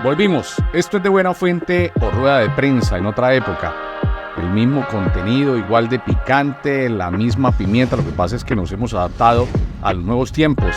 Volvimos. Esto es De Buena Fuente o Rueda de Prensa en otra época. El mismo contenido, igual de picante, la misma pimienta. Lo que pasa es que nos hemos adaptado a los nuevos tiempos.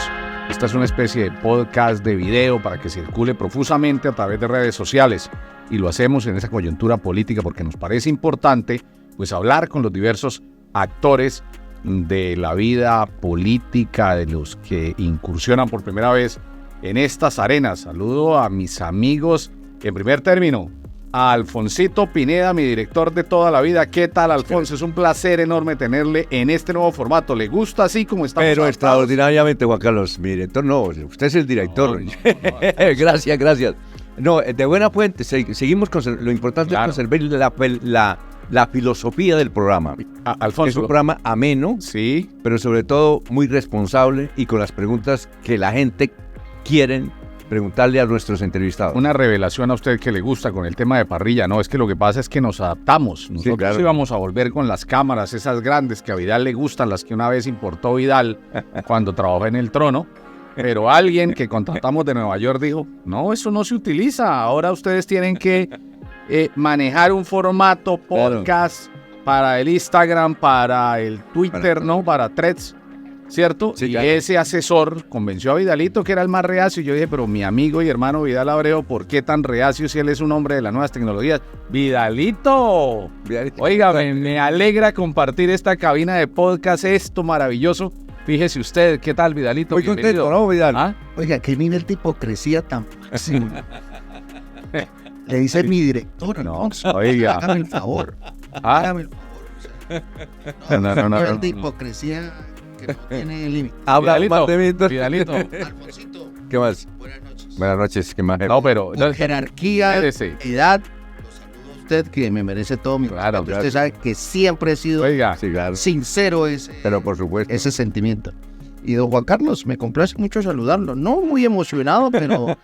Esta es una especie de podcast de video para que circule profusamente a través de redes sociales. Y lo hacemos en esa coyuntura política porque nos parece importante pues hablar con los diversos actores de la vida política, de los que incursionan por primera vez en estas arenas. Saludo a mis amigos, en primer término, a Alfonsito Pineda, mi director de toda la vida. ¿Qué tal, Alfonso? Es un placer enorme tenerle en este nuevo formato. ¿Le gusta así como estamos? Pero adaptados? Extraordinariamente, Juan Carlos. Mi director no, usted es el director. No. Gracias. No, De Buena Fuente, seguimos con lo importante, Claro. es conservar la filosofía del programa. Alfonso. Es un programa ameno, Sí. pero sobre todo muy responsable y con las preguntas que la gente quiere preguntarle a nuestros entrevistados. Una revelación a usted que le gusta con el tema de parrilla. No, es que lo que pasa es que nos adaptamos. Nosotros claro. íbamos a volver con las cámaras, esas grandes que a Vidal le gustan, las que una vez importó Vidal cuando trabajó en el Trono. Pero alguien que contratamos de Nueva York dijo, no, eso no se utiliza. Ahora ustedes tienen que manejar un formato podcast para el Instagram, para el Twitter, ¿no? Para Threads. ¿Cierto? Sí, y claro. ese asesor convenció a Vidalito que era el más reacio. Y yo dije, pero mi amigo y hermano Vidal Abreu, ¿por qué tan reacio si él es un hombre de las nuevas tecnologías? ¡Vidalito! Oiga, me alegra compartir esta cabina de podcast, esto maravilloso. Fíjese usted, ¿qué tal, Vidalito? Muy Bienvenido. contento, ¿no, Vidal? ¿Ah? Oiga, qué nivel de hipocresía tan máximo. Le dice mi director, No, ¿no? oiga. Hágame el favor. ¿Ah? Hágame el favor. No. Nivel de hipocresía que no tiene límite. Habla Vidalito, más de mí, entonces. Vidalito. Alfonsito, ¿Qué más? buenas noches. Buenas noches, ¿qué más? No, pero... Con jerarquía, Espérese. edad, lo saludo a usted que me merece todo mi Claro, respeto. claro. Usted sabe que siempre he sido Oiga, Sí, claro. sincero Pero por supuesto. ese sentimiento. Y don Juan Carlos, me complace mucho saludarlo. No muy emocionado, pero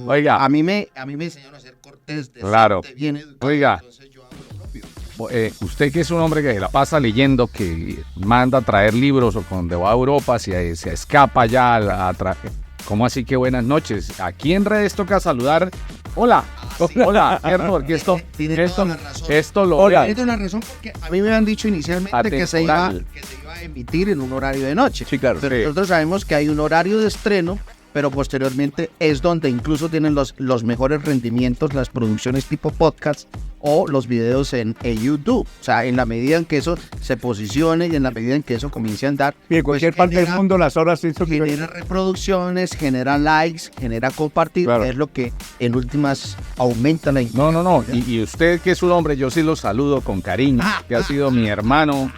Oiga. a mí me enseñaron a ser cortés, decente, Claro. bien educado. Oiga. Entonces yo hago lo propio. usted que es un hombre que se la pasa leyendo, que manda a traer libros o cuando va a Europa, se escapa ya a traer... ¿Cómo así que buenas noches? Aquí en redes toca saludar. Hola, hola, porque Tiene toda la razón. esto lo... Hola. Tiene una razón porque a mí me han dicho inicialmente que se iba a emitir en un horario de noche. Sí, claro. Pero Sí. nosotros sabemos que hay un horario de estreno, pero posteriormente es donde incluso tienen los mejores rendimientos las producciones tipo podcast o los videos en YouTube. O sea, en la medida en que eso se posicione y en la medida en que eso comience a andar, Y en cualquier parte del mundo las horas genera reproducciones, genera likes, genera compartir, Claro. es lo que en últimas aumenta la No. Y usted que es un hombre, yo sí lo saludo con cariño, que ha sido mi hermano,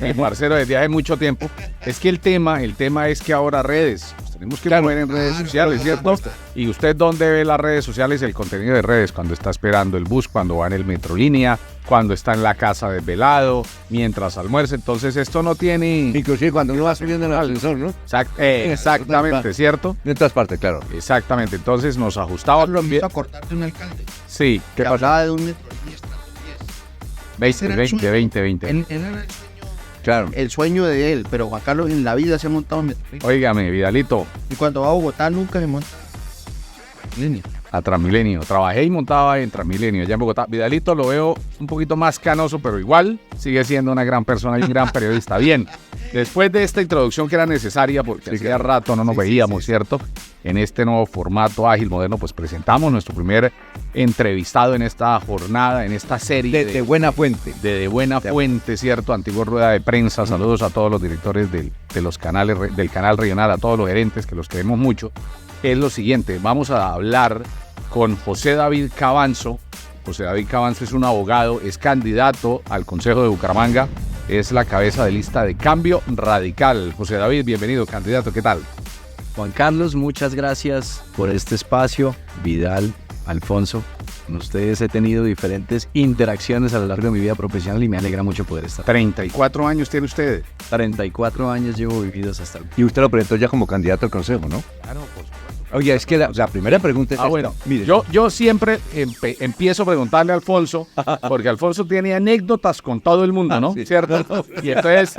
mi parcero desde hace mucho tiempo. Es que el tema es que ahora redes, pues tenemos que poner en redes sociales, ¿cierto? Y usted dónde ve las redes sociales, el contenido de redes, cuando está esperando el bus, cuando va en el Metrolínea, cuando está en la casa desvelado, mientras almuerza. Entonces esto no tiene... Inclusive cuando uno va subiendo en el ascensor, ¿no? Exactamente, ¿cierto? En todas partes, claro. Exactamente, entonces nos ajustaba. Lo invito a cortarte un alcalde. Sí, Que hablaba de un metro 10, 20. Él era Claro. el sueño de él, pero Juan Carlos en la vida se ha montado en metro. Óigame, Vidalito, Y cuando va a Bogotá nunca se monta en línea. a Transmilenio. Trabajé y montaba en Transmilenio allá en Bogotá. Vidalito lo veo un poquito más canoso, pero igual sigue siendo una gran persona y un gran periodista. Bien, después de esta introducción que era necesaria, porque hacía rato no nos veíamos, ¿cierto? En este nuevo formato ágil, moderno, pues presentamos nuestro primer entrevistado en esta jornada, en esta serie De buena fuente. de Buena Fuente, ¿cierto? Antigua rueda de prensa. Saludos a todos los directores de los canales, del canal regional, a todos los gerentes que los queremos mucho. Es lo siguiente, vamos a hablar con José David Cabanzo. José David Cabanzo es un abogado, es candidato al Consejo de Bucaramanga, es la cabeza de lista de Cambio Radical. José David, bienvenido, candidato, ¿qué tal? Juan Carlos, muchas gracias por este espacio. Vidal, Alfonso, con ustedes he tenido diferentes interacciones a lo largo de mi vida profesional y me alegra mucho poder estar. 34 años tiene usted. 34 años llevo vividos hasta el... Y usted lo presentó ya como candidato al consejo, ¿no? Claro, por supuesto. Oye, es que la primera pregunta es esta. Bueno, Mire, yo siempre empiezo a preguntarle a Alfonso, porque Alfonso tiene anécdotas con todo el mundo, ¿no? Sí. ¿Cierto? Y entonces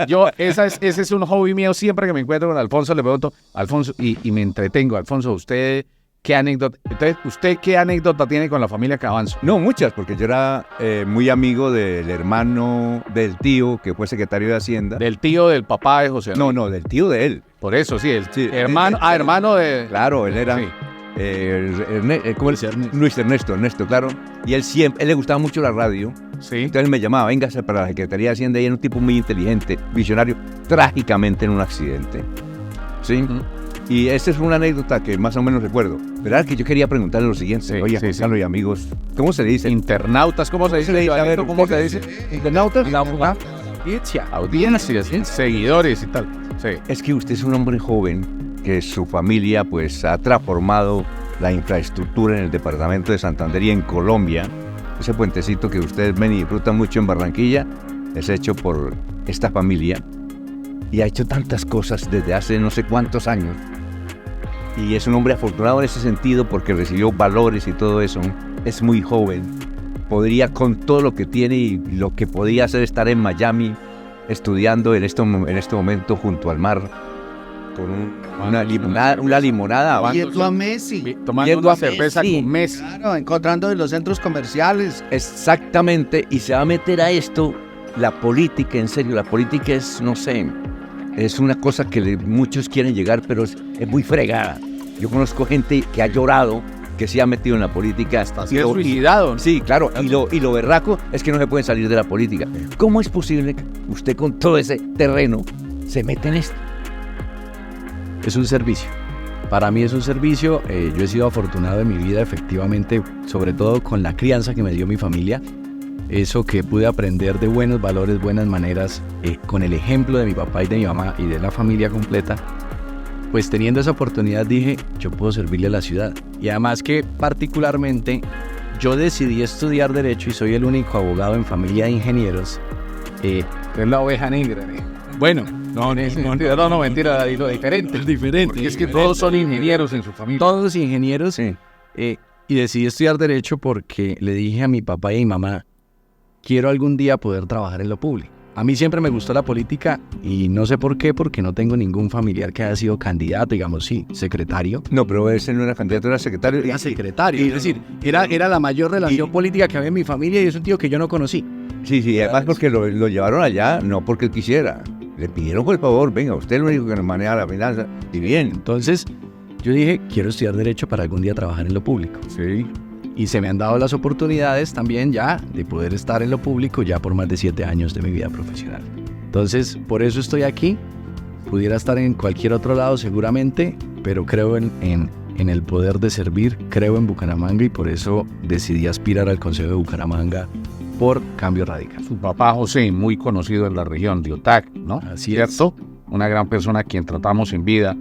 ese es un hobby mío, siempre que me encuentro con Alfonso le pregunto, Alfonso, y me entretengo, Alfonso, usted ¿Qué anécdota? Entonces, ¿usted qué anécdota tiene con la familia Cabanzo? No, muchas, porque yo era muy amigo del hermano del tío que fue secretario de Hacienda. Del tío del papá de José. No, del tío de él. Por eso, sí, el Sí, hermano, hermano de... Claro, él era Sí. ¿cómo Luis Ernesto, claro. Y él le gustaba mucho la radio. Sí. Entonces él me llamaba, véngase para la Secretaría de Hacienda, y era un tipo muy inteligente, visionario, trágicamente en un accidente. ¿Sí? Y esta es una anécdota que más o menos recuerdo. ¿Verdad? Que yo quería preguntarle lo siguiente. Sí, Oye, sí, Juan Carlos y amigos, ¿cómo se dice? Internautas, ¿cómo se dice? A ver, ¿Cómo se dice? ¿Internautas? Audiencias, seguidores y tal. Sí. Es que usted es un hombre joven, que su familia pues ha transformado la infraestructura en el departamento de Santander y en Colombia. Ese puentecito que ustedes ven y disfrutan mucho en Barranquilla es hecho por esta familia y ha hecho tantas cosas desde hace no sé cuántos años. Y es un hombre afortunado en ese sentido porque recibió valores y todo eso. Es muy joven. Podría, con todo lo que tiene y lo que podía hacer, estar en Miami estudiando en este momento junto al mar con una limonada. Viendo a Messi. Tomando Yendo una a cerveza Messi. con Messi. Claro, encontrando en los centros comerciales. Exactamente, y se va a meter a esto la política, en serio, la política es, no sé, es una cosa que muchos quieren llegar, pero es muy fregada. Yo conozco gente que ha llorado, que se ha metido en la política. Hasta se ha suicidado, ¿no? Sí, claro, y lo berraco es que no se pueden salir de la política. ¿Cómo es posible que usted con todo ese terreno se mete en esto? Es un servicio. Para mí es un servicio. Yo he sido afortunado en mi vida, efectivamente, sobre todo con la crianza que me dio mi familia. Eso que pude aprender de buenos valores, buenas maneras, con el ejemplo de mi papá y de mi mamá y de la familia completa. Pues teniendo esa oportunidad dije, yo puedo servirle a la ciudad. Y además que particularmente yo decidí estudiar Derecho y soy el único abogado en familia de ingenieros. Es la oveja negra. Bueno, no, mentira, lo diferente. Es diferente. Porque es que todos son ingenieros en su familia. Todos ingenieros. Sí. Y decidí estudiar Derecho porque le dije a mi papá y a mi mamá, quiero algún día poder trabajar en lo público. A mí siempre me gustó la política y no sé por qué, porque no tengo ningún familiar que haya sido candidato, digamos, sí, secretario. No, pero ese no era candidato, era secretario. Era secretario, es decir, era la mayor relación política que había en mi familia y es un tío que yo no conocí. Sí, además porque lo llevaron allá, no porque él quisiera. Le pidieron por favor, venga, usted es el único que nos maneja la finanza. Y bien. Entonces, yo dije, quiero estudiar Derecho para algún día trabajar en lo público. Sí. Y se me han dado las oportunidades también ya de poder estar en lo público ya por más de 7 años de mi vida profesional. Entonces, por eso estoy aquí. Pudiera estar en cualquier otro lado seguramente, pero creo en el poder de servir, creo en Bucaramanga y por eso decidí aspirar al Consejo de Bucaramanga por Cambio Radical. Su papá José, muy conocido en la región de Otac, ¿no? Así ¿Cierto? Una gran persona a quien tratamos en vida.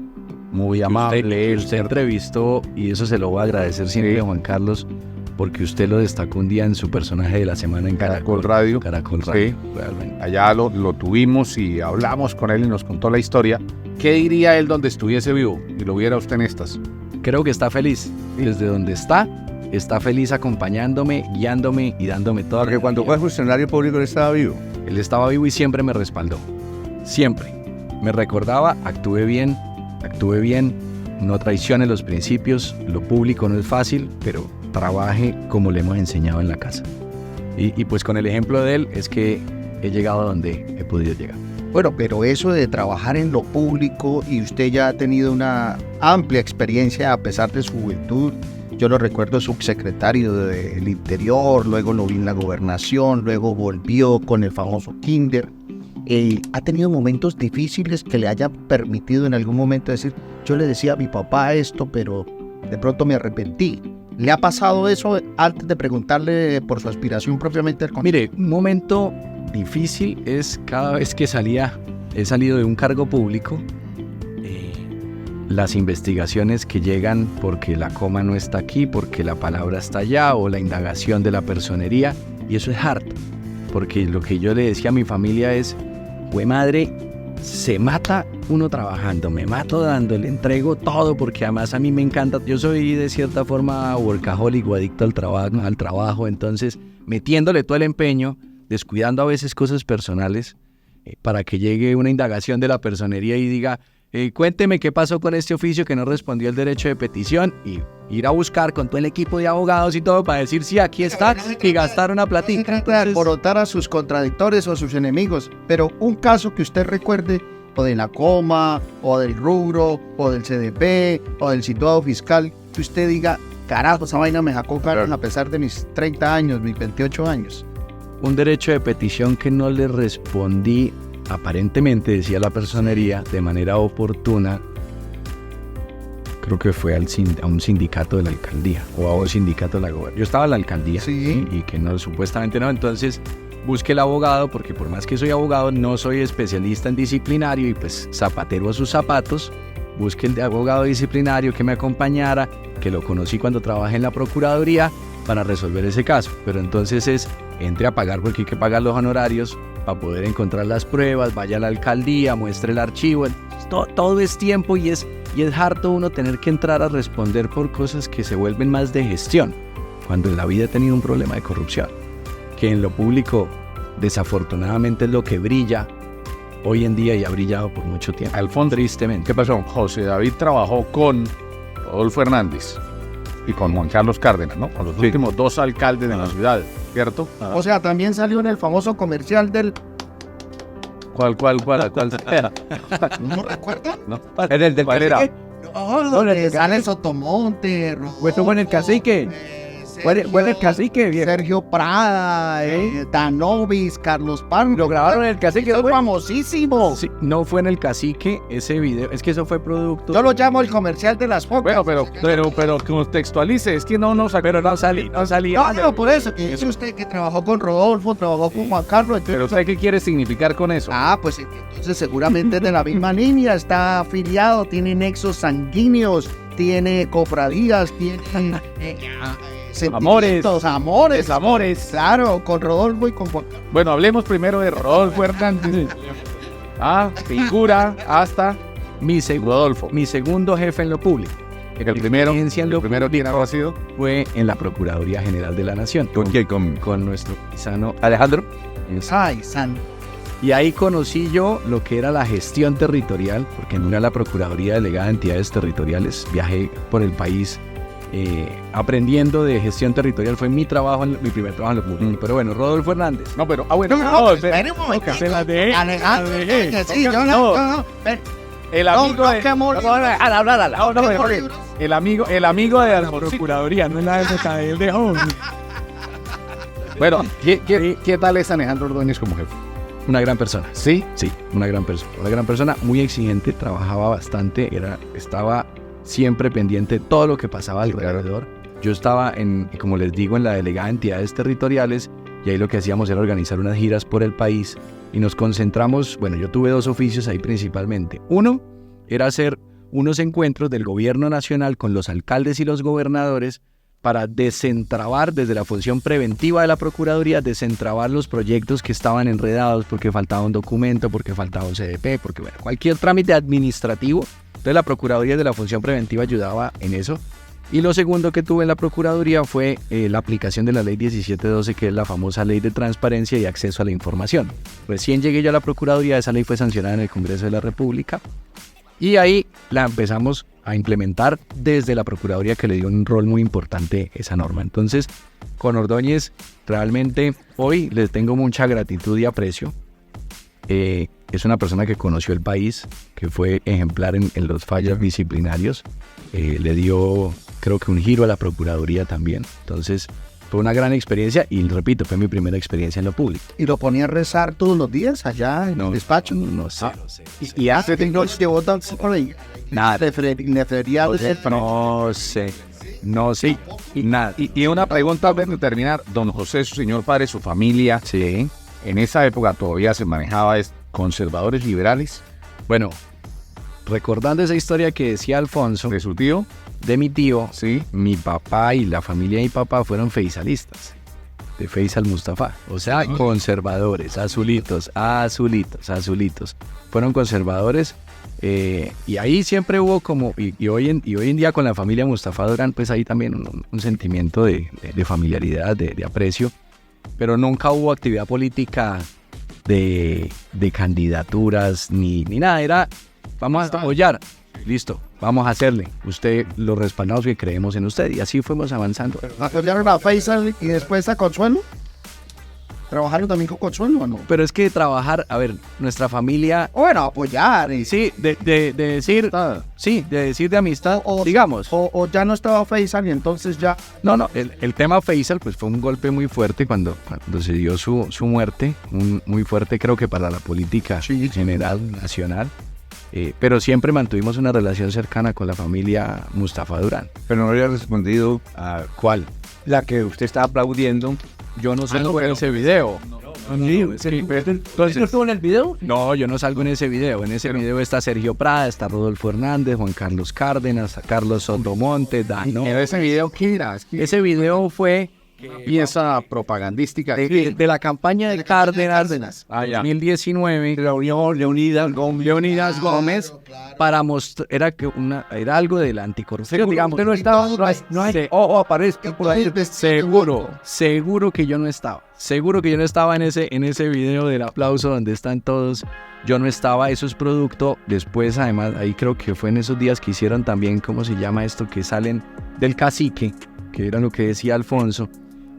Muy amable. Usted entrevistó, y eso se lo voy a agradecer siempre a Juan Carlos, porque usted lo destacó un día en su personaje de la semana en Caracol Radio. Caracol Radio, Sí. realmente. Allá lo tuvimos y hablamos con él y nos contó la historia. ¿Qué diría él donde estuviese vivo y lo viera usted en estas? Creo que está feliz. Desde donde está feliz acompañándome, guiándome y dándome toda Porque cuando fue funcionario público él estaba vivo. Él estaba vivo y siempre me respaldó. Siempre. Me recordaba, actúe bien, no traicione los principios, lo público no es fácil, pero trabaje como le hemos enseñado en la casa. Y pues con el ejemplo de él es que he llegado a donde he podido llegar. Bueno, pero eso de trabajar en lo público y usted ya ha tenido una amplia experiencia a pesar de su juventud. Yo lo recuerdo subsecretario del Interior, luego lo vi en la gobernación, luego volvió con el famoso Kinder. ¿Ha tenido momentos difíciles que le hayan permitido en algún momento decir, yo le decía a mi papá esto, pero de pronto me arrepentí? ¿Le ha pasado eso antes de preguntarle por su aspiración propiamente al consejo? Mire, un momento difícil es cada vez que he salido de un cargo público, las investigaciones que llegan porque la coma no está aquí, porque la palabra está allá, o la indagación de la personería, y eso es harto, porque lo que yo le decía a mi familia es, güey madre, se mata uno trabajando, me mato dando, le entrego todo, porque además a mí me encanta, yo soy de cierta forma workaholic o adicto al trabajo, entonces metiéndole todo el empeño, descuidando a veces cosas personales, para que llegue una indagación de la personería y diga, cuénteme qué pasó con este oficio que no respondió el derecho de petición, y ir a buscar con todo el equipo de abogados y todo para decir sí, aquí está, y gastar una platica. Trata de alborotar a sus contradictores o a sus enemigos, pero un caso que usted recuerde, o de la coma, o del rubro, o del CDP, o del situado fiscal, que usted diga, carajo, esa vaina me sacó caro a pesar de mis 30 años, mis 28 años. Un derecho de petición que no le respondí, aparentemente, decía la personería, de manera oportuna, creo que fue a un sindicato de la alcaldía, o a un sindicato de la gobernación. Yo estaba en la alcaldía, sí, y que no, supuestamente no, entonces busque el abogado, porque por más que soy abogado, no soy especialista en disciplinario, y pues zapatero a sus zapatos, busque el abogado disciplinario que me acompañara, que lo conocí cuando trabajé en la Procuraduría, para resolver ese caso. Pero entonces entre a pagar, porque hay que pagar los honorarios para poder encontrar las pruebas, vaya a la alcaldía, muestre el archivo, todo es tiempo, y es harto uno tener que entrar a responder por cosas que se vuelven más de gestión, cuando en la vida he tenido un problema de corrupción, que en lo público desafortunadamente es lo que brilla hoy en día y ha brillado por mucho tiempo. Alfonso, tristemente. ¿qué pasó? José David trabajó con Rodolfo Hernández y con Juan Carlos Cárdenas, ¿no? Con los últimos 2 alcaldes de la ciudad, ¿cierto? O sea, también salió en el famoso comercial del... ¿Cuál? ¿No recuerdan? No. ¿Era el del ¿Cuál era? No, donde sale Sotomonte, Eso fue en el cacique. Fue en el cacique, viejo. Sergio Prada, Danovis, Carlos Pan. Lo grabaron en el cacique, Es güey. famosísimo. Sí, no fue en el cacique ese video, es que eso fue producto. Yo lo llamo el comercial de las focas. Bueno, pero contextualice, es que no nos... Pero no salí. No, por eso, que dice usted que trabajó con Rodolfo, trabajó con Juan Carlos. Entonces, Pero ¿usted qué quiere significar con eso? pues entonces seguramente es de la misma línea, está afiliado, tiene nexos sanguíneos, tiene cofradías, tiene amores, claro, con Rodolfo y con Juan Carlos. Bueno, hablemos primero de Rodolfo Hernández. Figura hasta Rodolfo. Mi segundo jefe en lo público. El primero, ¿quién ha sido? Fue en la Procuraduría General de la Nación. ¿Con quién? Con nuestro paisano Alejandro. Ay, san. Y ahí conocí yo lo que era la gestión territorial, porque no era la Procuraduría Delegada de Entidades Territoriales. Viajé por el país aprendiendo de gestión territorial. Fue mi primer trabajo en lo público. Pero bueno, Rodolfo Hernández. No, pero... Espere un momento. Se la dejé. Alejandro, sí, yo No. El amigo de... El amigo de la Procuraduría, no es la época de él de joven. Bueno, ¿qué tal es Alejandro Ordóñez como jefe? Una gran persona. ¿Sí? Sí, una gran persona, muy exigente, trabajaba bastante, estaba siempre pendiente de todo lo que pasaba alrededor. Yo estaba como les digo, en la delegada de entidades territoriales, y ahí lo que hacíamos era organizar unas giras por el país, y nos concentramos, bueno, yo tuve 2 oficios ahí principalmente. Uno era hacer unos encuentros del gobierno nacional con los alcaldes y los gobernadores para desentrabar desde la función preventiva de la Procuraduría, desentrabar los proyectos que estaban enredados porque faltaba un documento, porque faltaba un CDP, porque bueno, cualquier trámite administrativo. Entonces la Procuraduría de la función preventiva ayudaba en eso. Y lo segundo que tuve en la Procuraduría fue la aplicación de la Ley 1712, que es la famosa Ley de Transparencia y Acceso a la Información. Recién llegué yo a la Procuraduría, esa ley fue sancionada en el Congreso de la República, y ahí la empezamos a implementar desde la Procuraduría, que le dio un rol muy importante esa norma. Entonces, con Ordóñez, realmente hoy le tengo mucha gratitud y aprecio. Es una persona que conoció el país, que fue ejemplar en los fallos disciplinarios. Le dio, creo que un giro a la Procuraduría también. Entonces, fue una gran experiencia y, repito, fue mi primera experiencia en lo público. ¿Y lo ponía a rezar todos los días allá en el despacho? No sé. ¿Y hace tiempo que vota por ahí? Nada. No sé. Nada. Y una pregunta antes de terminar. Don José, su señor padre, su familia, Sí. en esa época todavía se manejaba conservadores liberales Bueno, recordando esa historia que decía Alfonso, de su tío. de mi tío, Sí. mi papá y la familia de mi papá fueron feisalistas, de Faisal Mustafa, o sea, conservadores, azulitos. Fueron conservadores, y ahí siempre hubo como, y hoy en día con la familia Mustafa Durán, pues hay también un sentimiento de familiaridad, de aprecio, pero nunca hubo actividad política de candidaturas ni nada. vamos a apoyar. Listo, vamos a hacerle. Usted lo respaldamos que creemos en usted y así fuimos avanzando. ¿Apoyaron a Faisal y después a Consuelo? ¿Trabajaron también con Consuelo o no? Pero es que trabajar, a ver, nuestra familia, Bueno, apoyar. sí, de decir, sí, de decir de amistad, digamos. O ya no estaba Faisal y entonces ya... No, el tema Faisal pues fue un golpe muy fuerte cuando se dio su muerte, muy fuerte creo que para la política general, nacional. Pero siempre mantuvimos una relación cercana con la familia Mustafa Durán. Pero no le ha respondido a ¿Cuál? la que usted está aplaudiendo. Yo no salgo en ese video. ¿Entonces no estuvo en el video? No, yo no salgo en ese video. En ese video está Sergio Prada, está Rodolfo Hernández, Juan Carlos Cárdenas, Carlos Sotomonte, Dano. ¿En ese video qué era? Es que Ese video fue pieza propagandística. de la campaña de Cárdenas, Ah, ya. 2019. Leonidas Gómez para mostrar, era algo de la anticorrupción, digamos. Usted no estaba, no hay, ojo, aparezca por ahí. Seguro que yo no estaba. Seguro que yo no estaba en ese video del aplauso donde están todos. Yo no estaba, eso es producto. Después, además, ahí creo que fue en esos días que hicieron también, ¿cómo se llama esto? Que salen del cacique, que era lo que decía Alfonso,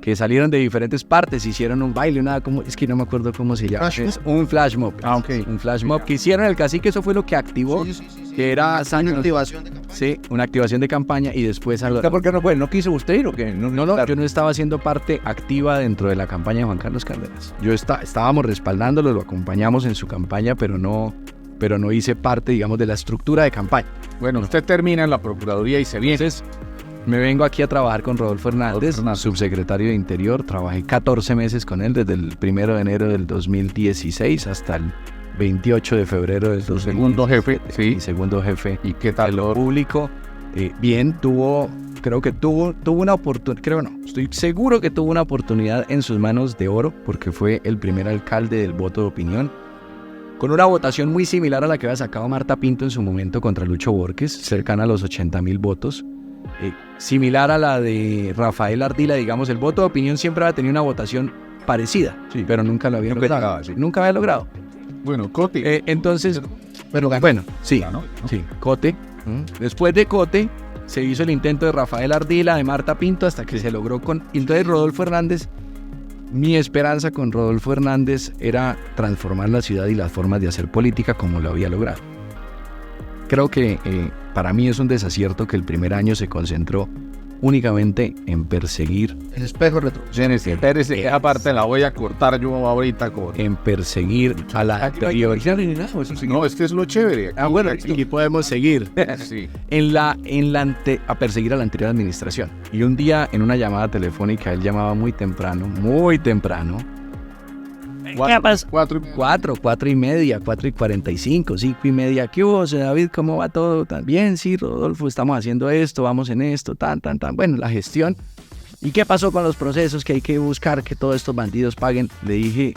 que salieron de diferentes partes, hicieron un baile, es que no me acuerdo cómo se llama. ¿Flash mob? Es un flash mob. Ah, ok. Un flash mob que hicieron el cacique, eso fue lo que activó, que era Una activación de campaña. sí, una activación de campaña y después ¿Por qué no fue? ¿No quiso usted ir o qué? no, yo no estaba haciendo parte activa dentro de la campaña de Juan Carlos Cárdenas. Estábamos respaldándolo, lo acompañamos en su campaña, pero no hice parte, digamos, de la estructura de campaña. Bueno, usted termina en la Procuraduría y se viene. Entonces, me vengo aquí a trabajar con Rodolfo Hernández, subsecretario de Interior. Trabajé 14 meses con él, desde el 1 de enero del 2016 hasta el 28 de febrero del 2017. Segundo jefe, sí. Mi segundo jefe. ¿Y qué tal? De lo público. Bien, creo que tuvo una oportunidad, estoy seguro que tuvo una oportunidad en sus manos de oro, porque fue el primer alcalde del voto de opinión, con una votación muy similar a la que había sacado Marta Pinto en su momento contra Lucho Borges, cercana a los 80,000 votos, similar a la de Rafael Ardila, digamos, el voto de opinión siempre había tenido una votación parecida, pero nunca lo había logrado. llegaba, sí. Nunca había logrado. Bueno, Coti. Entonces, Pero ganó. bueno, sí, Ganó, ¿no? sí, Cote. Después de Cote, se hizo el intento de Rafael Ardila, de Marta Pinto, hasta que se logró con... Entonces Rodolfo Hernández, mi esperanza con Rodolfo Hernández era transformar la ciudad y las formas de hacer política como lo había logrado. Creo que para mí es un desacierto que el primer año se concentró únicamente en perseguir, El espejo retro. Espérese, esa parte la voy a cortar yo ahorita con... a la anterior. No, es que es lo chévere. Ah, bueno, aquí podemos seguir. Sí. A perseguir a la anterior administración. Y un día, en una llamada telefónica, él llamaba muy temprano. ¿Qué pasa? 4 4:30, 4:45, 5:30. ¿Qué hubo, José David? ¿Cómo va todo? ¿Tan bien? Sí, Rodolfo, estamos haciendo esto, vamos en esto, tan. Bueno, la gestión. ¿Y qué pasó con los procesos? Que hay que buscar que todos estos bandidos paguen. Le dije,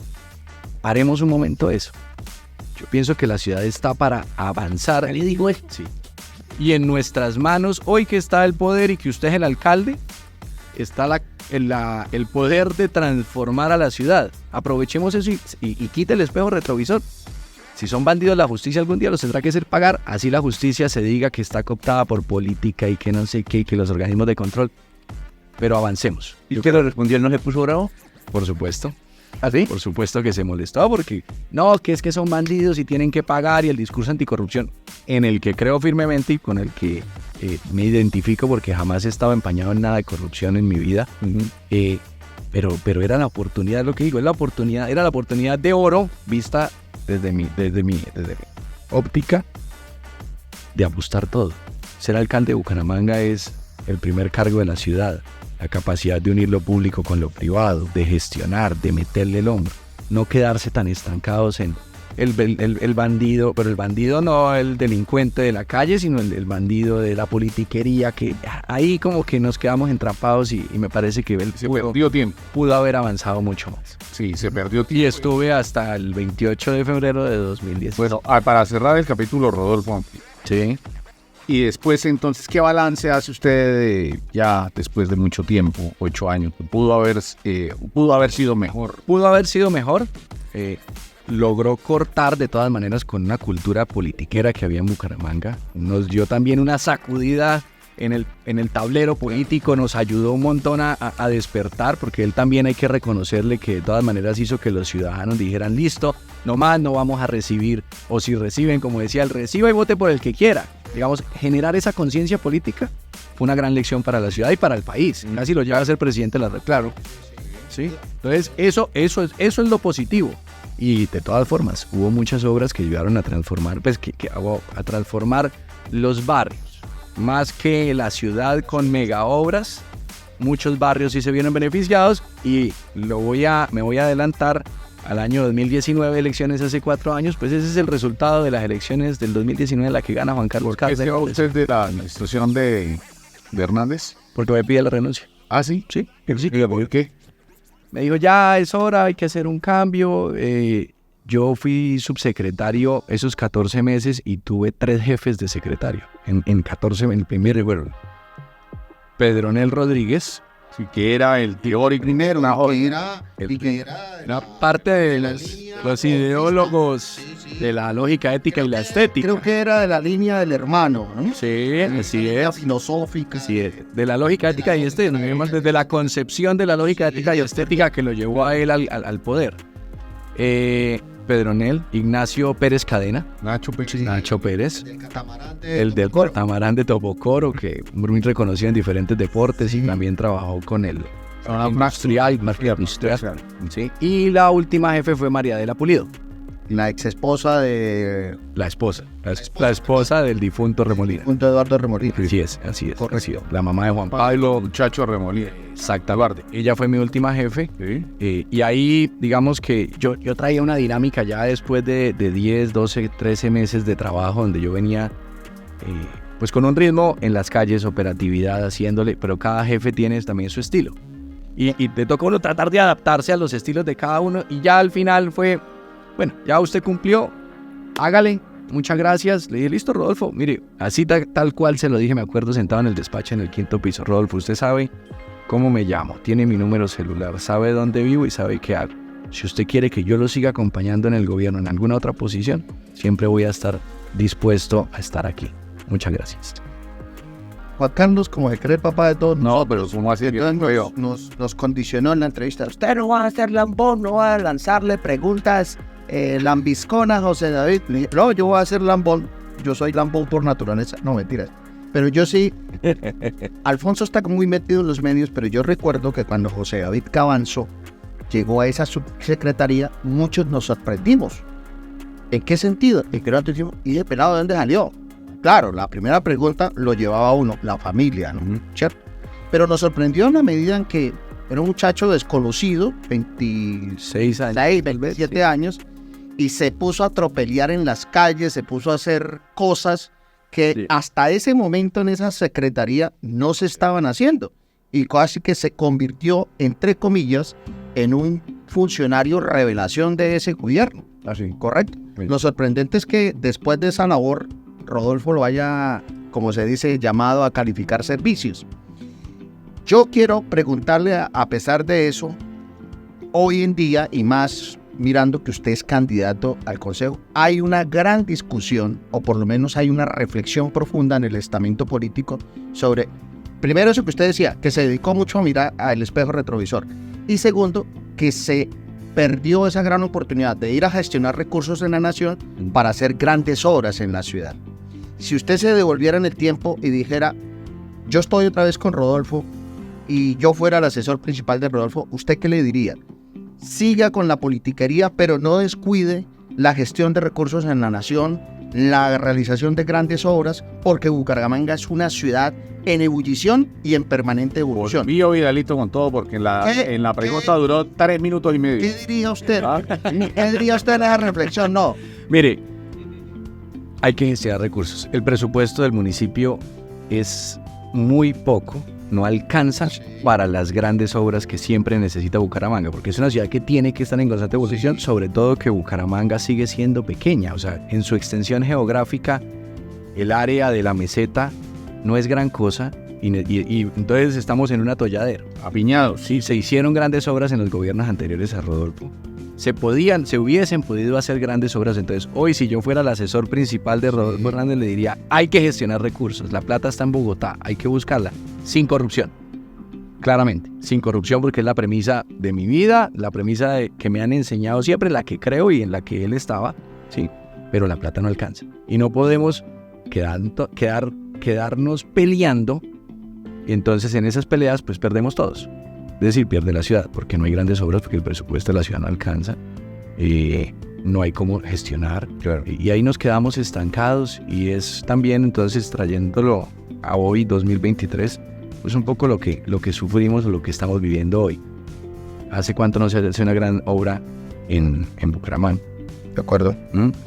paremos un momento eso. Yo pienso que la ciudad está para avanzar. Le digo, sí. Y en nuestras manos, hoy que está el poder y que usted es el alcalde, está el poder de transformar a la ciudad. Aprovechemos eso y quite el espejo retrovisor. Si son bandidos, la justicia algún día los tendrá que hacer pagar. Así la justicia se diga que está cooptada por política y que no sé qué, y que los organismos de control. Pero avancemos. ¿Y usted le respondió? ¿Él no se puso bravo? Por supuesto. ¿Ah, sí? Por supuesto que se molestó porque no, que es que son bandidos y tienen que pagar, y el discurso anticorrupción en el que creo firmemente y con el que me identifico porque jamás he estado empañado en nada de corrupción en mi vida. Pero era la oportunidad, lo que digo, era la oportunidad de oro vista desde mi óptica de ajustar todo. Ser alcalde de Bucaramanga es el primer cargo de la ciudad. La capacidad de unir lo público con lo privado, de gestionar, de meterle el hombro, no quedarse tan estancados en el bandido, pero el bandido no el delincuente de la calle, sino el bandido de la politiquería, que ahí como que nos quedamos entrapados y me parece que él Se perdió tiempo. pudo haber avanzado mucho más. Sí, se perdió Y tiempo. estuve hasta el 28 de febrero de 2010. Bueno, para cerrar el capítulo, Rodolfo, sí. y después entonces, ¿qué balance hace usted ya después de mucho tiempo, 8 años? Pudo haber sido mejor. Pudo haber sido mejor. logró cortar de todas maneras con una cultura politiquera que había en Bucaramanga. Nos dio también una sacudida en el tablero político, nos ayudó un montón a despertar, porque él también hay que reconocerle que de todas maneras hizo que los ciudadanos dijeran, listo, no más, no vamos a recibir, o si reciben, como decía, el reciba y vote por el que quiera. Digamos, generar esa conciencia política fue una gran lección para la ciudad y para el país. Casi lo lleva a ser presidente de la República. Claro. ¿Sí? Entonces, eso es lo positivo. Y de todas formas, hubo muchas obras que ayudaron a transformar, a transformar los barrios. Más que la ciudad con mega obras, muchos barrios sí se vieron beneficiados, y me voy a adelantar al año 2019, elecciones hace 4 años, pues ese es el resultado de las elecciones del 2019, la que gana Juan Carlos ¿Por qué se va Cárdenas. usted de la administración de Hernández? Porque me pide la renuncia. ¿Ah, sí? Sí. ¿Por qué? Me dijo, ya es hora, hay que hacer un cambio. Yo fui subsecretario esos 14 meses y tuve 3 jefes de secretario. En 14, en el primer recuerdo. Pedronel Rodríguez, Que era el teórico primero, una era parte de los ideólogos de la lógica ética y la estética. Creo que era de la línea del hermano, ¿no? Sí, así Era es. filosófica. Sí, de la lógica ética y estética, desde la concepción de la lógica ética y estética que lo llevó a él al poder. Pedronel, Ignacio Pérez Cadena, Nacho Pérez. Nacho Pérez, El catamarán el del catamarán de Topocoro, que muy reconocido en diferentes deportes y también trabajó con el industrial, sí. Y la última jefe fue María Adela Pulido, La ex esposa de la esposa del difunto Remolina. Punto Eduardo Remolina. Así es. La mamá de Juan Pablo. Muchacho Remolina. Exactamente. Ella fue mi última jefe. Sí. Y ahí, digamos que yo traía una dinámica ya después de 10, 12, 13 meses de trabajo, donde yo venía pues con un ritmo en las calles, operatividad haciéndole, pero cada jefe tiene también su estilo. Y te toca a uno tratar de adaptarse a los estilos de cada uno, y ya al final fue, bueno, ya usted cumplió, hágale, muchas gracias. Le dije, listo, Rodolfo, mire, así tal cual se lo dije, me acuerdo sentado en el despacho en el 5º piso. Rodolfo, usted sabe cómo me llamo, tiene mi número celular, sabe dónde vivo y sabe qué hago. Si usted quiere que yo lo siga acompañando en el gobierno, en alguna otra posición, siempre voy a estar dispuesto a estar aquí. Muchas gracias. Juan Carlos, como se cree el papá de todos, No, pero ¿cómo así? nos condicionó en la entrevista. Usted no va a ser lambón, no va a lanzarle preguntas lambisconas, José David. Le dije, no, yo voy a ser lambón. Yo soy lambón por naturaleza. No, mentiras. Pero yo sí. Alfonso está muy metido en los medios, pero yo recuerdo que cuando José David Cabanzo llegó a esa subsecretaría, muchos nos sorprendimos. ¿En qué sentido? En que nosotros decimos, ¿y de pelado de dónde salió? Claro, la primera pregunta lo llevaba uno, la familia, ¿no? ¿Cierto? Pero nos sorprendió en la medida en que era un muchacho desconocido, 6 años. 27 años, y se puso a tropelear en las calles, se puso a hacer cosas que hasta ese momento en esa secretaría no se estaban haciendo. Y casi que se convirtió, entre comillas, en un funcionario revelación de ese gobierno. Así. ¿Correcto? Sí. Lo sorprendente es que después de esa labor, Rodolfo lo haya, como se dice, llamado a calificar servicios. Yo quiero preguntarle, a pesar de eso, hoy en día, y más mirando que usted es candidato al Consejo, hay una gran discusión, o por lo menos hay una reflexión profunda en el estamento político sobre, primero, eso que usted decía, que se dedicó mucho a mirar al espejo retrovisor, y segundo, que se perdió esa gran oportunidad de ir a gestionar recursos en la nación para hacer grandes obras en la ciudad. Si usted se devolviera en el tiempo y dijera, yo estoy otra vez con Rodolfo y yo fuera el asesor principal de Rodolfo, ¿usted qué le diría? Siga con la politiquería, pero no descuide la gestión de recursos en la nación, la realización de grandes obras, porque Bucaramanga es una ciudad en ebullición y en permanente evolución. Volvió Vidalito con todo, porque en la pregunta duró 3 minutos y medio. ¿Qué diría usted? ¿Qué diría usted en esa reflexión? No. Mire, hay que gestionar recursos. El presupuesto del municipio es muy poco, no alcanza para las grandes obras que siempre necesita Bucaramanga, porque es una ciudad que tiene que estar en constante evolución, sobre todo que Bucaramanga sigue siendo pequeña, o sea, en su extensión geográfica, el área de la meseta no es gran cosa, y entonces estamos en un atolladero. Apiñados. Sí, se hicieron grandes obras en los gobiernos anteriores a Rodolfo, se hubiesen podido hacer grandes obras. Entonces, hoy si yo fuera el asesor principal de Rodolfo Hernández, le diría, hay que gestionar recursos, la plata está en Bogotá, hay que buscarla, sin corrupción. Claramente, sin corrupción, porque es la premisa de mi vida, la premisa que me han enseñado siempre, la que creo y en la que él estaba, sí, pero la plata no alcanza. Y no podemos quedarnos peleando, y entonces en esas peleas pues perdemos todos. Es decir, pierde la ciudad, porque no hay grandes obras, porque el presupuesto de la ciudad no alcanza, no hay cómo gestionar, Claro. y ahí nos quedamos estancados, y es también entonces trayéndolo a hoy, 2023, pues un poco lo que sufrimos o lo que estamos viviendo hoy. ¿Hace cuánto no se hace una gran obra en Bucaramanga? De acuerdo.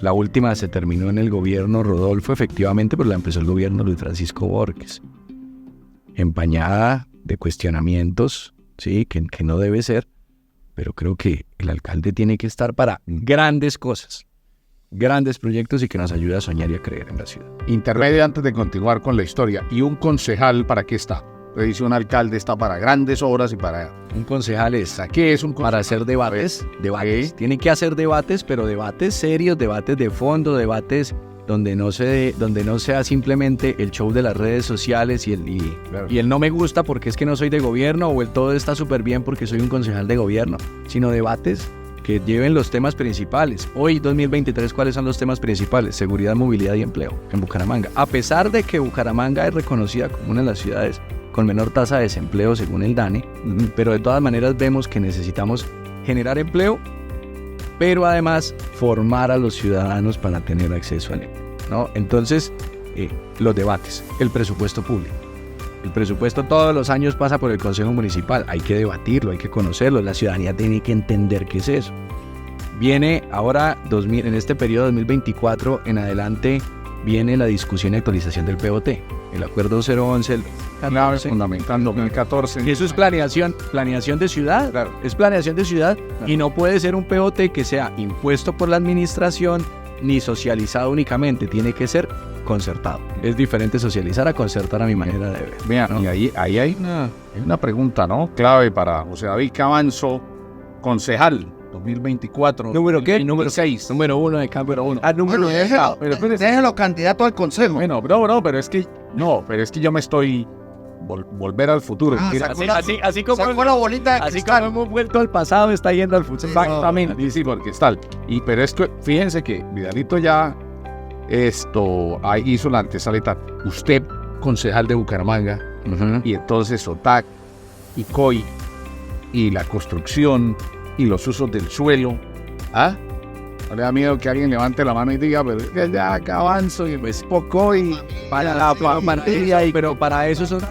La última se terminó en el gobierno Rodolfo, efectivamente, pero la empezó el gobierno Luis Francisco Borges. Empañada de cuestionamientos, sí, que no debe ser, pero creo que el alcalde tiene que estar para grandes cosas, grandes proyectos y que nos ayude a soñar y a creer en la ciudad. Intermedio antes de continuar con la historia. ¿Y un concejal para qué está? Le dice un alcalde está para grandes obras y para... Un concejal es ¿Qué es un concejal? para hacer debates. Sí. Tiene que hacer debates, pero debates serios, debates de fondo, debates donde no sea simplemente el show de las redes sociales y el no me gusta porque es que no soy de gobierno, o el todo está súper bien porque soy un concejal de gobierno, sino debates que lleven los temas principales. Hoy, 2023, ¿cuáles son los temas principales? Seguridad, movilidad y empleo en Bucaramanga. A pesar de que Bucaramanga es reconocida como una de las ciudades con menor tasa de desempleo según el DANE, pero de todas maneras vemos que necesitamos generar empleo, pero además formar a los ciudadanos para tener acceso al empleo, ¿no? Entonces, los debates, el presupuesto público. El presupuesto todos los años pasa por el Consejo Municipal, hay que debatirlo, hay que conocerlo, la ciudadanía tiene que entender qué es eso. Viene ahora, en este periodo 2024 en adelante, viene la discusión y actualización del POT, el Acuerdo 011, el Clave fundamental 2014. y eso es planeación de ciudad, Claro. es planeación de ciudad, y no puede ser un POT que sea impuesto por la administración ni socializado únicamente, tiene que ser concertado. Es diferente socializar a concertar a mi manera de ver. Vean, ¿no? y ahí hay una pregunta, ¿no? Clave para José David Cabanzo, concejal 2024. ¿Número qué? Número 6. Número 1 de cambio 1. Número Déjelo candidato al consejo. Bueno, bro, pero es que yo me estoy volver al futuro. Ah, Mira, Así como Sacó la bolita de así cristal. como hemos vuelto al pasado, está yendo al futuro. exactamente. Sí, porque es tal. Pero es que fíjense que Vidalito ya ahí hizo la antesala y tal. Usted, concejal de Bucaramanga, y entonces OTAC y COI y la construcción y los usos del suelo. ¿No le da miedo que alguien levante la mano y diga, pero es que ya Cabanzo y pues poco y Para eso es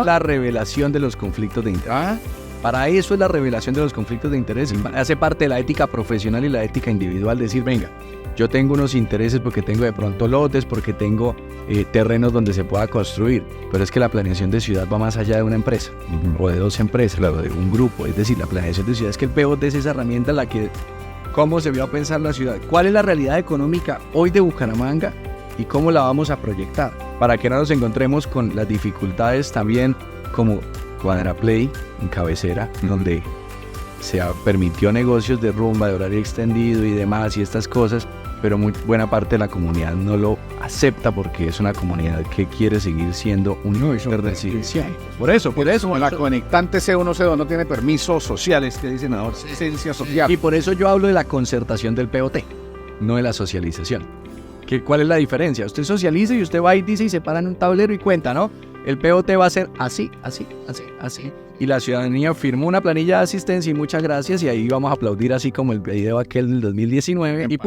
la revelación de los conflictos de interés. Para eso es la revelación de los conflictos de interés. Hace parte de la ética profesional y la ética individual. Decir, venga, yo tengo unos intereses porque tengo de pronto lotes, porque tengo terrenos donde se pueda construir. Pero es que la planeación de ciudad va más allá de una empresa o de dos empresas o de un grupo. Es decir, la planeación de ciudad es que el POT es esa herramienta en la que cómo se vio a pensar la ciudad, cuál es la realidad económica hoy de Bucaramanga y cómo la vamos a proyectar, para que no nos encontremos con las dificultades también como Cuadraplay en Cabecera, donde se permitió negocios de rumba, de horario extendido y demás y estas cosas, pero muy buena parte de la comunidad no lo acepta porque es una comunidad que quiere seguir siendo un residencial. Por eso. la conectante C1C2 no tiene permisos sociales, que dicen ahora, licencia social. Y por eso yo hablo de la concertación del POT, no de la socialización. ¿Cuál es la diferencia? Usted socializa y usted va y dice y se para en un tablero y cuenta, ¿no? El POT va a ser así. Y la ciudadanía firmó una planilla de asistencia y muchas gracias, y ahí vamos a aplaudir así como el video aquel del 2019. Y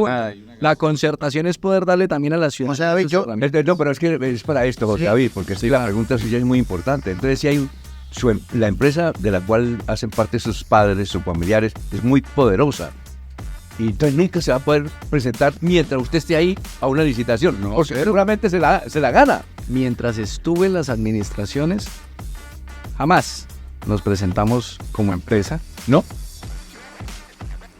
la concertación es poder darle también a la ciudadanía. O sea, David, No, pero es que es para esto, José David, porque la pregunta suya es muy importante. Entonces, si hay la empresa de la cual hacen parte sus padres, sus familiares, es muy poderosa. Y entonces nunca se va a poder presentar mientras usted esté ahí a una licitación. No, seguramente se la gana. Mientras estuve en las administraciones, jamás nos presentamos como empresa, ¿no?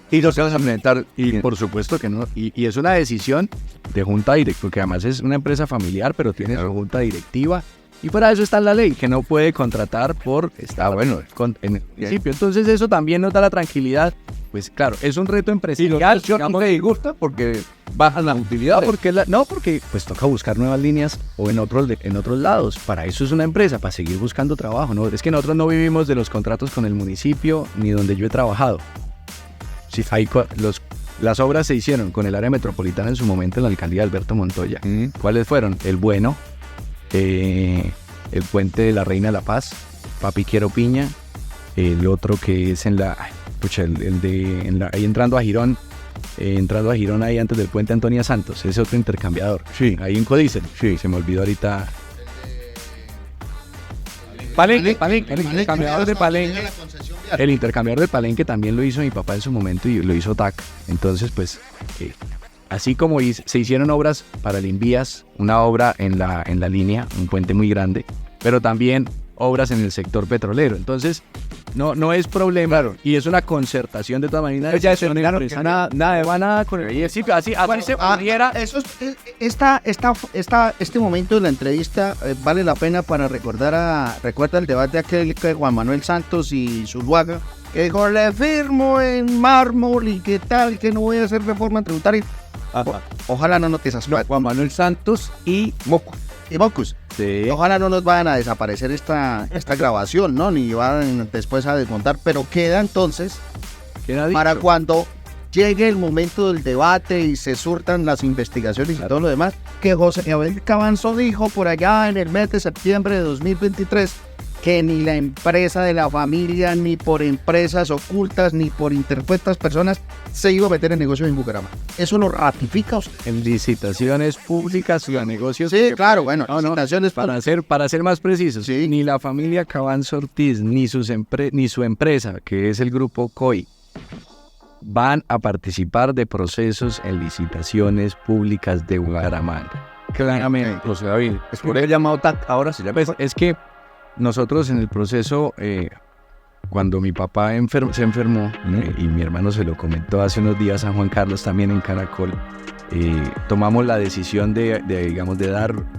Y no se van a presentar. Y por supuesto que no. Y es una decisión de junta directiva, porque además es una empresa familiar, pero tiene su junta directiva. Y para eso está en la ley, que no puede contratar por... Está bueno. En el principio. Entonces eso también nos da la tranquilidad, pues claro, es un reto Y empresarial. los no les gusta porque bajan las utilidades. Porque pues toca buscar nuevas líneas o en otros lados. Para eso es una empresa, para seguir buscando trabajo, ¿no? Es que nosotros no vivimos de los contratos con el municipio ni donde yo he trabajado. Sí, las obras se hicieron con el área metropolitana en su momento en la alcaldía de Alberto Montoya. ¿Cuáles fueron? El Bueno, el puente de la Reina de la Paz, Papi Quiero Piña, el otro que es en la... ahí entrando a Girón, ahí antes del puente Antonia Santos, ese otro intercambiador. Sí. Ahí en Codicen. Sí. Se me olvidó ahorita. Palenque, el intercambiador de Palenque. El intercambiador de Palenque también lo hizo mi papá en su momento y lo hizo TAC. Entonces, pues, así como se hicieron obras para el Invías, una obra en la línea, un puente muy grande, pero también obras en el sector petrolero. Entonces, no es problema. Claro. Y es una concertación de todas maneras. Ya eso, claro, que nada con el municipio. Así se pudiera. Este momento de la entrevista vale la pena para recuerda el debate aquel que Juan Manuel Santos y Zuluaga, que dijo, le firmo en mármol y qué tal, que no voy a hacer reforma tributaria. Ojalá no notes esas Juan Manuel Santos y Mocus. Sí. Ojalá no nos vayan a desaparecer esta grabación, ¿no? Ni van después a desmontar, pero queda entonces para cuando llegue el momento del debate y se surtan las investigaciones y todo lo demás, que José Abel Cabanzo dijo por allá en el mes de septiembre de 2023 que ni la empresa de la familia, ni por empresas ocultas, ni por interpuestas personas se iba a meter en negocios en Bucaramanga. ¿Eso lo ratifica usted? En licitaciones públicas o negocios. Sí, claro, bueno, licitaciones para ser más precisos, sí. Ni la familia Cabanzo Ortiz, ni su empresa, que es el grupo COI, van a participar de procesos en licitaciones públicas de Bucaramanga. Claramente. José David, es por el llamado TAC, ahora se llama. Pues es que nosotros en el proceso, cuando mi papá se enfermó, y mi hermano se lo comentó hace unos días a Juan Carlos también en Caracol, tomamos la decisión de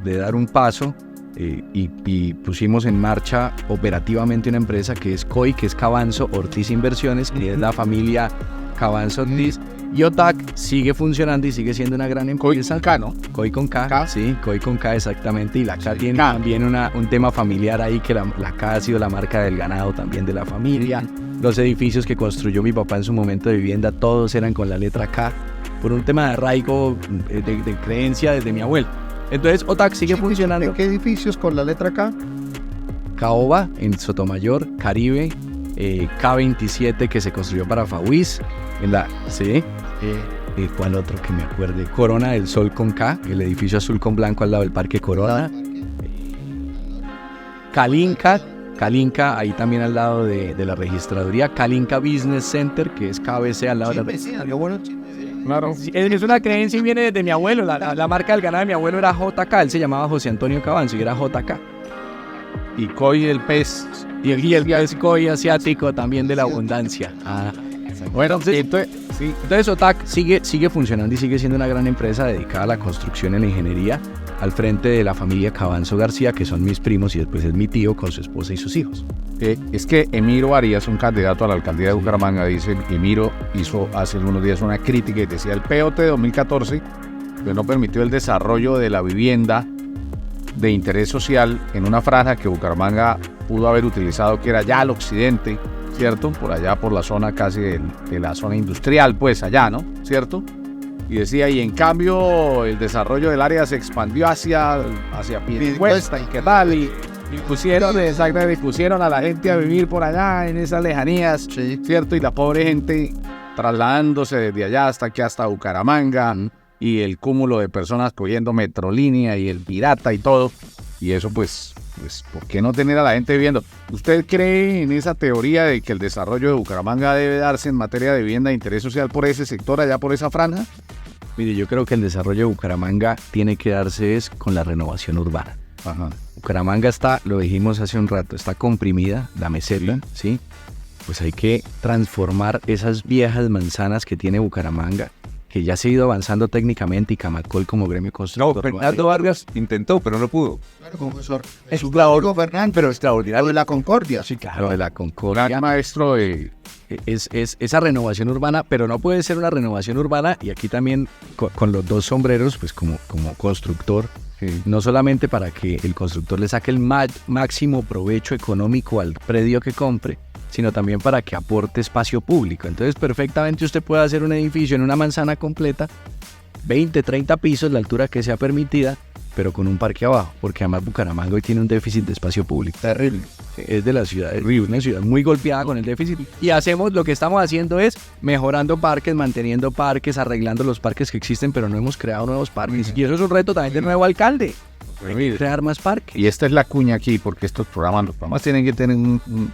dar un paso y pusimos en marcha operativamente una empresa que es COI, que es Cabanzo Ortiz Inversiones, que es la familia Cabanzo Ortiz. Y OTAC sigue funcionando y sigue siendo una gran empresa. COI con K, ¿no? COI con K, sí, COI con K exactamente. Y la K tiene también un tema familiar ahí, que la K ha sido la marca del ganado también de la familia. Los edificios que construyó mi papá en su momento de vivienda, todos eran con la letra K, por un tema de arraigo, de creencia desde mi abuelo. Entonces OTAC sigue funcionando. ¿De qué edificios con la letra K? Caoba en Sotomayor, Caribe, K27 que se construyó para Fawis, ¿cuál otro que me acuerde? Corona del Sol con K, el edificio azul con blanco al lado del Parque Corona. Calinca, ahí también al lado de la registraduría. Calinca Business Center, que es KBC al lado de la... Claro. Es una creencia y viene desde mi abuelo. La marca del ganado de mi abuelo era JK, él se llamaba José Antonio Cabanzo y era JK. Y COI, el pez. Y el pez COI asiático también de la abundancia. Bueno, entonces OTAC sigue funcionando y sigue siendo una gran empresa dedicada a la construcción y la ingeniería, al frente de la familia Cabanzo García, que son mis primos, y después es mi tío con su esposa y sus hijos. Es que Emiro Arias, un candidato a la alcaldía de Bucaramanga, dice, Emiro hizo hace algunos días una crítica y decía, el POT de 2014 que no permitió el desarrollo de la vivienda de interés social en una franja que Bucaramanga pudo haber utilizado, que era ya al occidente, ¿cierto? Por allá, por la zona casi de la zona industrial, pues allá, ¿no? ¿Cierto? Y decía, y en cambio el desarrollo del área se expandió hacia Piedecuesta y qué tal, y pusieron a la gente a vivir por allá en esas lejanías, sí, ¿cierto? Y la pobre gente trasladándose desde allá hasta aquí, hasta Bucaramanga, y el cúmulo de personas cogiendo Metrolínea y el Pirata y todo, y eso pues, ¿por qué no tener a la gente viviendo? ¿Usted cree en esa teoría de que el desarrollo de Bucaramanga debe darse en materia de vivienda de interés social por ese sector, allá por esa franja? Mire, yo creo que el desarrollo de Bucaramanga tiene que darse con la renovación urbana. Ajá. Bucaramanga está, lo dijimos hace un rato, está comprimida, la meseta, ¿sí? Pues hay que transformar esas viejas manzanas que tiene Bucaramanga, que ya se ha ido avanzando técnicamente, y Camacol como gremio constructor. No, Fernando Vargas intentó, pero no pudo. Claro, profesor. Es un labor, Fernando, pero extraordinario. de la Concordia. Sí, claro, de la Concordia. Gran maestro de es esa renovación urbana, pero no puede ser una renovación urbana, y aquí también con los dos sombreros, pues como constructor, no solamente para que el constructor le saque el máximo provecho económico al predio que compre, sino también para que aporte espacio público. Entonces perfectamente usted puede hacer un edificio en una manzana completa, 20, 30 pisos, la altura que sea permitida, pero con un parque abajo, porque además Bucaramanga hoy tiene un déficit de espacio público. Terrible. Es de la ciudad, es una ciudad muy golpeada con el déficit, y lo que estamos haciendo es mejorando parques, manteniendo parques, arreglando los parques que existen, pero no hemos creado nuevos parques, y eso es un reto también del nuevo alcalde. Hay que crear más parques. Y esta es la cuña aquí, porque los programas tienen que tener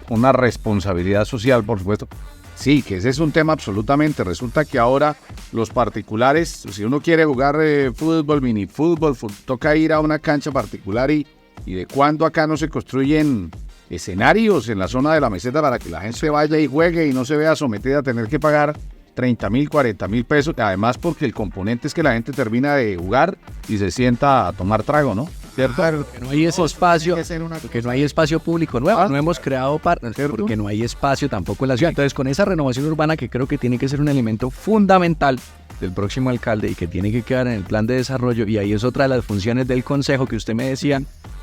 una responsabilidad social, por supuesto. Sí, que ese es un tema absolutamente. Resulta que ahora los particulares, si uno quiere jugar fútbol, minifútbol, toca ir a una cancha particular, y de cuándo acá no se construyen escenarios en la zona de la meseta para que la gente vaya y juegue y no se vea sometida a tener que pagar 30.000, 40.000 pesos, además porque el componente es que la gente termina de jugar y se sienta a tomar trago, ¿no? ¿Cierto? Porque no hay ese espacio, porque no hay espacio público nuevo, no hemos creado parques, porque no hay espacio tampoco en la ciudad. Entonces, con esa renovación urbana, que creo que tiene que ser un elemento fundamental del próximo alcalde y que tiene que quedar en el plan de desarrollo, y ahí es otra de las funciones del consejo que usted me decía,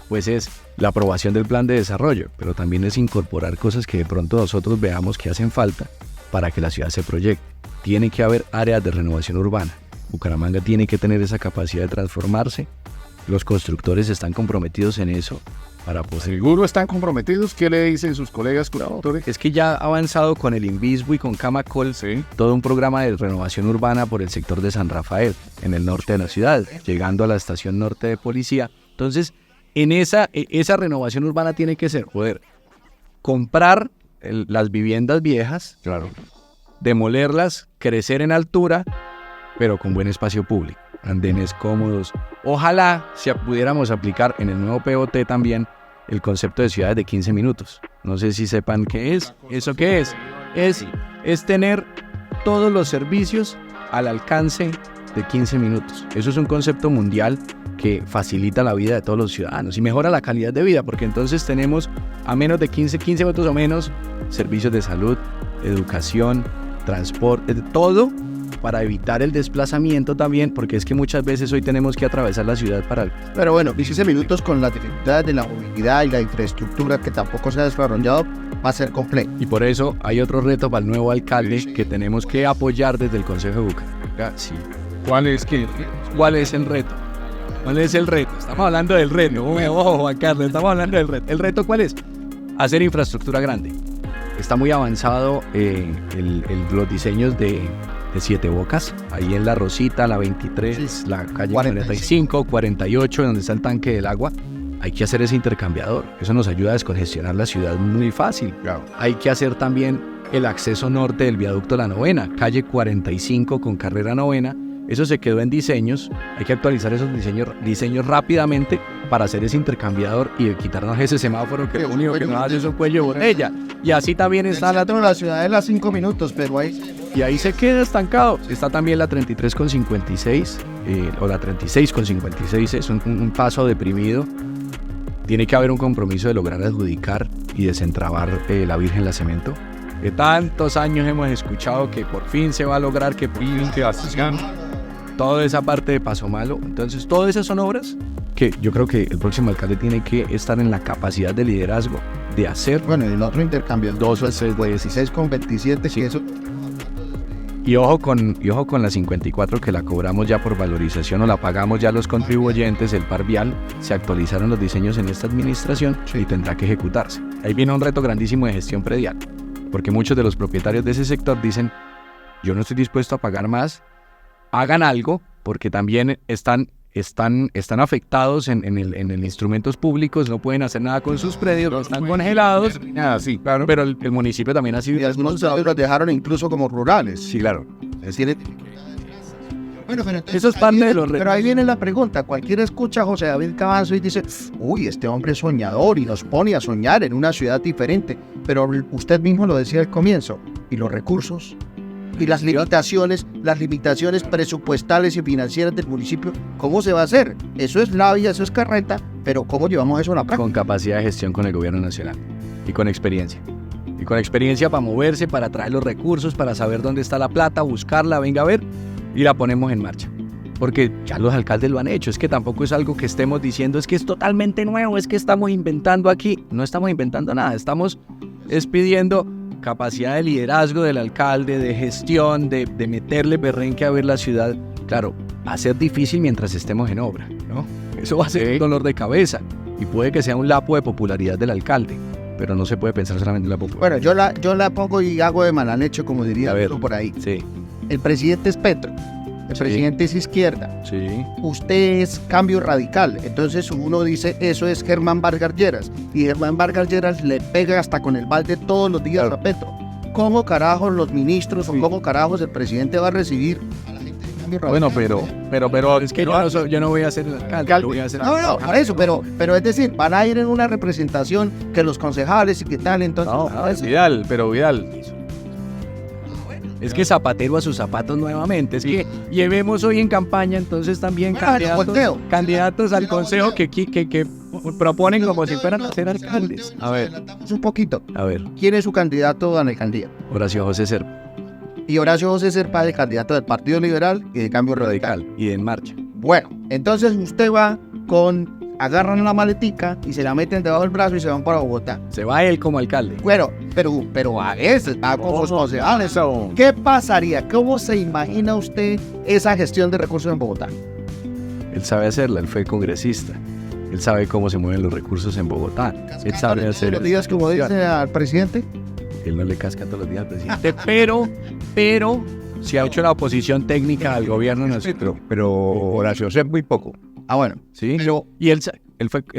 pues es la aprobación del plan de desarrollo, pero también es incorporar cosas que de pronto nosotros veamos que hacen falta para que la ciudad se proyecte. Tiene que haber áreas de renovación urbana. Bucaramanga tiene que tener esa capacidad de transformarse. Los constructores están comprometidos en eso para poder... ¿Seguro están comprometidos? ¿Qué le dicen sus colegas constructores? Es que ya ha avanzado con el Invisbo y con Camacol, todo un programa de renovación urbana por el sector de San Rafael, en el norte de la ciudad, llegando a la estación norte de policía. Entonces, en esa renovación urbana tiene que ser poder comprar las viviendas viejas, Claro. demolerlas, crecer en altura, pero con buen espacio público, andenes cómodos. Ojalá pudiéramos aplicar en el nuevo POT también el concepto de ciudades de 15 minutos. No sé si sepan qué es. ¿Eso qué es? Es tener todos los servicios al alcance de 15 minutos. Eso es un concepto mundial que facilita la vida de todos los ciudadanos y mejora la calidad de vida, porque entonces tenemos a menos de 15 minutos o menos servicios de salud, educación, transporte, todo, para evitar el desplazamiento también, porque es que muchas veces hoy tenemos que atravesar la ciudad para... Pero bueno, 15 minutos con las dificultades de la movilidad y la infraestructura que tampoco se ha desarrollado va a ser complejo. Y por eso hay otro reto para el nuevo alcalde que tenemos que apoyar desde el Consejo de Bucaramanga. Sí. ¿Cuál es el reto? ¿Cuál es el reto? Estamos hablando del reto. Ojo, Juan Carlos, estamos hablando del reto. ¿El reto cuál es? Hacer infraestructura grande. Está muy avanzado los diseños de Siete Bocas, ahí en La Rosita, la 23, la calle 45, 48, donde está el tanque del agua. Hay que hacer ese intercambiador. Eso nos ayuda a descongestionar la ciudad muy fácil. Claro. Hay que hacer también el acceso norte del viaducto La Novena, calle 45 con carrera Novena. Eso se quedó en diseños. Hay que actualizar esos diseños rápidamente para hacer ese intercambiador y quitarnos ese semáforo que lo único que nos hace es un cuello de botella. Y así también está la ciudad de las 5 minutos, pero ahí se queda estancado. Está también la 33 con 56 o la 36 con 56. Es un paso deprimido. Tiene que haber un compromiso de lograr adjudicar y desentrabar la Virgen La Cemento. De tantos años hemos escuchado que por fin se va a lograr, que por fin se va a hacer toda esa parte de Paso Malo. Entonces, todas esas son obras que yo creo que el próximo alcalde tiene que estar en la capacidad de liderazgo de hacer. Bueno, el otro intercambio, 16 con 27, sí. Eso... Y ojo con la 54, que la cobramos ya por valorización o la pagamos ya los contribuyentes, el par vial. Se actualizaron los diseños en esta administración y tendrá que ejecutarse. Ahí viene un reto grandísimo de gestión predial, porque muchos de los propietarios de ese sector dicen: yo no estoy dispuesto a pagar más, hagan algo, porque también están afectados en el instrumentos públicos, no pueden hacer nada con sus predios, están congelados. Sí, claro. Pero el municipio también ha sido... Y algunos los dejaron incluso como rurales. Sí, claro. Bueno, pero eso es parte de los retos. Pero ahí viene la pregunta. Cualquiera escucha a José David Cabanzo y dice: uy, este hombre es soñador, y nos pone a soñar en una ciudad diferente. Pero usted mismo lo decía al comienzo. ¿Y los recursos? ¿Y las limitaciones presupuestales y financieras del municipio? ¿Cómo se va a hacer? Eso es labia, eso es carreta, pero ¿cómo llevamos eso a la práctica? Con capacidad de gestión con el gobierno nacional y con experiencia. y con experiencia para moverse, para traer los recursos, para saber dónde está la plata, buscarla, venga a ver, y la ponemos en marcha. Porque ya los alcaldes lo han hecho, es que tampoco es algo que estemos diciendo, es que es totalmente nuevo, es que estamos inventando aquí. No estamos inventando nada, estamos pidiendo capacidad de liderazgo del alcalde, de gestión, de meterle berrenque a ver la ciudad. Claro, va a ser difícil mientras estemos en obra, ¿no? Eso va a ser un dolor de cabeza y puede que sea un lapo de popularidad del alcalde, pero no se puede pensar solamente en la popularidad. Bueno, yo la pongo y hago de mala leche, como diría uno por ahí. Sí. El presidente es Petro, el presidente es izquierda, Sí. usted es cambio radical. Entonces uno dice, eso es Germán Vargas Lleras. Y Germán Vargas Lleras le pega hasta con el balde todos los días a Petro. ¿Cómo carajos los ministros o cómo carajos el presidente va a recibir a la gente de cambio radical? Bueno, pero Es que yo no voy a ser el alcalde, yo voy a ser No, por eso, pero es decir, van a ir en una representación que los concejales y qué tal, entonces... Vidal, Es que zapatero a sus zapatos nuevamente. Es que llevemos hoy en campaña entonces también candidatos al consejo que proponen como si fueran a ser alcaldes. A ver, Un poquito. a ver. ¿Quién es su candidato a la alcaldía? Horacio José Serpa, Y Horacio José Serpa es el candidato del Partido Liberal y de Cambio Radical. radical y En Marcha. Bueno, entonces usted va agarran la maletica y se la meten debajo del brazo y se van para Bogotá. Se va él como alcalde. Bueno, pero a veces va con sus concejales. ¿Qué pasaría? ¿Cómo se imagina usted esa gestión de recursos en Bogotá? Él sabe hacerla, él fue congresista. Él sabe cómo se mueven los recursos en Bogotá. Él sabe hacer los días, como dice al presidente. Él no le casca todos los días al presidente, pero se ha hecho la oposición técnica al gobierno nacional. Pero Horacio José muy poco. Ah, bueno. Sí, Pero y él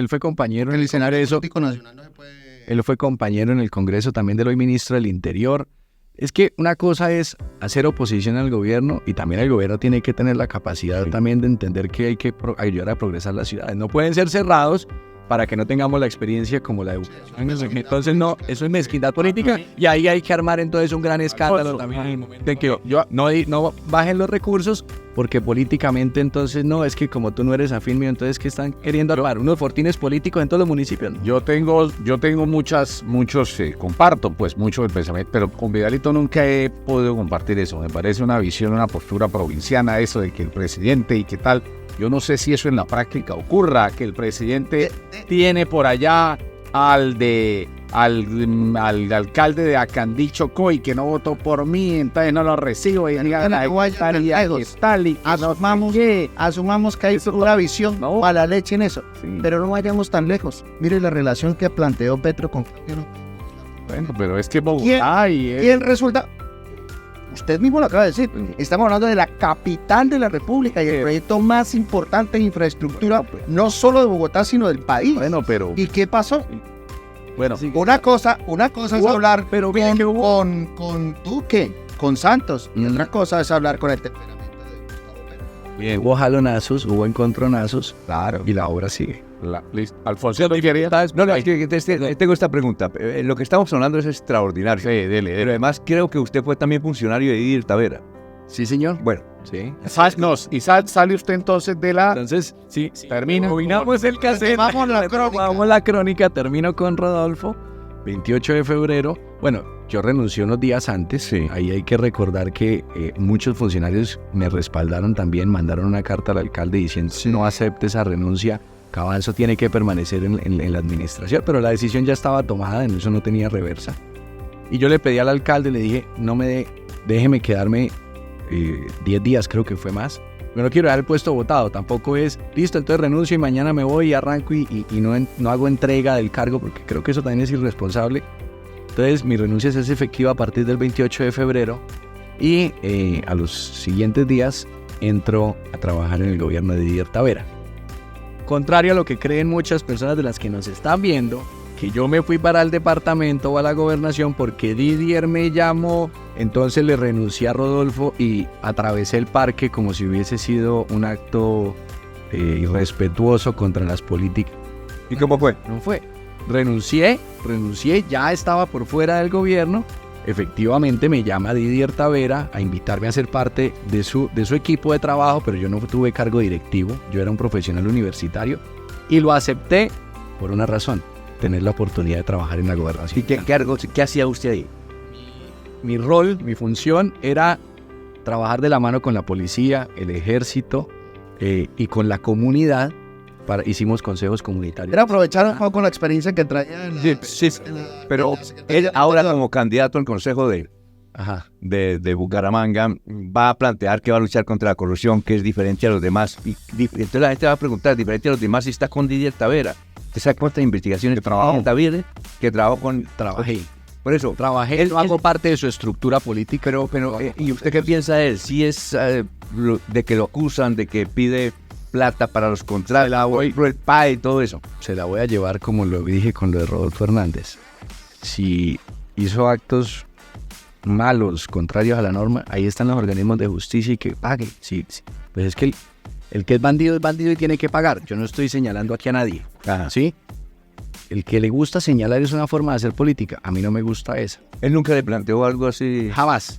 fue compañero en el Congreso. nacional no se puede... Él fue compañero en el Congreso también del hoy ministro del Interior. Es que una cosa es hacer oposición al gobierno y también el gobierno tiene que tener la capacidad también de entender que hay que ayudar a progresar las ciudades. No pueden ser cerrados para que no tengamos la experiencia como la educación. Entonces no, eso es mezquindad política y ahí hay que armar entonces un gran escándalo también en el momento en que no bajen los recursos porque políticamente entonces no, es que como tú no eres afín mío, entonces que están queriendo armar unos fortines políticos en todos los municipios. yo tengo comparto pues mucho el pensamiento, pero con Vidalito nunca he podido compartir eso. Me parece una visión, una postura provinciana, eso de que el presidente y qué tal. Yo no sé si eso en la práctica ocurra, que el presidente tiene por allá al alcalde de Acandí Chocó y que no votó por mí, entonces no lo recibo. Y Asumamos que hay una visión mala leche en eso, pero no vayamos tan lejos. Mire la relación que planteó Petro con... Bueno, pero es que Bogotá ¿Quién resulta? Usted mismo lo acaba de decir. Estamos hablando de la capital de la República y el proyecto más importante de infraestructura, no solo de Bogotá, sino del país. Bueno, pero... ¿Y qué pasó? Bueno, Una cosa es hablar pero bien que hubo. con Duque, con Santos, y otra cosa es hablar con el temperamento de Gustavo Petro. Bien, hubo jalonazos, hubo encontronazos, Claro. y la obra sigue. listo. Alfonso, ¿no quería? No, es que tengo esta pregunta. Lo que estamos hablando es extraordinario. Sí, dele. Pero además creo que usted fue también funcionario de Didier Tavera. Sí, señor. Bueno, Sí. Sale usted entonces de la... Entonces, sí, termina. Terminamos el cassette. Vamos la crónica. Vamos la crónica, termino con Rodolfo. 28 de febrero. Bueno, yo renuncié unos días antes. Sí. Ahí hay que recordar que muchos funcionarios me respaldaron también, mandaron una carta al alcalde diciendo no acepte esa renuncia. Cabanzo tiene que permanecer en la administración, pero la decisión ya estaba tomada, en eso no tenía reversa. Y yo le pedí al alcalde, le dije, déjeme quedarme 10 días, creo que fue más. Yo no quiero dejar el puesto votado, tampoco es, listo, entonces renuncio y mañana me voy y arranco y no hago entrega del cargo, porque creo que eso también es irresponsable. Entonces mi renuncia se hace efectiva a partir del 28 de febrero y a los siguientes días entro a trabajar en el gobierno de Didier Tavera. Contrario a lo que creen muchas personas de las que nos están viendo, que yo me fui para el departamento o a la gobernación porque Didier me llamó, entonces le renuncié a Rodolfo y atravesé el parque como si hubiese sido un acto irrespetuoso contra las políticas. ¿y cómo fue? No fue. Renuncié, ya estaba por fuera del gobierno. Efectivamente me llama Didier Tavera a invitarme a ser parte de su equipo de trabajo, pero yo no tuve cargo directivo, yo era un profesional universitario y lo acepté por una razón, tener la oportunidad de trabajar en la gobernación. ¿Y qué hacía usted ahí? Mi rol, mi función era trabajar de la mano con la policía, el ejército y con la comunidad. Hicimos consejos comunitarios. Era aprovechar un poco la experiencia que traía. Sí, pero él ahora como candidato al Consejo Ajá. de Bucaramanga va a plantear que va a luchar contra la corrupción, que es diferente a los demás. Entonces la gente va a preguntar, diferente a los demás, si está con Didier Tavera. ¿Usted sabe cuántas investigaciones trabajó con Tavera? Que trabajó con... Trabajé. Por eso, Trabajé, no hago parte de su estructura política. pero ¿y usted qué piensa de él? Si es de que lo acusan, de que pide plata para los contratos, el PAE y todo eso. Se la voy a llevar como lo dije con lo de Rodolfo Hernández. Si hizo actos malos, contrarios a la norma, ahí están los organismos de justicia y que pague. Sí. Pues es que el que es bandido y tiene que pagar. Yo no estoy señalando aquí a nadie. Ajá. ¿Sí? El que le gusta señalar es una forma de hacer política. A mí no me gusta esa. Él nunca le planteó algo así. Jamás.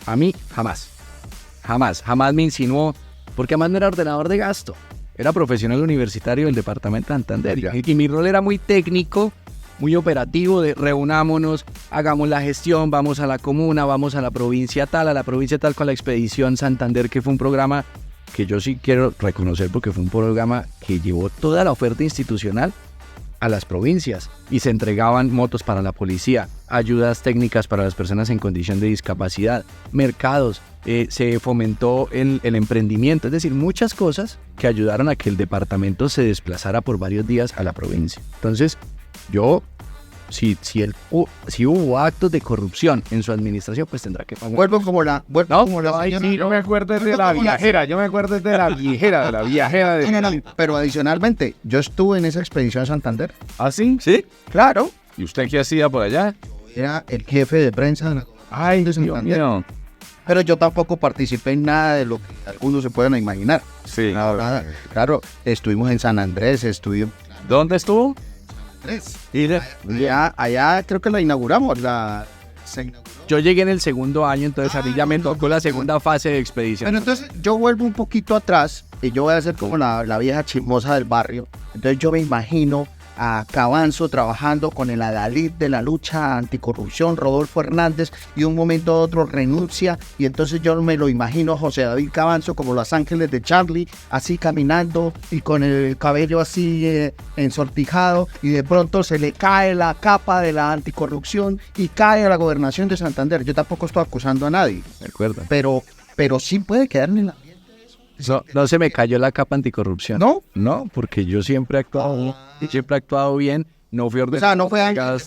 A mí, jamás. Jamás me insinuó. Porque además no era ordenador de gasto. Era profesional universitario del departamento de Santander. Y mi rol era muy técnico, muy operativo, de reunámonos, hagamos la gestión, vamos a la comuna, vamos a la provincia tal con la Expedición Santander, que fue un programa que yo sí quiero reconocer porque fue un programa que llevó toda la oferta institucional a las provincias y se entregaban motos para la policía, ayudas técnicas para las personas en condición de discapacidad, mercados, se fomentó el emprendimiento, es decir, muchas cosas que ayudaron a que el departamento se desplazara por varios días a la provincia. Entonces, yo, si hubo actos de corrupción en su administración, pues tendrá que pagar. Vuelvo como la Ay, sí, yo me acuerdo de la viajera, de la viajera. No, pero adicionalmente, yo estuve en esa expedición a Santander. ¿Ah, sí? Sí, claro. ¿Y usted qué hacía por allá? Era el jefe de prensa de la Ay, de Dios Santander. mío. Pero yo tampoco participé en nada de lo que algunos se puedan imaginar. Sí. Nada. Claro, estuvimos en San Andrés, ¿Dónde estuvo? Y allá creo que la inauguramos. Yo llegué en el segundo año, entonces a mí ya me tocó la segunda fase de expedición. Pero entonces yo vuelvo un poquito atrás y yo voy a ser como la vieja chismosa del barrio. Entonces yo me imagino a Cabanzo trabajando con el adalid de la lucha anticorrupción, Rodolfo Hernández, y de un momento a otro renuncia, y entonces yo me lo imagino a José David Cabanzo como Los Ángeles de Charlie, así caminando y con el cabello así ensortijado, y de pronto se le cae la capa de la anticorrupción y cae a la gobernación de Santander. Yo tampoco estoy acusando a nadie, ¿De acuerdo? pero sí puede quedar en la... No se me cayó la capa anticorrupción. ¿No? No, porque yo siempre he actuado bien. No fui ordenado. O sea, no fue Ángel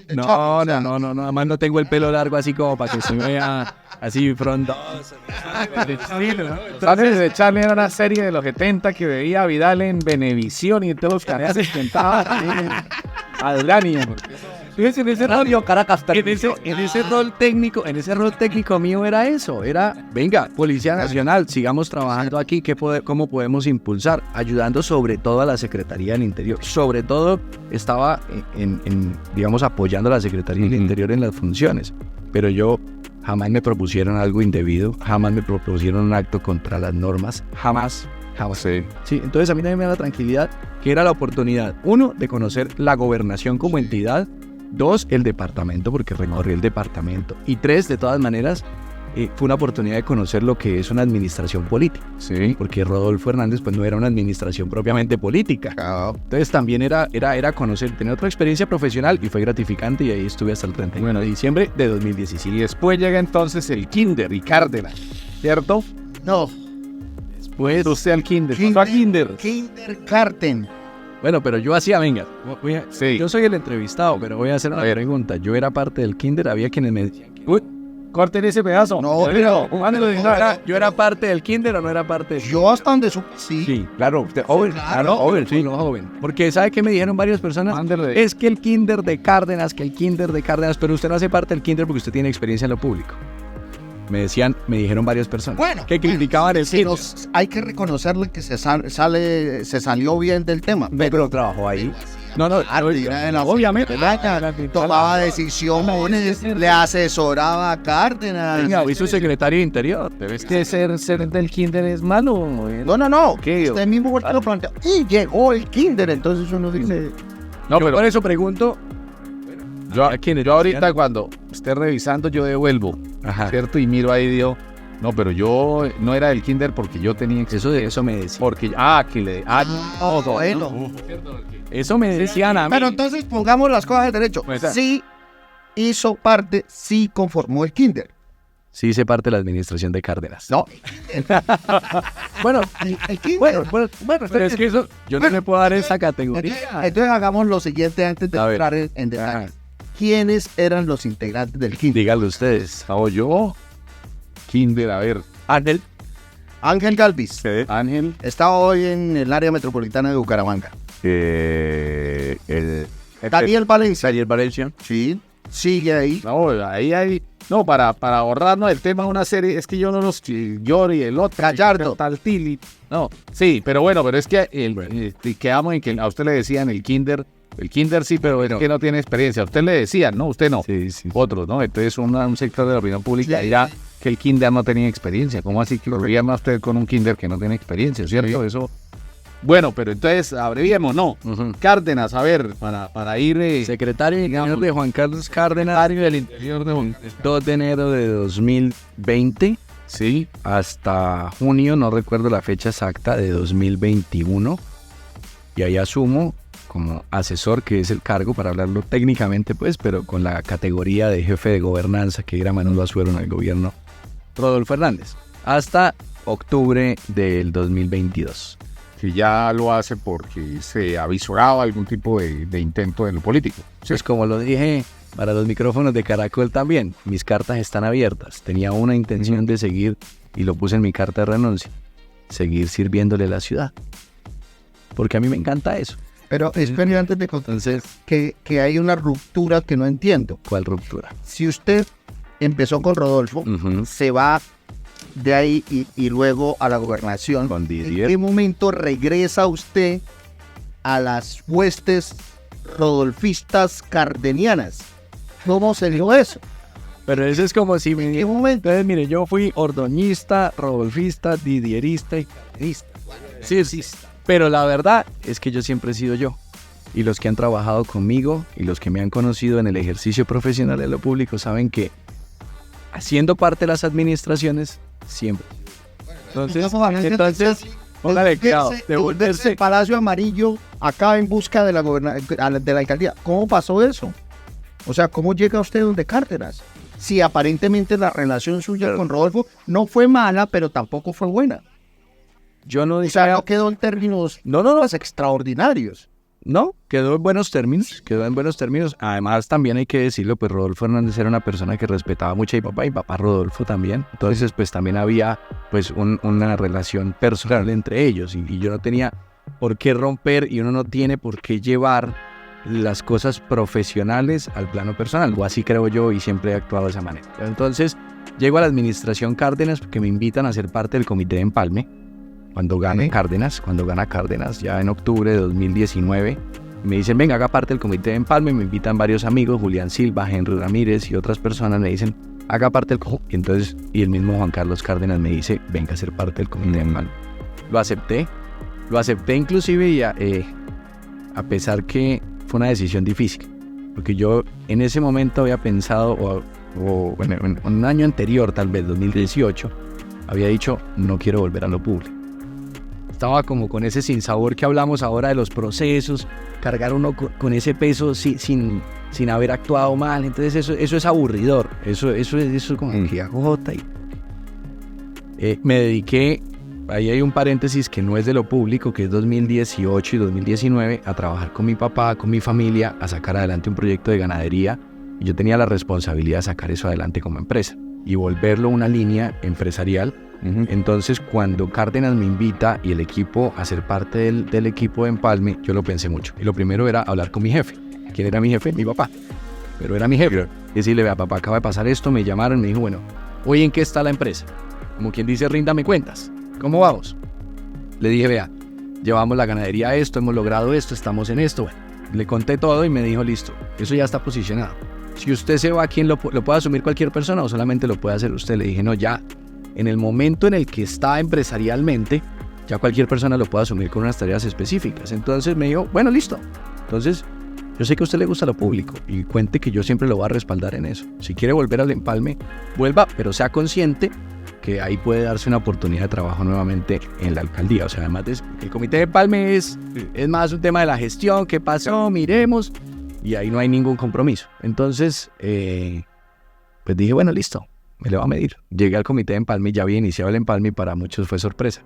de Charlie. No, además no tengo el pelo largo así como para que se vea así frondoso. Ángeles de Charlie era una serie de los 70 que veía Vidal en Venevisión y en todos los canales se intentaba a Durania. Fíjense, en ese Radio Caracas. En ese rol técnico mío era eso, venga, Policía Nacional, sigamos trabajando aquí, ¿cómo podemos impulsar? Ayudando sobre todo a la Secretaría del Interior, sobre todo estaba digamos, apoyando a la Secretaría del Interior en las funciones, pero yo jamás me propusieron algo indebido, jamás me propusieron un acto contra las normas, jamás. Sí, entonces a mí también me da la tranquilidad que era la oportunidad, 1, de conocer la gobernación como entidad, 2, el departamento, porque recorrí el departamento, y 3, de todas maneras, fue una oportunidad de conocer lo que es una administración política, Sí. porque Rodolfo Hernández pues no era una administración propiamente política, entonces también era conocer, tener otra experiencia profesional, y fue gratificante, y ahí estuve hasta el 31 de diciembre de 2017. Y después llega entonces el Kinder y Cárdenas, ¿cierto? No, Pues, Usted al Kinder. ¿Pasó a Kinder? Kindergarten. bueno, pero yo hacía, venga, Sí. yo soy el entrevistado, pero voy a hacer una pregunta. Yo era parte del kinder, había quienes me decían que... Corten ese pedazo. No, pero... ¿Yo era parte del kinder o no era parte del... Yo hasta donde supe, sí. Sí, claro, usted joven, Claro. joven, sí, no joven. Porque ¿sabe qué me dijeron varias personas? Mándele. Es que el kinder de Cárdenas, pero usted no hace parte del kinder porque usted tiene experiencia en lo público. Me dijeron varias personas Bueno, que criticaban el pero kinder. hay que reconocerle que se salió bien del tema. Pero trabajó ahí. No, Obviamente. Tomaba decisiones, le asesoraba a Cárdenas. Venga, fui su secretario de Interior. Es que ser del Kinder es malo. No. ¿Qué? Usted mismo lo planteó. Y llegó el kinder, entonces uno dice... No, Yo pero por eso pregunto. yo ahorita cuando esté revisando yo devuelvo, Ajá. ¿cierto? Y miro ahí digo, no, pero yo no era del kinder porque yo tenía Eso me decían. porque que le Bueno. Eso me decían a mí. Pero entonces pongamos las cosas de derecho. Pues, Sí hizo parte, sí conformó el kinder. Sí hice parte de la administración de Cárdenas. No. Bueno, El kinder. bueno, pero es que eso, yo no le puedo dar esa categoría. Entonces hagamos lo siguiente antes de A ver. entrar en detalle. ¿Quiénes eran los integrantes del kinder? Díganlo ustedes. estaba yo, kinder, a ver, Ángel. Ángel Galvis. Ángel, Está hoy en el área metropolitana de Bucaramanga. Daniel Valencia. Daniel Valencia. Sí. Sigue ahí. no, ahí hay, no, para ahorrarnos el tema de una serie, es que yo no los, yo y el otro, Gallardo. tal Tili, no, sí, pero bueno, pero es que quedamos en que a usted le decían el kinder sí, pero es que no tiene experiencia, a usted le decían, ¿no? Usted no, Sí, sí. otros, ¿no? Entonces un sector de la opinión pública Sí. dirá que el kinder no tenía experiencia, ¿cómo así que lo veían a usted con un kinder que no tiene experiencia, ¿cierto? Eso, bueno, pero entonces abreviemos, ¿no? Ujú. Cárdenas, a ver, para ir... Secretario de Interior de Juan Carlos Cárdenas, del interior de 2 de enero de 2020 Sí, hasta junio, no recuerdo la fecha exacta, de 2021. Y ahí asumo como asesor, que es el cargo, para hablarlo técnicamente, pues, pero con la categoría de jefe de gobernanza, que era Manuel Basuero en el gobierno Rodolfo Hernández, hasta octubre del 2022. que ya lo hace porque se avisoraba algún tipo de intento de lo político. Pues como lo dije para los micrófonos de Caracol también, mis cartas están abiertas. Tenía una intención de seguir, y lo puse en mi carta de renuncia, seguir sirviéndole a la ciudad. Porque a mí me encanta eso. Pero espere antes de contar Entonces, que hay una ruptura que no entiendo. ¿cuál ruptura? Si usted empezó con Rodolfo, Ujú. se va de ahí y luego a la gobernación, Con ¿en Didier. qué momento regresa usted a las huestes rodolfistas cardenianas? ¿Cómo se dio eso? Pero eso es como si ¿En qué momento? Entonces, mire, yo fui ordoñista, rodolfista, didierista y cardenista. Sí, sí. Pero la verdad es que yo siempre he sido yo. Y los que han trabajado conmigo y los que me han conocido en el ejercicio profesional de lo público saben que, haciendo parte de las administraciones, siempre. Entonces, póngale cuidado, de volverse el Palacio Amarillo acá en busca de la de la alcaldía. ¿Cómo pasó eso? O sea, ¿cómo llega usted donde Cárdenas? Si aparentemente la relación suya con Rodolfo no fue mala, pero tampoco fue buena. yo no O dije, sea, no quedó en términos extraordinarios. no, quedó en buenos términos, Además, también hay que decirlo, pues Rodolfo Hernández era una persona que respetaba mucho a mi papá Rodolfo también. Entonces, pues también había pues una relación personal entre ellos, y yo no tenía por qué romper, y uno no tiene por qué llevar las cosas profesionales al plano personal, o así creo yo, y siempre he actuado de esa manera. Entonces, llego a la administración Cárdenas porque me invitan a ser parte del comité de empalme. Cuando gana Cárdenas, ya en octubre de 2019, me dicen, venga, haga parte del comité de empalme. Me invitan varios amigos, Julián Silva, Henry Ramírez y otras personas, me dicen, haga parte del comité. Y el mismo Juan Carlos Cárdenas me dice, venga a ser parte del comité de empalme. Lo acepté inclusive, y a pesar que fue una decisión difícil, porque yo en ese momento había pensado, bueno, en un año anterior, tal vez 2018, había dicho, no quiero volver a lo público. Estaba como con ese sinsabor que hablamos ahora de los procesos, cargar uno con ese peso sin haber actuado mal. Entonces eso es aburridor, eso es como que agota. Me dediqué, ahí hay un paréntesis que no es de lo público, que es 2018 y 2019, a trabajar con mi papá, con mi familia, a sacar adelante un proyecto de ganadería. Y yo tenía la responsabilidad de sacar eso adelante como empresa y volverlo una línea empresarial. Entonces, cuando Cárdenas me invita y el equipo a ser parte del equipo de empalme, yo lo pensé mucho. Y lo primero era hablar con mi jefe. ¿Quién era mi jefe? Mi papá. Pero era mi jefe. Decirle, vea, papá, acaba de pasar esto, me llamaron, me dijo, bueno, ¿hoy en qué está la empresa? Como quien dice, ríndame cuentas. ¿Cómo vamos? Le dije, vea, llevamos la ganadería a esto, hemos logrado esto, estamos en esto. Bueno, le conté todo y me dijo, listo, eso ya está posicionado. Si usted se va, ¿quién lo puede asumir cualquier persona o solamente lo puede hacer usted? Le dije, no, ya. En el momento en el que está empresarialmente, ya cualquier persona lo puede asumir con unas tareas específicas. Entonces me dijo, bueno, listo. Entonces yo sé que a usted le gusta lo público y cuente que yo siempre lo voy a respaldar en eso. Si quiere volver al empalme, vuelva, pero sea consciente que ahí puede darse una oportunidad de trabajo nuevamente en la alcaldía. O sea, además de el comité de empalme es más un tema de la gestión, qué pasó, miremos, y ahí no hay ningún compromiso. Entonces, pues dije, bueno, listo, me le voy a medir. Llegué al comité de empalme y ya había iniciado el empalme y para muchos fue sorpresa.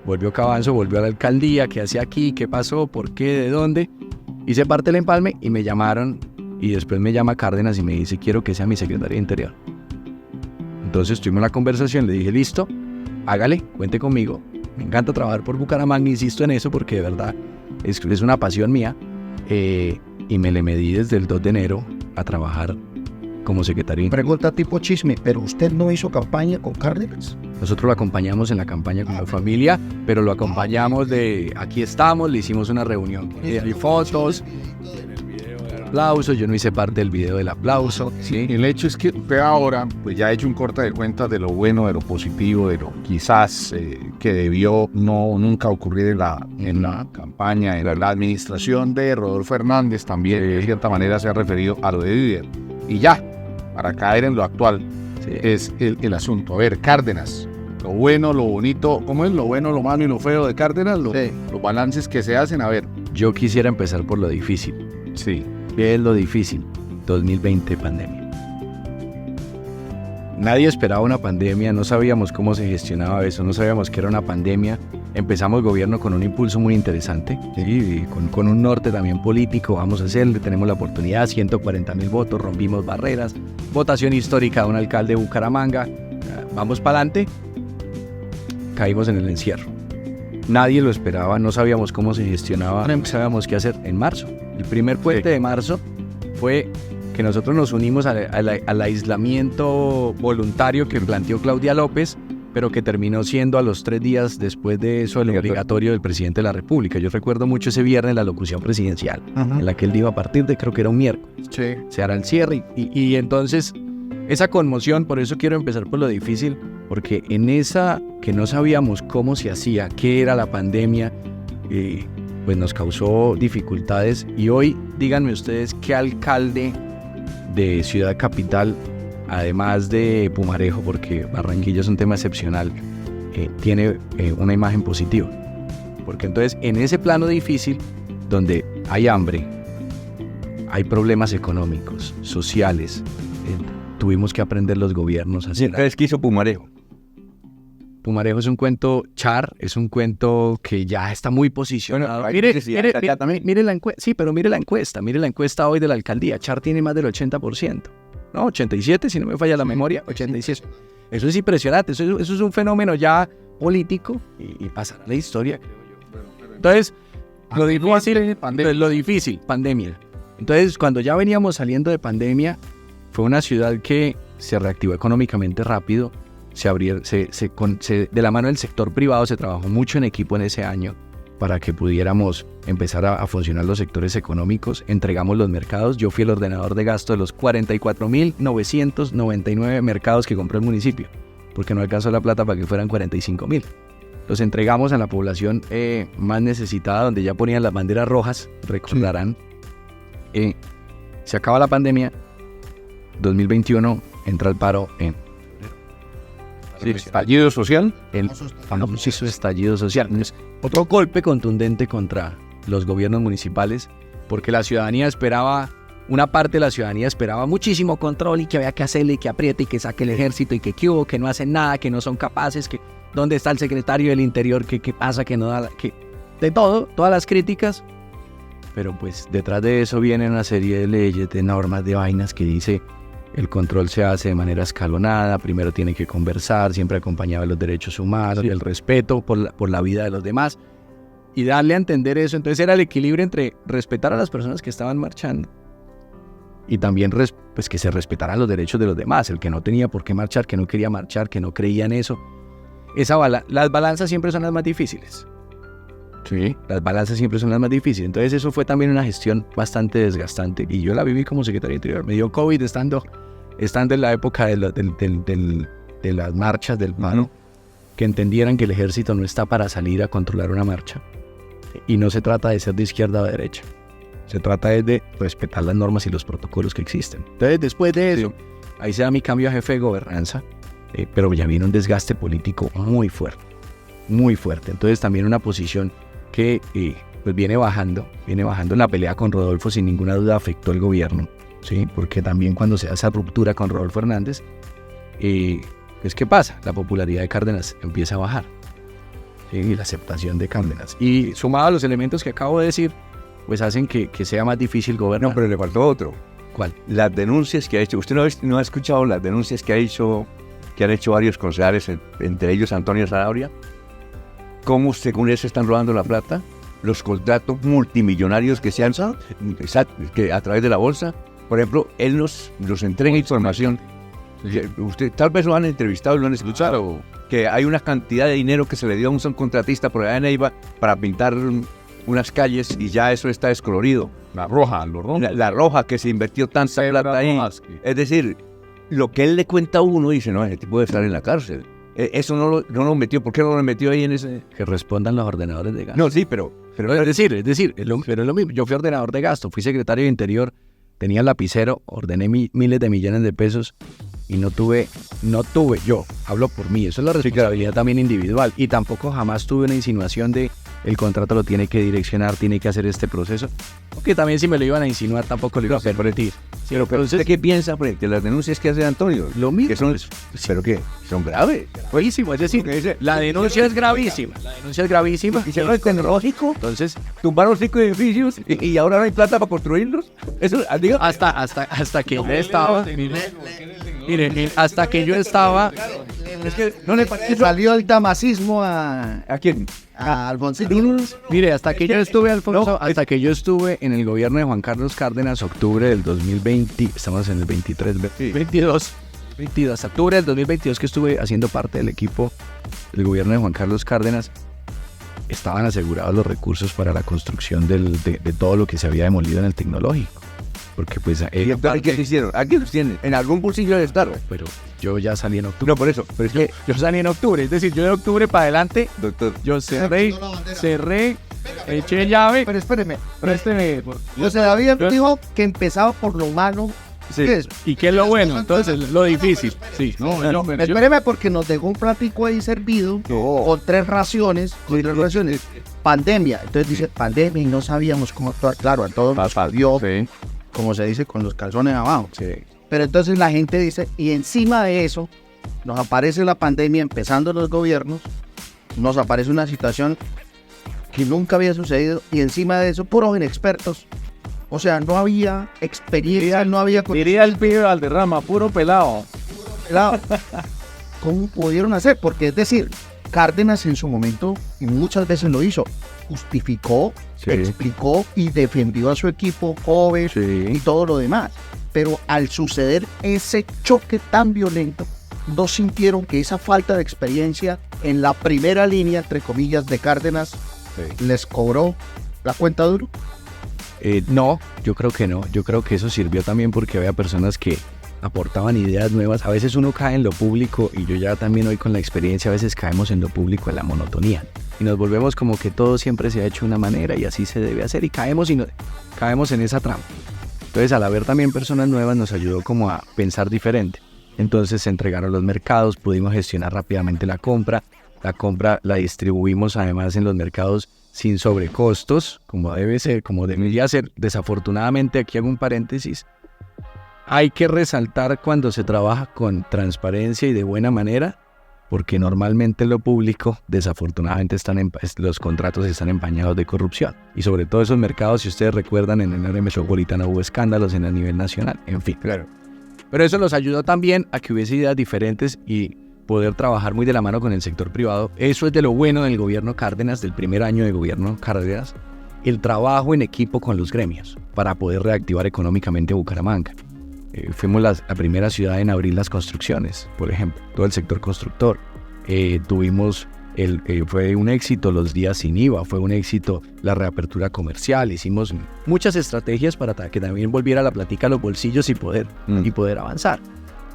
Volvió Cabanzo, volvió a la alcaldía, ¿qué hace aquí? ¿Qué pasó? ¿Por qué? ¿De dónde? Hice parte del empalme y me llamaron y después me llama Cárdenas y me dice, quiero que sea mi secretaria de Interior. Entonces tuvimos la conversación, le dije, listo, hágale, cuente conmigo. Me encanta trabajar por Bucaramanga, insisto en eso porque de verdad es una pasión mía. Y me le medí desde el 2 de enero a trabajar como secretario. Pregunta tipo chisme, ¿pero usted no hizo campaña con Cárdenas? Nosotros lo acompañamos en la campaña con la familia, pero lo acompañamos de aquí estamos, le hicimos una reunión y fotos, aplausos, yo no hice parte del video del aplauso. ¿sí? El hecho es que usted ahora pues ya ha hecho un corte de cuentas de lo bueno, de lo positivo, de lo quizás que debió nunca ocurrir en la campaña, en la administración de Rodolfo Hernández también, de cierta manera se ha referido a lo de Didier. Y ya, para caer en lo actual, es el asunto. A ver, Cárdenas, lo bueno, lo bonito, ¿cómo es lo bueno, lo malo y lo feo de Cárdenas? Los balances que se hacen, a ver. Yo quisiera empezar por lo difícil. Sí. ¿Qué es lo difícil? 2020, pandemia. Nadie esperaba una pandemia, no sabíamos cómo se gestionaba eso, no sabíamos que era una pandemia. Empezamos gobierno con un impulso muy interesante, ¿sí? Y con un norte también político, vamos a hacerle, tenemos la oportunidad, 140.000 votos, rompimos barreras, votación histórica de un alcalde de Bucaramanga, vamos para adelante, caímos en el encierro. Nadie lo esperaba, no sabíamos cómo se gestionaba, no sabíamos qué hacer en marzo. El primer puente de marzo fue que nosotros nos unimos al aislamiento voluntario que planteó Claudia López, pero que terminó siendo a los 3 días después de eso el obligatorio del presidente de la República. Yo recuerdo mucho ese viernes la locución presidencial, en la que él dijo a partir de, creo que era un miércoles, se hará el cierre. Y entonces, esa conmoción, por eso quiero empezar por lo difícil, porque en esa que no sabíamos cómo se hacía, qué era la pandemia, pues nos causó dificultades. Y hoy, díganme ustedes, ¿qué alcalde de Ciudad Capital, además de Pumarejo, porque Barranquilla es un tema excepcional, tiene una imagen positiva? Porque entonces en ese plano difícil, donde hay hambre, hay problemas económicos, sociales, tuvimos que aprender los gobiernos a hacer. Entonces, ¿qué hizo Pumarejo? Pumarejo es un cuento char, es un cuento que ya está muy posicionado. Bueno, mire la encuesta, sí, pero mire la encuesta hoy de la alcaldía. Char tiene más del 80%, no, 87, si no me falla la memoria, 87. Eso es impresionante, eso es un fenómeno ya político y pasará a la historia, creo yo. Entonces, lo difícil, pandemia. Entonces, cuando ya veníamos saliendo de pandemia, fue una ciudad que se reactivó económicamente rápido. De la mano del sector privado se trabajó mucho en equipo en ese año para que pudiéramos empezar a funcionar los sectores económicos. Entregamos los mercados. Yo fui el ordenador de gasto de los 44.999 mercados que compró el municipio, porque no alcanzó la plata para que fueran 45.000. Los entregamos a la población más necesitada, donde ya ponían las banderas rojas, recordarán. Se acaba la pandemia, 2021 entra el paro en estallido social. El famoso estallido social. Otro golpe contundente contra los gobiernos municipales, porque la ciudadanía esperaba, una parte de la ciudadanía esperaba muchísimo control y que había que hacerle, y que apriete y que saque el ejército y que hubo, que no hacen nada, que no son capaces, que dónde está el secretario del Interior, que qué pasa, que no da, que de todo, todas las críticas. Pero pues detrás de eso viene una serie de leyes, de normas, de vainas que dice: el control se hace de manera escalonada, primero tiene que conversar, siempre acompañado de los derechos humanos, el respeto por la vida de los demás, y darle a entender eso. Entonces era el equilibrio entre respetar a las personas que estaban marchando y también pues que se respetaran los derechos de los demás, el que no tenía por qué marchar, que no quería marchar, que no creía en eso. Las balanzas siempre son las más difíciles. Sí, las balanzas siempre son las más difíciles. Entonces eso fue también una gestión bastante desgastante y yo la viví como secretario de Interior. Me dio COVID estando en la época de las marchas del paro, que entendieran que el ejército no está para salir a controlar una marcha y no se trata de ser de izquierda o de derecha. Se trata de respetar las normas y los protocolos que existen. Entonces, después de eso, ahí se da mi cambio a jefe de gobernanza, pero ya viene un desgaste político muy fuerte, muy fuerte. Entonces, también una posición que pues viene bajando en la pelea con Rodolfo, sin ninguna duda afectó el gobierno, ¿sí? Porque también cuando se da esa ruptura con Rodolfo Hernández, pues ¿qué pasa? La popularidad de Cárdenas empieza a bajar, ¿sí? Y la aceptación de Cárdenas. Y sumado a los elementos que acabo de decir, pues hacen que sea más difícil gobernar. No, pero le faltó otro. ¿Cuál? Las denuncias que ha hecho. ¿Usted no ha escuchado las denuncias que han hecho varios concejales, entre ellos Antonio Zanabria? ¿Cómo según él se están robando la plata? Los contratos multimillonarios que se han... Exacto, que a través de la bolsa. Por ejemplo, él nos entrega información. Usted tal vez lo han entrevistado y lo han escuchado. Que hay una cantidad de dinero que se le dio a un contratista por allá en Neiva para pintar unas calles y ya eso está descolorido. La roja, la roja, que se invirtió tanta plata ahí. Es decir, lo que él le cuenta a uno, dice, no, ese tipo debe estar en la cárcel. Eso no lo metió. ¿Por qué no lo metió ahí en ese...? Que respondan los ordenadores de gasto. No, sí, pero pero es lo mismo. Yo fui ordenador de gasto, fui secretario de Interior, tenía el lapicero, ordené miles de millones de pesos y no tuve, yo hablo por mí, eso es la responsabilidad también individual, y tampoco jamás tuve una insinuación de el contrato lo tiene que direccionar, tiene que hacer este proceso, porque también si me lo iban a insinuar tampoco lo iba a permitir. Pero ¿usted qué piensa frente a las denuncias que hace Antonio? Lo mismo. Que son, ¿pero qué? Son graves. Buenísimo, es decir, la denuncia es gravísima. ¿Y se no es tecnológico? Entonces, tumbaron 5 edificios y ahora no hay plata para construirlos. Eso, diga. Hasta que yo estaba... Mire, hasta que yo estaba... Es que no le parece. Salió el damasismo ¿A quién? a Alfonsín. Mire, hasta que yo estuve, Alfonso, hasta que yo estuve en el gobierno de Juan Carlos Cárdenas, octubre del 2020, estamos en el 23, 22, octubre del 2022 que estuve haciendo parte del equipo del gobierno de Juan Carlos Cárdenas, estaban asegurados los recursos para la construcción de todo lo que se había demolido en el tecnológico. Porque pues... ¿Y qué se hicieron? ¿Aquí los tienen? En algún bolsillo de estar. Pero yo ya salí en octubre. No, por eso. Pero es que yo salí en octubre. Es decir, yo de octubre para adelante, doctor, yo cerré, eché llave. Pero espéreme. Présteme. José David dijo que empezaba por lo malo. Sí. ¿Y qué es lo bueno? Entonces, lo difícil. Sí. Espéreme porque nos dejó un platico ahí servido con 3 raciones. Pandemia. Entonces dice pandemia y no sabíamos cómo actuar. Claro, a todos nos dio, como se dice, con los calzones abajo. Sí. Pero entonces la gente dice, y encima de eso, nos aparece la pandemia, empezando los gobiernos, nos aparece una situación que nunca había sucedido, y encima de eso, puros inexpertos. O sea, no había experiencia, no había... Diría el pibe Valderrama, puro pelado. ¿Cómo pudieron hacer? Porque es decir, Cárdenas en su momento, y muchas veces lo hizo, justificó, explicó y defendió a su equipo joven y todo lo demás. Pero al suceder ese choque tan violento, no sintieron que esa falta de experiencia en la primera línea, entre comillas, de Cárdenas, les cobró la cuenta duro. No, yo creo que no. Yo creo que eso sirvió también porque había personas que aportaban ideas nuevas. A veces uno cae en lo público, y yo ya también hoy con la experiencia a veces caemos en lo público, en la monotonía, y nos volvemos como que todo siempre se ha hecho de una manera y así se debe hacer, y caemos en esa trampa. Entonces, al haber también personas nuevas, nos ayudó como a pensar diferente. Entonces se entregaron los mercados, pudimos gestionar rápidamente la compra la distribuimos además en los mercados sin sobrecostos, como debe ser, como debería ser. Desafortunadamente, aquí hago un paréntesis, hay que resaltar cuando se trabaja con transparencia y de buena manera, porque normalmente en lo público, desafortunadamente, los contratos están empañados de corrupción. Y sobre todo esos mercados, si ustedes recuerdan, en el área metropolitana hubo escándalos a nivel nacional, en fin. Claro. Pero eso nos ayudó también a que hubiese ideas diferentes y poder trabajar muy de la mano con el sector privado. Eso es de lo bueno del gobierno Cárdenas, del primer año de gobierno Cárdenas, el trabajo en equipo con los gremios para poder reactivar económicamente Bucaramanga. Fuimos la primera ciudad en abrir las construcciones, por ejemplo, todo el sector constructor. Fue un éxito los días sin IVA, fue un éxito la reapertura comercial, hicimos muchas estrategias para que también volviera la plática a los bolsillos y poder avanzar.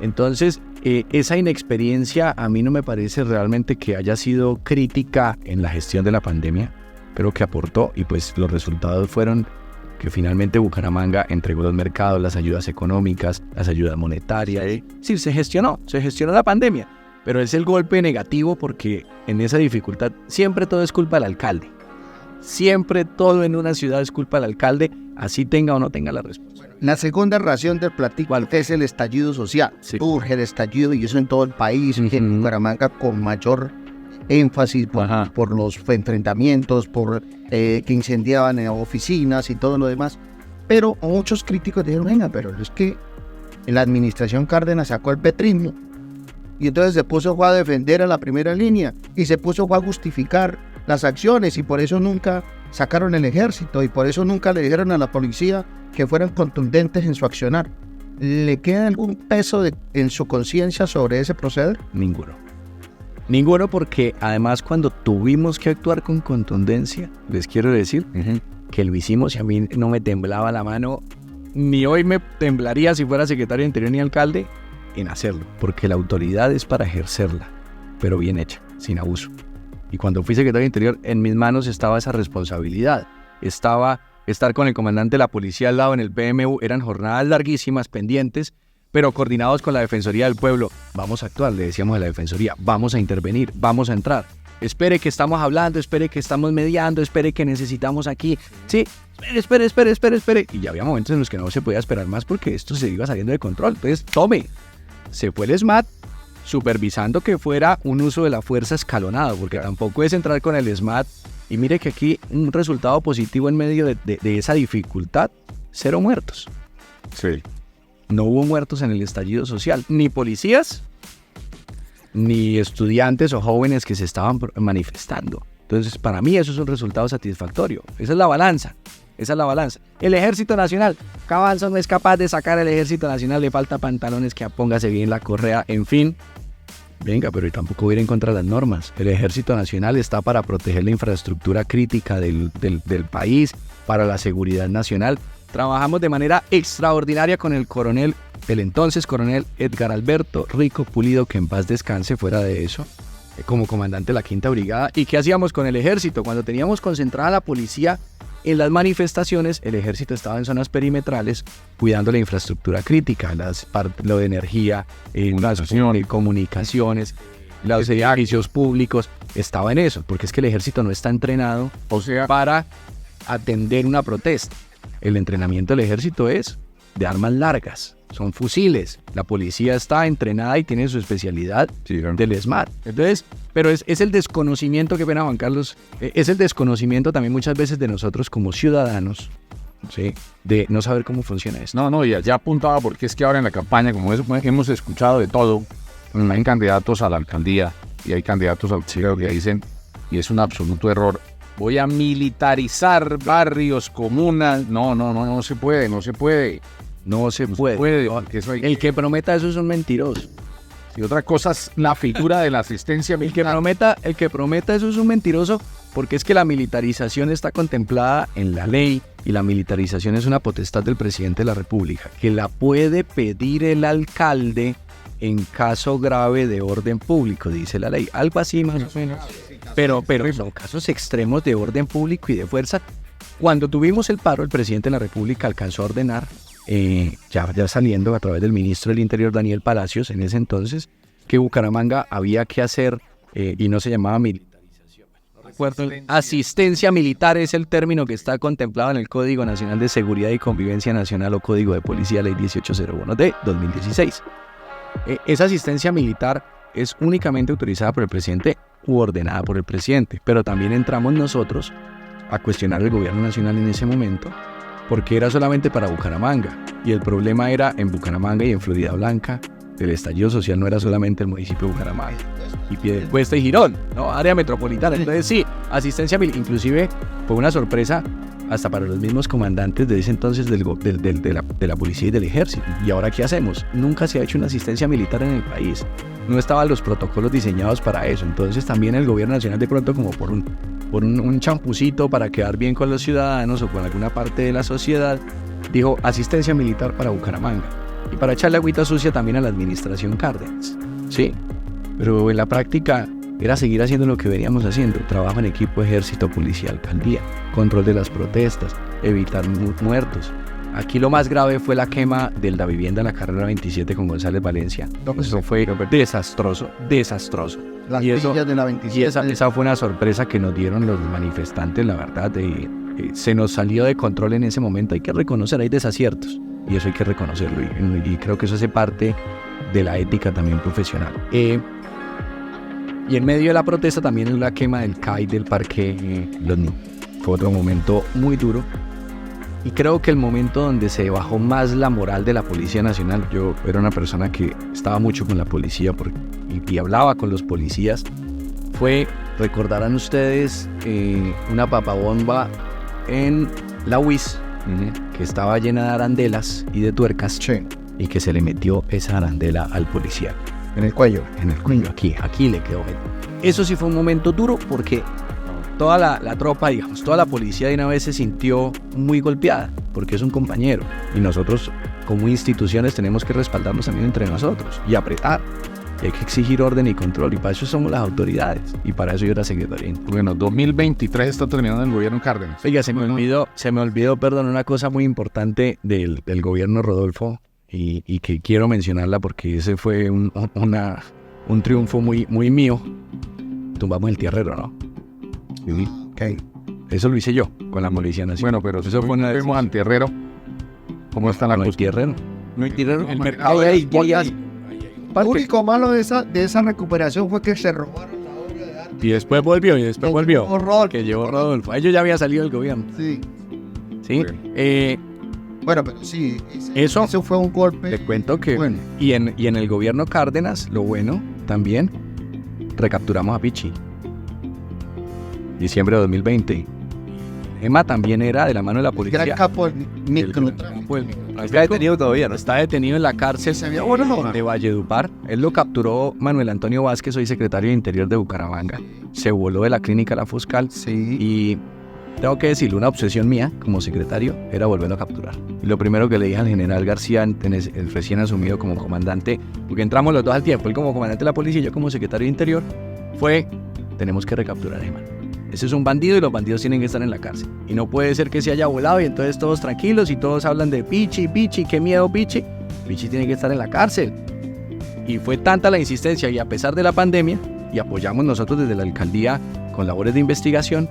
Entonces, esa inexperiencia a mí no me parece realmente que haya sido crítica en la gestión de la pandemia, pero que aportó, y pues los resultados fueron porque finalmente Bucaramanga entregó los mercados, las ayudas económicas, las ayudas monetarias. Sí, se gestionó la pandemia, pero es el golpe negativo porque en esa dificultad siempre todo es culpa del alcalde. Siempre todo en una ciudad es culpa del alcalde, así tenga o no tenga la responsabilidad. La segunda ración del platico es el estallido social. Sí. Urge el estallido, y eso en todo el país, en Bucaramanga con mayor énfasis por los enfrentamientos, por que incendiaban oficinas y todo lo demás. Pero muchos críticos dijeron, venga, pero es que la administración Cárdenas sacó el petrismo y entonces se puso a defender a la primera línea y se puso a justificar las acciones, y por eso nunca sacaron el ejército y por eso nunca le dijeron a la policía que fueran contundentes en su accionar. ¿Le queda algún peso en su conciencia sobre ese proceder? Ninguno, porque además cuando tuvimos que actuar con contundencia, les quiero decir que lo hicimos y a mí no me temblaba la mano, ni hoy me temblaría si fuera secretario de Interior ni alcalde, en hacerlo, porque la autoridad es para ejercerla, pero bien hecha, sin abuso. Y cuando fui secretario de Interior, en mis manos estaba esa responsabilidad. Estaba estar con el comandante de la policía al lado en el PMU, eran jornadas larguísimas, pendientes, pero coordinados con la Defensoría del Pueblo. Vamos a actuar, le decíamos a la Defensoría, vamos a intervenir, vamos a entrar. Espere que estamos hablando, espere que estamos mediando, espere que necesitamos aquí. Sí, espere. Y ya había momentos en los que no se podía esperar más porque esto se iba saliendo de control. Entonces, tome. Se fue el SMAT supervisando que fuera un uso de la fuerza escalonado, porque tampoco es entrar con el SMAT. Y mire que aquí un resultado positivo en medio de esa dificultad, 0 muertos. Sí. No hubo muertos en el estallido social, ni policías, ni estudiantes o jóvenes que se estaban manifestando. Entonces, para mí eso es un resultado satisfactorio. Esa es la balanza. El Ejército Nacional, Cabanzo no es capaz de sacar el Ejército Nacional, le falta pantalones, que póngase bien la correa, en fin. Venga, pero tampoco ir en contra de las normas. El Ejército Nacional está para proteger la infraestructura crítica del país, para la seguridad nacional. Trabajamos de manera extraordinaria con el entonces coronel Edgar Alberto Rico Pulido, que en paz descanse, fuera de eso, como comandante de la Quinta Brigada. ¿Y qué hacíamos con el ejército? Cuando teníamos concentrada la policía en las manifestaciones, el ejército estaba en zonas perimetrales cuidando la infraestructura crítica, lo de energía, comunicaciones, los servicios públicos, estaba en eso, porque es que el ejército no está entrenado para atender una protesta. El entrenamiento del ejército es de armas largas, son fusiles. La policía está entrenada y tiene su especialidad del SMAT. Entonces, pero es el desconocimiento, que pena Juan Carlos, es el desconocimiento también muchas veces de nosotros como ciudadanos, ¿sí? De no saber cómo funciona esto. No, y allá apuntaba, porque es que ahora en la campaña, como hemos escuchado de todo, hay candidatos a la alcaldía y hay candidatos al Senado que dicen, y es un absoluto error, voy a militarizar barrios, comunas. No se puede. Porque eso El que prometa eso es un mentiroso. Y otra cosa es la figura de la asistencia militar. El que prometa eso es un mentiroso, porque es que la militarización está contemplada en la ley, y la militarización es una potestad del presidente de la República, que la puede pedir el alcalde en caso grave de orden público, dice la ley. Algo así más o menos. Pero son casos extremos de orden público y de fuerza. Cuando tuvimos el paro, el presidente de la República alcanzó a ordenar, ya saliendo a través del ministro del Interior, Daniel Palacios, en ese entonces, que Bucaramanga había que hacer, y no se llamaba militarización. No recuerdo. Asistencia militar es el término que está contemplado en el Código Nacional de Seguridad y Convivencia Nacional, o Código de Policía, Ley 1801 de 2016. Esa asistencia militar es únicamente autorizada por el presidente u ordenada por el presidente, pero también entramos nosotros a cuestionar el gobierno nacional en ese momento, porque era solamente para Bucaramanga, y el problema era en Bucaramanga y en Florida Blanca. El estallido social no era solamente el municipio de Bucaramanga, y Piedecuesta y Girón, ¿no? Área metropolitana. Entonces sí, asistencia militar, inclusive fue una sorpresa hasta para los mismos comandantes de ese entonces de la policía y del ejército. ¿Y ahora qué hacemos? Nunca se ha hecho una asistencia militar en el país. No estaban los protocolos diseñados para eso. Entonces también el gobierno nacional, de pronto, como por un champucito para quedar bien con los ciudadanos o con alguna parte de la sociedad, dijo asistencia militar para Bucaramanga. Y para echarle agüita sucia también a la administración Cárdenas. Sí, pero en la práctica era seguir haciendo lo que veníamos haciendo: trabajo en equipo, ejército, policía, alcaldía, control de las protestas, evitar muertos. Aquí lo más grave fue la quema de la vivienda en la carrera 27 con González Valencia. Eso fue desastroso. Las Y eso- villas de la Y 27. esa fue una sorpresa que nos dieron los manifestantes, la verdad. Se nos salió de control en ese momento. Hay que reconocer, hay desaciertos. Y eso hay que reconocerlo. Y creo que eso hace parte de la ética también profesional. Y en medio de la protesta también es la quema del CAI del Parque Los Niños. Fue otro momento muy duro. Y creo que el momento donde se bajó más la moral de la Policía Nacional, yo era una persona que estaba mucho con la policía y hablaba con los policías, fue, recordarán ustedes, una papabomba en la UIS, que estaba llena de arandelas y de tuercas, y que se le metió esa arandela al policía. En el cuello. En el cuello, aquí le quedó metido. Eso sí fue un momento duro porque toda la tropa, digamos, toda la policía de una vez se sintió muy golpeada, porque es un compañero. Y nosotros, como instituciones, tenemos que respaldarnos también entre nosotros y apretar. Y hay que exigir orden y control, y para eso somos las autoridades. Y para eso yo era secretario. Bueno, 2023 está terminando el gobierno Cárdenas. Oiga, se me olvidó, perdón, una cosa muy importante del gobierno Rodolfo, y que quiero mencionarla porque ese fue un triunfo muy, muy mío. Tumbamos el tierrero, ¿no? Okay. Eso lo hice yo con la Policía Nacional. Bueno, pero eso fue una vemos Antierrero. ¿Cómo está la no hay cosa? tierrero. No hay tirero. El mercado Lo único malo de esa recuperación fue que se robaron la obra de arte. Y después volvió. Horror. Que llevó Rodolfo. Ellos ya había salido del gobierno. Sí. ¿Sí? Bueno, pero sí. Eso fue un golpe. te cuento que... Bueno. Y en el gobierno Cárdenas, lo bueno también, recapturamos a Pichi. Diciembre de 2020. Emma también era de la mano de la policía. Gran capo del El microtráfico. campo del Está microtráfico. detenido todavía, ¿no? Está detenido en la cárcel de Valledupar. Él lo capturó Manuel Antonio Vázquez, hoy secretario de Interior de Bucaramanga. Se voló de la clínica La Fuscal. Sí. Y tengo que decirle, una obsesión mía como secretario era volverlo a capturar. Y lo primero que le dije al general García, el recién asumido como comandante, porque entramos los dos al tiempo, él como comandante de la policía y yo como secretario de Interior, fue, tenemos que recapturar a Emma. Ese es un bandido y los bandidos tienen que estar en la cárcel. Y no puede ser que se haya volado y entonces todos tranquilos y todos hablan de Pichi, qué miedo Pichi. Pichi tiene que estar en la cárcel. Y fue tanta la insistencia y a pesar de la pandemia, y apoyamos nosotros desde la alcaldía con labores de investigación,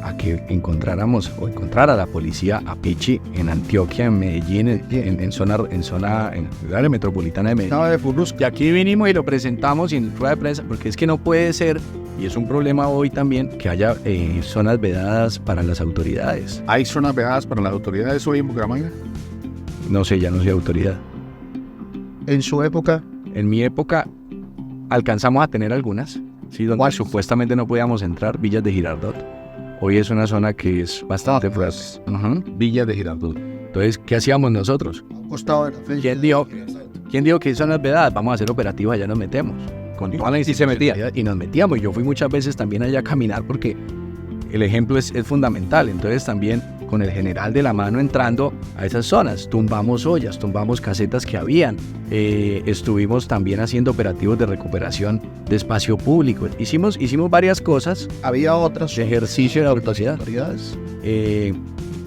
a que encontrara la policía a Pichi en Antioquia, en Medellín, en el área metropolitana de Medellín. Estaba de Furrusca. Y aquí vinimos y lo presentamos en rueda de prensa, porque es que no puede ser, y es un problema hoy también, que haya zonas vedadas para las autoridades. ¿Hay zonas vedadas para las autoridades hoy en Bucaramanga? No sé, ya no soy autoridad. En su época. En mi época alcanzamos a tener algunas, ¿sí? Donde ¿Cuáles? supuestamente no podíamos entrar, Villas de Girardot. Hoy es una zona que es bastante fuerte. Ujú. Villas de Girardot. Entonces, ¿qué hacíamos nosotros? A un costado de la fecha. ¿Quién dijo que hay zonas vedadas? Vamos a hacer operativos, allá nos metemos. Con toda la Y se metía. institucionalidad, y nos metíamos. Yo fui muchas veces también allá a caminar porque el ejemplo es fundamental. Entonces también con el general de la mano entrando a esas zonas, tumbamos ollas, tumbamos casetas que habían, estuvimos también haciendo operativos de recuperación de espacio público. Hicimos varias cosas Había otras de ejercicio de autoridad. autoridades.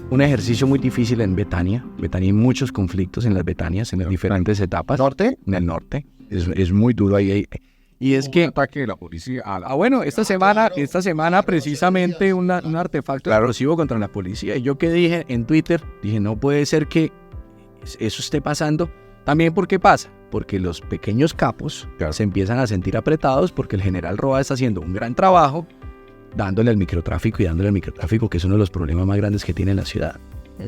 Un ejercicio muy difícil en Betania. Betania hay muchos conflictos en las Betanias, en las diferentes etapas. ¿Norte? En el norte. Es muy duro ahí. Y es que... ataque de la policía a la... bueno, esta semana precisamente un artefacto explosivo contra la policía. Y yo que dije en Twitter, dije, no puede ser que eso esté pasando. También, ¿por qué pasa? Porque los pequeños capos se empiezan a sentir apretados porque el general Roa está haciendo un gran trabajo dándole al microtráfico, que es uno de los problemas más grandes que tiene la ciudad.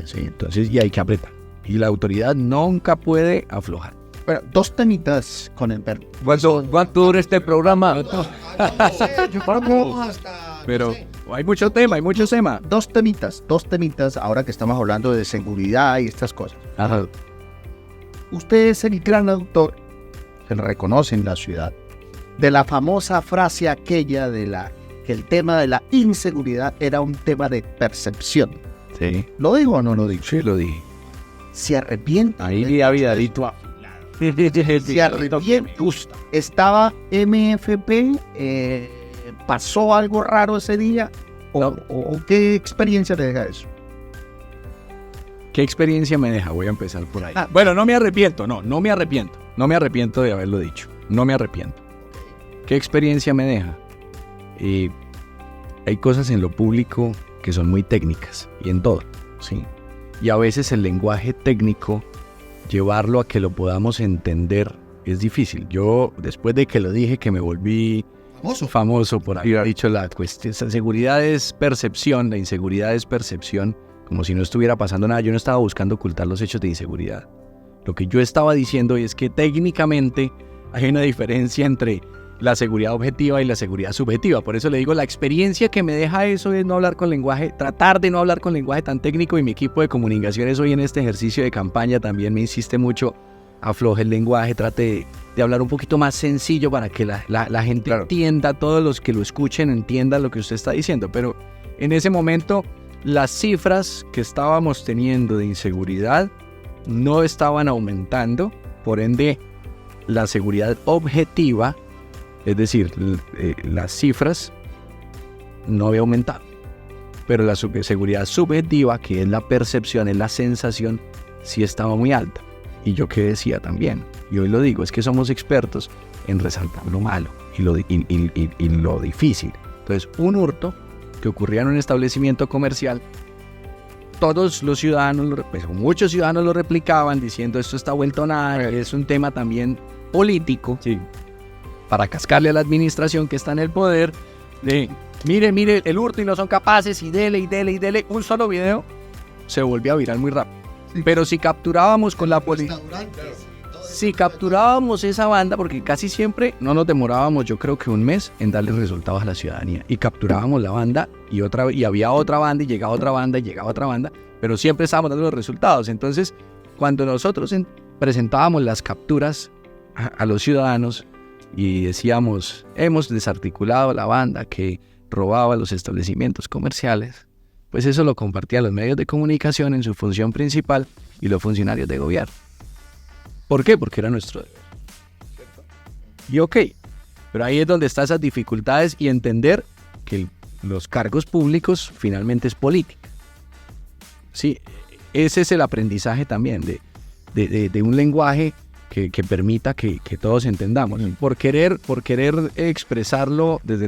Sí, entonces, y hay que apretar. Y la autoridad nunca puede aflojar. Bueno, dos temitas con el perro. ¿Cuánto dura este programa? Pero hay mucho tema, Dos temitas, ahora que estamos hablando de seguridad y estas cosas. Ajá. Usted es el gran autor, se le reconoce en la ciudad, de la famosa frase aquella que el tema de la inseguridad era un tema de percepción. Sí. ¿Lo digo o no lo digo? Sí, lo dije. Se arrepiente. Ahí había Darito. Se arrepiente. Estaba MFP, pasó algo raro ese día. ¿O qué experiencia le deja eso? ¿Qué experiencia me deja? Voy a empezar por ahí. Bueno, no me arrepiento, no me arrepiento. No me arrepiento de haberlo dicho. No me arrepiento. ¿Qué experiencia me deja? Hay cosas en lo público que son muy técnicas y en todo, ¿sí? Y a veces el lenguaje técnico, llevarlo a que lo podamos entender es difícil. Yo, después de que lo dije, que me volví famoso por haber dicho la cuestión, seguridad es percepción, la inseguridad es percepción, como si no estuviera pasando nada. Yo no estaba buscando ocultar los hechos de inseguridad. Lo que yo estaba diciendo es que técnicamente hay una diferencia entre la seguridad objetiva y la seguridad subjetiva. Por eso le digo, la experiencia que me deja eso es no hablar con lenguaje, tratar de no hablar con lenguaje tan técnico, y mi equipo de comunicaciones hoy en este ejercicio de campaña también me insiste mucho: afloje el lenguaje, trate de hablar un poquito más sencillo para que la gente entienda, todos los que lo escuchen entiendan lo que usted está diciendo. Pero en ese momento las cifras que estábamos teniendo de inseguridad no estaban aumentando, por ende la seguridad objetiva, es decir, las cifras no había aumentado, pero la seguridad subjetiva, que es la percepción, es la sensación, sí estaba muy alta. Y yo qué decía también, y hoy lo digo, es que somos expertos en resaltar lo malo y lo difícil. Entonces, un hurto que ocurría en un establecimiento comercial, todos los ciudadanos, pues muchos ciudadanos lo replicaban diciendo: esto está vuelto nada, es un tema también político, sí, para cascarle a la administración que está en el poder, de mire el hurto y no son capaces, y dele, un solo video se volvió a viral muy rápido. Sí. Pero si capturábamos con la policía, si capturábamos esa banda, porque casi siempre no nos demorábamos, yo creo que un mes en darle resultados a la ciudadanía, y capturábamos la banda y había otra banda y llegaba otra banda y llegaba otra banda, pero siempre estábamos dando los resultados. Entonces, cuando nosotros presentábamos las capturas a los ciudadanos y decíamos: hemos desarticulado la banda que robaba los establecimientos comerciales, pues eso lo compartían los medios de comunicación en su función principal y los funcionarios de gobierno. ¿Por qué? Porque era nuestro deber. Y ok, pero ahí es donde están esas dificultades, y entender que los cargos públicos finalmente es política. Sí, ese es el aprendizaje también de un lenguaje que permita que todos entendamos. Por querer expresarlo desde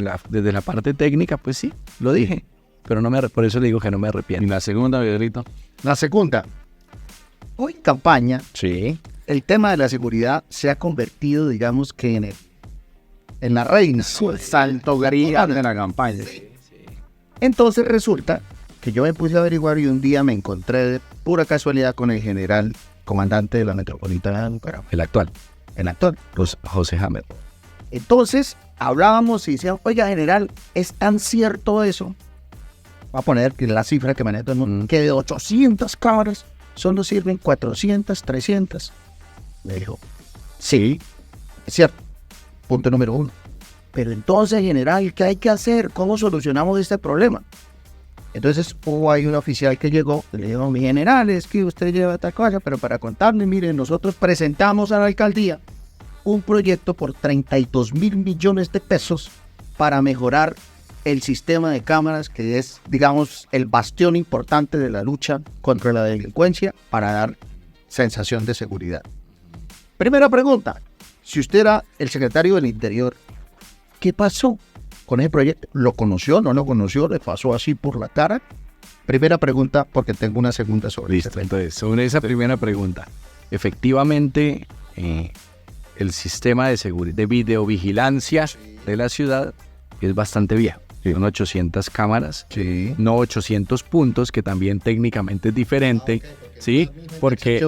la parte técnica, pues sí, lo dije, pero por eso le digo que no me arrepiento. ¿Y la segunda, Pedrito? La segunda, hoy en campaña, Sí. el tema de la seguridad se ha convertido, digamos que en la reina, santo grial de la campaña. Entonces resulta que yo me puse a averiguar, y un día me encontré de pura casualidad con el general comandante de la Metropolitana de Bucaramanga, El actual, José Hammer. Entonces hablábamos y decían: oiga, general, ¿es tan cierto eso? Voy a poner que la cifra que maneja todo el mundo, que de 800 cámaras solo sirven 400, 300. Me dijo: sí, es cierto. Punto número 1. Pero entonces, general, ¿qué hay que hacer? ¿Cómo solucionamos este problema? Entonces hubo ahí un oficial que llegó, le dijo: mi general, es que usted lleva esta cosa, pero para contarle, miren, nosotros presentamos a la alcaldía un proyecto por 32 mil millones de pesos para mejorar el sistema de cámaras, que es, digamos, el bastión importante de la lucha contra la delincuencia, para dar sensación de seguridad. Primera pregunta: si usted era el secretario del Interior, ¿qué pasó con ese proyecto? ¿Lo conoció? ¿No lo conoció? ¿Le pasó así por la cara? Primera pregunta, porque tengo una segunda sobre Listo, entonces, sobre esa primera pregunta, efectivamente, el sistema de videovigilancia de la ciudad es bastante viejo. Sí. Son 800 cámaras, sí, no 800 puntos, que también técnicamente es diferente, ¿sí? Porque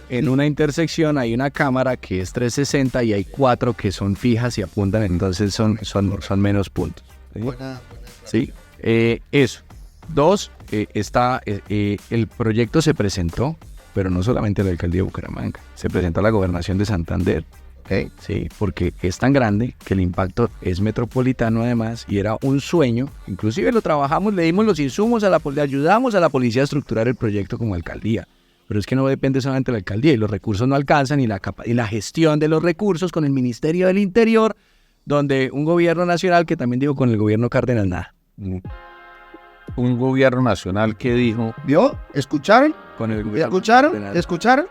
en una intersección hay una cámara que es 360 y hay 4 que son fijas y apuntan, entonces son menos puntos. ¿Sí? Eso. 2, el proyecto se presentó, pero no solamente a la alcaldía de Bucaramanga, se presentó a la gobernación de Santander. Sí, porque es tan grande que el impacto es metropolitano además, y era un sueño. Inclusive lo trabajamos, le dimos los insumos le ayudamos a la policía a estructurar el proyecto como alcaldía. Pero es que no depende solamente de la alcaldía, y los recursos no alcanzan, y la gestión de los recursos con el Ministerio del Interior, donde un gobierno nacional, que también digo, con el gobierno Cárdenas nada. un gobierno nacional que dijo... ¿Vio? ¿Escucharon? Con el gobierno ¿Escucharon? cardenal. ¿Escucharon?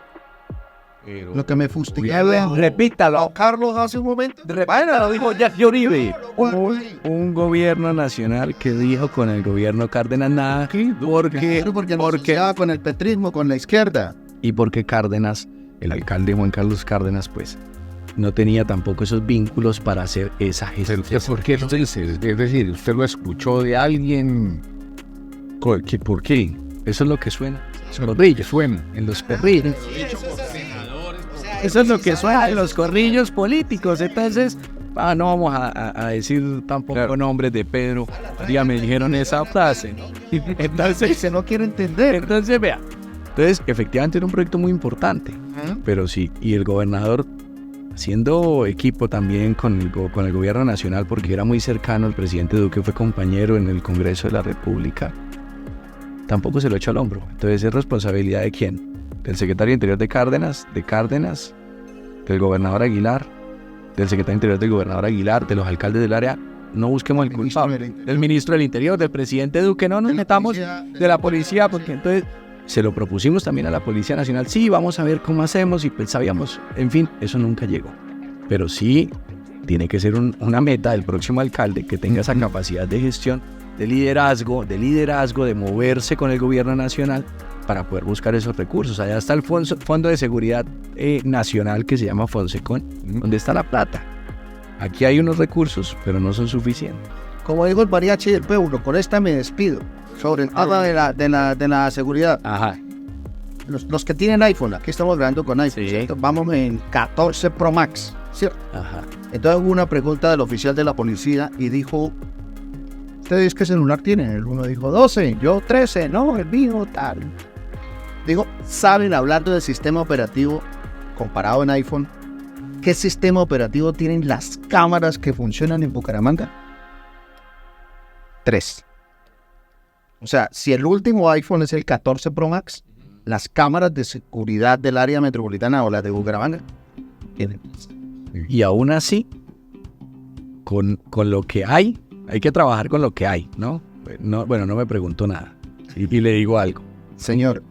Lo que me fustigaba Repítalo. Carlos hace un momento. Bueno, lo dijo Jackie Uribe. Un gobierno nacional que dijo con el gobierno Cárdenas nada, porque Porque con el petrismo, con la izquierda. y porque Cárdenas, el alcalde Juan Carlos Cárdenas, pues no tenía tampoco esos vínculos para hacer esa gestión. ¿Por qué lo dice? Es decir, ¿usted lo escuchó de alguien? ¿Por qué? Eso es lo que suena. Los corrillos Suena. en los corrillos. Eso es lo que suena en los corrillos políticos. Entonces, no vamos a decir tampoco nombres de Pedro. Ya me dijeron esa frase, ¿no? Entonces, Se no quiere entender. entonces vea. Entonces, efectivamente era un proyecto muy importante. Pero sí, y el gobernador, haciendo equipo también con el gobierno nacional, porque era muy cercano, el presidente Duque fue compañero en el Congreso de la República, tampoco se lo echó al hombro. Entonces, ¿es responsabilidad de quién? Del secretario de Interior de Cárdenas, del gobernador Aguilar, del secretario de Interior del gobernador Aguilar, de los alcaldes del área. No busquemos el culpable. Del ministro del Interior, del presidente Duque, no nos metamos de la policía, porque entonces se lo propusimos también a la Policía Nacional. Sí, vamos a ver cómo hacemos, y pues sabíamos, en fin, eso nunca llegó. Pero sí tiene que ser una meta del próximo alcalde que tenga esa capacidad de gestión, de liderazgo, de moverse con el gobierno nacional para poder buscar esos recursos. Allá está el Fondo de Seguridad Nacional, que se llama Fonsecon, donde está la plata. Aquí hay unos recursos, pero no son suficientes. Como dijo el mariachi del pueblo, con esta me despido. Sobre el tema de la seguridad. Ajá. Los que tienen iPhone, aquí estamos grabando con iPhone, Sí. ¿cierto? Vamos en 14 Pro Max, ¿cierto? Ajá. Entonces hubo una pregunta del oficial de la policía y dijo, ¿ustedes qué celular tienen? El uno dijo 12, yo 13, no, el mío tal. Digo, ¿saben, hablando del sistema operativo comparado en iPhone, qué sistema operativo tienen las cámaras que funcionan en Bucaramanga? 3. O sea, si el último iPhone es el 14 Pro Max, las cámaras de seguridad del área metropolitana o las de Bucaramanga tienen. Y aún así, con lo que hay que trabajar con lo que hay, ¿no? No me preguntó nada. Y le digo algo. Señor,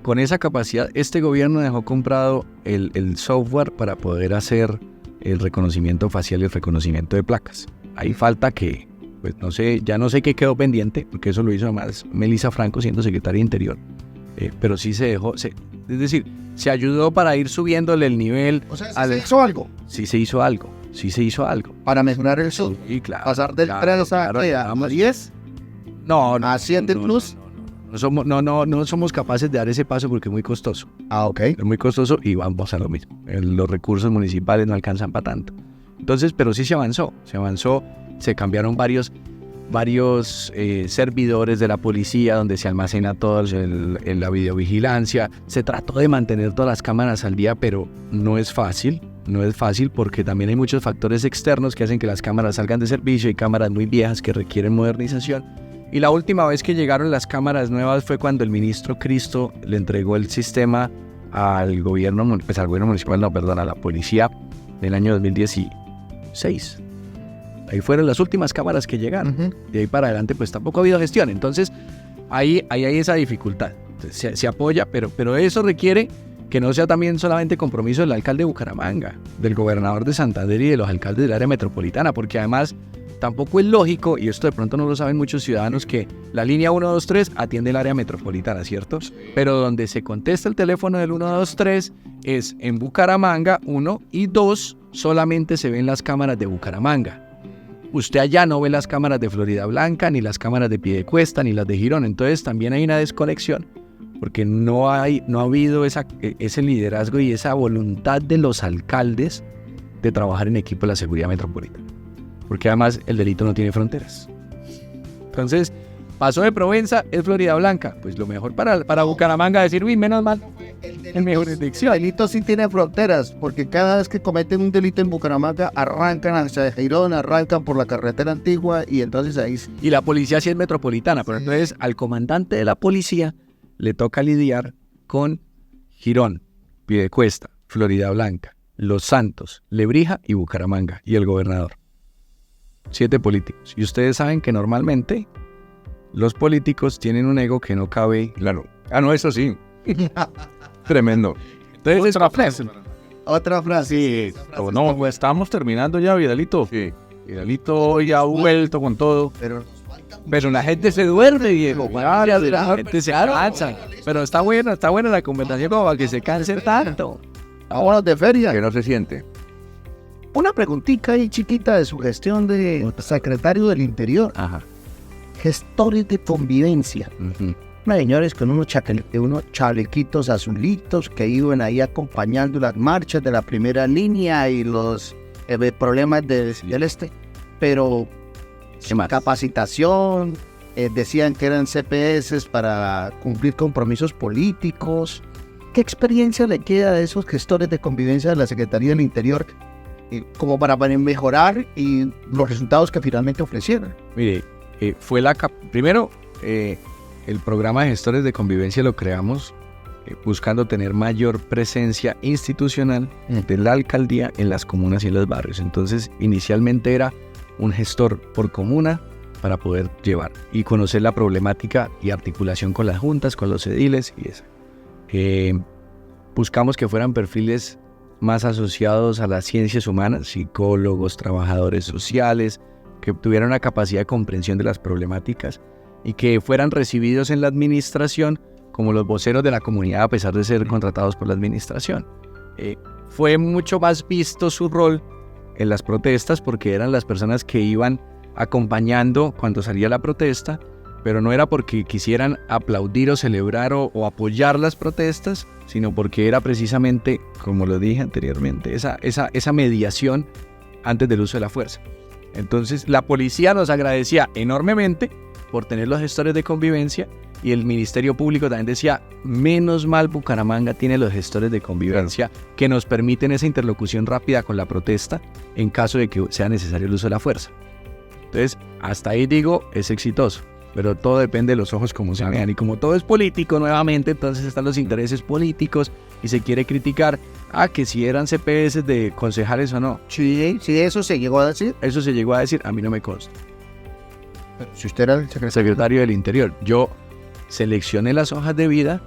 Con esa capacidad, este gobierno dejó comprado el software para poder hacer el reconocimiento facial y el reconocimiento de placas. Ahí falta que, pues no sé, ya no sé qué quedó pendiente, porque eso lo hizo además Melissa Franco siendo secretaria de Interior. Pero sí se dejó, es decir, se ayudó para ir subiéndole el nivel. o sea, ¿se hizo algo Sí se hizo algo. para mejorar el software? Sí, claro. Pasar del 3 a 10 No, a 7 plus. No somos capaces de dar ese paso porque es muy costoso. Ah, ok. Es muy costoso y vamos a lo mismo. Los recursos municipales no alcanzan para tanto. Entonces, pero sí se avanzó, se cambiaron varios servidores de la policía donde se almacena todo en la videovigilancia. Se trató de mantener todas las cámaras al día, pero no es fácil porque también hay muchos factores externos que hacen que las cámaras salgan de servicio. Hay cámaras muy viejas que requieren modernización. Y la última vez que llegaron las cámaras nuevas fue cuando el ministro Cristo le entregó el sistema al gobierno municipal, a la policía del año 2016. Ahí fueron las últimas cámaras que llegaron. De ahí para adelante pues tampoco ha habido gestión. Entonces ahí hay esa dificultad. Se apoya, pero eso requiere que no sea también solamente compromiso del alcalde de Bucaramanga, del gobernador de Santander y de los alcaldes del área metropolitana, porque además tampoco es lógico, y esto de pronto no lo saben muchos ciudadanos, que la línea 123 atiende el área metropolitana, ¿cierto? Pero donde se contesta el teléfono del 123 es en Bucaramanga, 1, y 2, solamente se ven las cámaras de Bucaramanga. Usted allá no ve las cámaras de Florida Blanca, ni las cámaras de Piedecuesta, ni las de Girón. Entonces también hay una desconexión, porque no ha habido ese liderazgo y esa voluntad de los alcaldes de trabajar en equipo de la seguridad metropolitana. Porque además el delito no tiene fronteras. Entonces, pasó de Provenza, es Florida Blanca. Pues lo mejor para Bucaramanga decir, uy, menos mal, en mi jurisdicción. El delito sí tiene fronteras, porque cada vez que cometen un delito en Bucaramanga, arrancan hacia Girón, arrancan por la carretera antigua, y entonces ahí sí. Y la policía sí es metropolitana, pero entonces al comandante de la policía le toca lidiar con Girón, Piedecuesta, Florida Blanca, Los Santos, Lebrija y Bucaramanga, y el gobernador. 7 políticos. Y ustedes saben que normalmente los políticos tienen un ego que no cabe. Claro. Ah, no, eso sí. Tremendo. Entonces, otra frase. Otra frase. Sí, no, estamos terminando ya, Vidalito. Sí. Vidalito ya ha vuelto con todo. Pero la gente se duerme, viejo. La gente se cansa. Pero está buena la conversación como para que se canse tanto. Vámonos de feria. Que no se siente. Una preguntita ahí chiquita de su gestión de secretario del Interior. Ajá. Gestores de convivencia. Ujú. Señores con unos chalequitos azulitos que iban ahí acompañando las marchas de la primera línea y los problemas del este. Pero ¿Qué más? capacitación, decían que eran CPS para cumplir compromisos políticos. ¿Qué experiencia le queda de esos gestores de convivencia de la Secretaría del Interior como para mejorar y los resultados que finalmente ofrecieron? Mire, fue primero, el programa de gestores de convivencia lo creamos buscando tener mayor presencia institucional de la alcaldía en las comunas y en los barrios. Entonces, inicialmente era un gestor por comuna para poder llevar y conocer la problemática y articulación con las juntas, con los ediles y eso. Buscamos que fueran perfiles más asociados a las ciencias humanas, psicólogos, trabajadores sociales, que tuvieran una capacidad de comprensión de las problemáticas y que fueran recibidos en la administración como los voceros de la comunidad a pesar de ser contratados por la administración. Fue mucho más visto su rol en las protestas porque eran las personas que iban acompañando cuando salía la protesta, pero no era porque quisieran aplaudir o celebrar o apoyar las protestas, sino porque era precisamente, como lo dije anteriormente, esa mediación antes del uso de la fuerza. Entonces la policía nos agradecía enormemente por tener los gestores de convivencia y el Ministerio Público también decía, menos mal Bucaramanga tiene los gestores de convivencia que nos permiten esa interlocución rápida con la protesta en caso de que sea necesario el uso de la fuerza. Entonces, hasta ahí digo, es exitoso, pero todo depende de los ojos como se vean y como todo es político nuevamente, entonces están los intereses políticos y se quiere criticar que si eran CPS de concejales o no. Sí, eso se llegó a decir. Eso se llegó a decir, a mí no me consta. Pero si usted era el secretario del Interior, yo seleccioné las hojas de vida